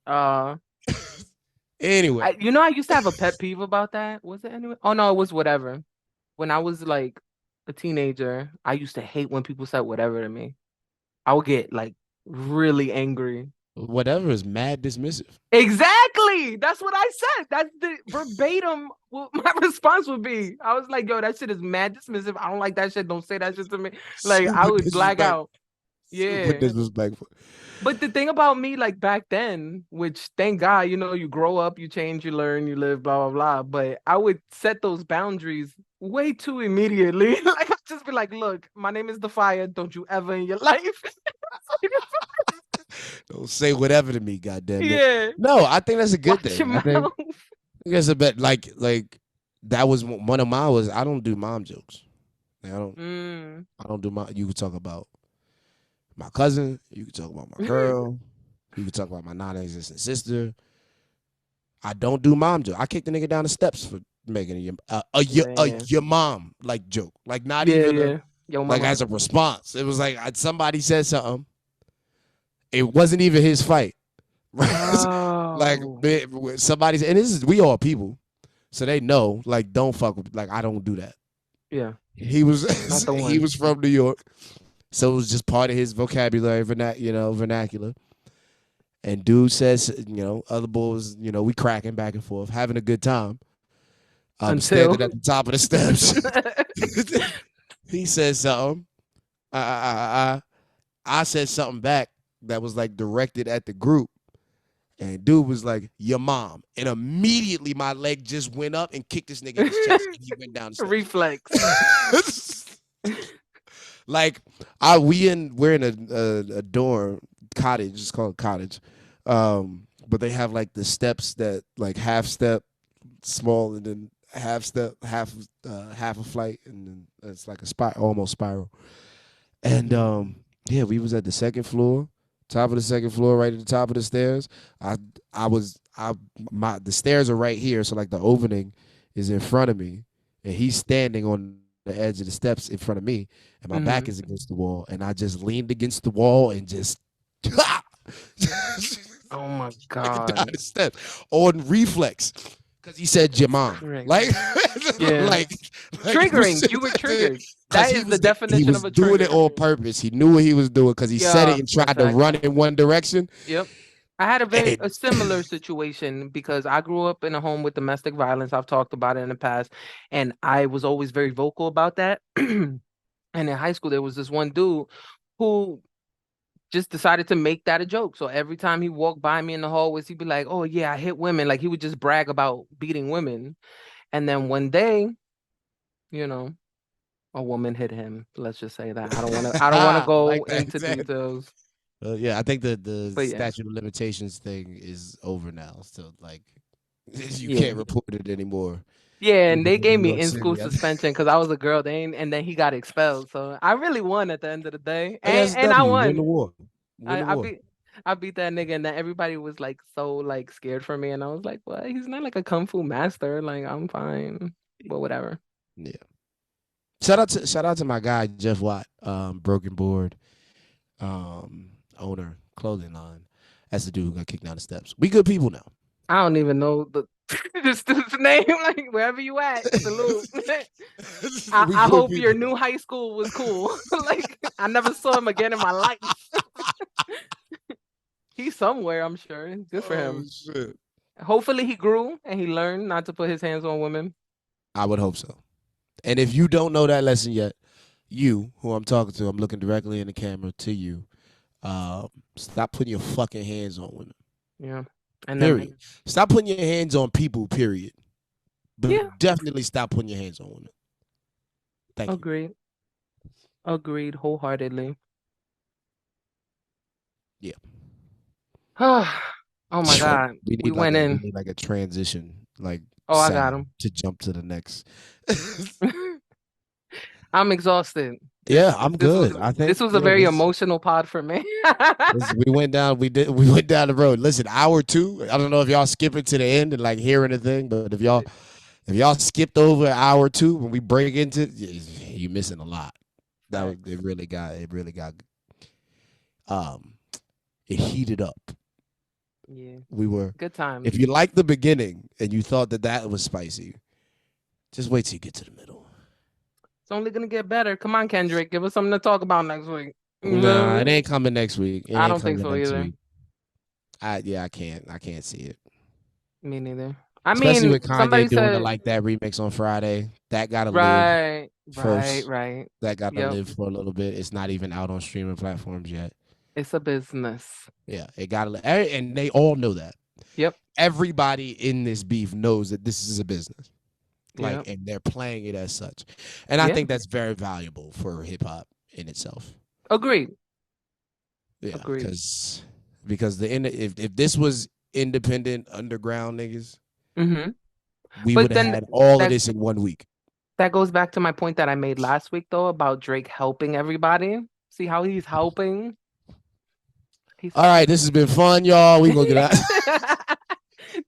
B: Anyway.
A: I used to have a pet peeve about that. Was it anyway? Oh, no, it was whatever. When I was like a teenager, I used to hate when people said whatever to me. I would get like really angry.
B: Whatever is mad dismissive.
A: Exactly. That's what I said. That's the verbatim what my response would be. I was like, yo, that shit is mad dismissive. I don't like that shit. Don't say that shit to me. Like, I would black out. Yeah.
B: Super disrespectful.
A: But the thing about me, like back then, which thank God, you grow up, you change, you learn, you live, blah, blah, blah. But I would set those boundaries way too immediately. Like, I'd just be like, look, my name is DAPHYA. Don't you ever in your life.
B: Don't say whatever to me, goddamn it.
A: Yeah.
B: No, I think that's a good
A: Watch
B: thing.
A: your
B: I think
A: mouth.
B: it's a bit like that was one of mine was I don't do mom jokes. Like, I don't do you can talk about my cousin, you can talk about my girl, you can talk about my non-existent sister. I don't do mom jokes. I kicked the nigga down the steps for making your mom like joke. Like not even like as a response. It was like somebody said something. It wasn't even his fight.
A: Oh.
B: Like somebody said, and we all people, so they know. Like don't fuck with. Like I don't do that.
A: Yeah.
B: He was he was from New York. So it was just part of his vocabulary, vernacular. And dude says, other boys, we cracking back and forth, having a good time.
A: Until
B: Standing at the top of the steps. He said something. I said something back that was like directed at the group. And dude was like, your mom. And immediately my leg just went up and kicked this nigga in his chest. And he went down the steps.
A: Reflex.
B: Like we're in a dorm cottage. It's called a cottage. But they have like the steps that like half step, small, and then half step, half a flight, and then it's like a almost spiral. And yeah, we was at the second floor, top of the second floor, right at the top of the stairs. The stairs are right here, so like the opening is in front of me, and he's standing on the edge of the steps in front of me, and my back is against the wall, and I just leaned against the wall and just
A: oh my God.
B: down the steps on reflex. Because he said your mom. Like,
A: yeah. like triggering. You were triggered. That is the definition of a trigger.
B: He was doing it on purpose. He knew what he was doing because he said it and tried to run in one direction.
A: Yep. I had a similar situation because I grew up in a home with domestic violence. I've talked about it in the past. And I was always very vocal about that. And in high school, there was this one dude who just decided to make that a joke. So every time he walked by me in the hallways, he'd be like, oh yeah, I hit women. Like he would just brag about beating women. And then one day, a woman hit him. Let's just say that. I don't want to go like into details.
B: Yeah, I think the statute of limitations thing is over now. So like you can't report it anymore.
A: Yeah, and they gave me in-school suspension because I was a girl. And then he got expelled. So I really won at the end of the day, and I won.
B: Win the war.
A: I beat that nigga, and then everybody was like so like scared for me, and I was like, "What? He's not like a kung fu master. Like I'm fine, but whatever."
B: Yeah. Shout out to my guy Jeff Watt, Broken Board, owner, clothing line. That's the dude who got kicked down the steps. We good people now.
A: I don't even know this name. Like wherever you at, salute. I hope people. Your new high school was cool. Like I never saw him again in my life. He's somewhere, I'm sure. Good for him.
B: Shit.
A: Hopefully he grew and he learned not to put his hands on women.
B: I would hope so. And if you don't know that lesson yet, you, who I'm talking to, I'm looking directly in the camera to you. Stop putting your fucking hands on women.
A: Yeah.
B: And period. Stop putting your hands on people, period. But definitely stop putting your hands on women. Thank you.
A: Agreed wholeheartedly.
B: Yeah.
A: Oh my God. We went in.
B: We need like a transition. Like
A: I got him.
B: To jump to the next.
A: I'm exhausted.
B: Yeah, I'm good. I think
A: this was a very emotional pod for me.
B: We went down the road. Listen, hour 2. I don't know if y'all skipping to the end and like hearing the thing, but if y'all skipped over hour 2 when we break into it, you're missing a lot. It really got it heated up.
A: Yeah.
B: We were
A: good time.
B: If you liked the beginning and you thought that was spicy, just wait till you get to the middle.
A: It's only gonna get better. Come on, Kendrick, give us something to talk about next week.
B: Nah, it ain't coming next week.
A: I don't think so either.
B: I can't see it.
A: Me neither.
B: Especially with Kanye doing it like that remix on Friday. That gotta live first.
A: Right.
B: That gotta live for a little bit. It's not even out on streaming platforms yet.
A: It's a business.
B: Yeah, it gotta, and they all know that.
A: Yep.
B: Everybody in this beef knows that this is a business. Like, and they're playing it as such. And I think that's very valuable for hip hop in itself.
A: Agreed.
B: Yeah, because if this was independent underground niggas, we would have had all of this in 1 week.
A: That goes back to my point that I made last week though about Drake helping everybody. See how he's helping.
B: All right, this has been fun, y'all. We gonna get out.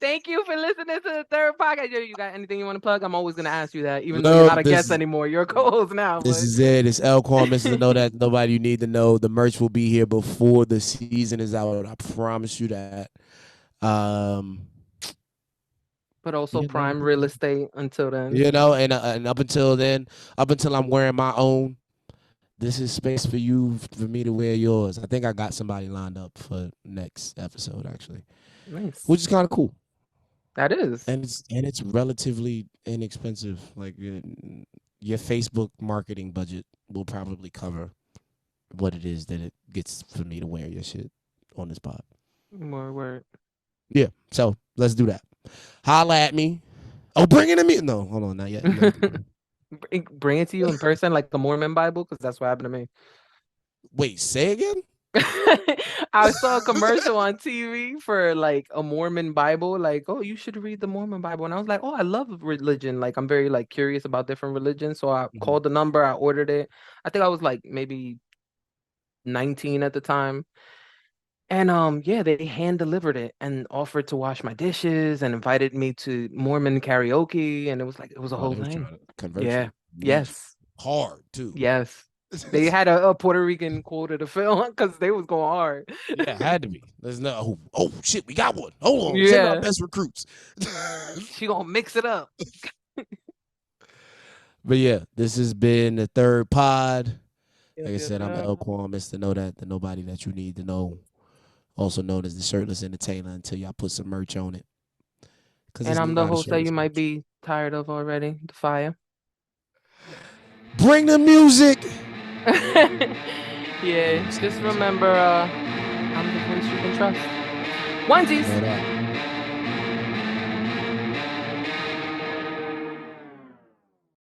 A: Thank you for listening to the third podcast. Yo, you got anything you want to plug? I'm always gonna ask you that, even though you're not a guest anymore. You're a co-host now.
B: This is it. It's L-Kwon. Mrs. to know that nobody you need to know. The merch will be here before the season is out. I promise you that.
A: But also prime real estate until then.
B: And up until then, up until I'm wearing my own, this is space for you, for me to wear yours. I think I got somebody lined up for next episode, actually.
A: Nice.
B: Which is kind of cool.
A: That is.
B: And it's relatively inexpensive. Like your Facebook marketing budget will probably cover what it is that it gets for me to wear your shit on this pod.
A: More word.
B: Yeah. So let's do that. Holla at me. Oh, bring it to me. No, hold on, not yet. No.
A: Bring it to you in person like the Mormon Bible, because that's what happened to me.
B: Wait, say again?
A: I saw a commercial on TV for like a Mormon Bible, like, oh, you should read the Mormon Bible. And I was like, oh, I love religion. Like, I'm very like curious about different religions. So I called the number, I ordered it. I think I was like maybe 19 at the time. And yeah, they hand delivered it and offered to wash my dishes and invited me to Mormon karaoke. And it was a whole thing. Yeah. Yes.
B: Hard too.
A: Yes. They had a Puerto Rican quota to fill because they was going hard.
B: Yeah, had to be. There's no. Oh shit, we got one. Hold on,
A: Yeah.
B: send our best recruits.
A: She gonna mix it up.
B: But yeah, this has been the third pod. Like I said, I'm L-Kwon, Mr. Know That, the nobody that you need to know. Also known as the shirtless entertainer until y'all put some merch on it.
A: And I'm the host that you might be tired of already, DAPHYA.
B: Bring the music.
A: Yeah, just remember, I'm the voice you can trust. Onesies.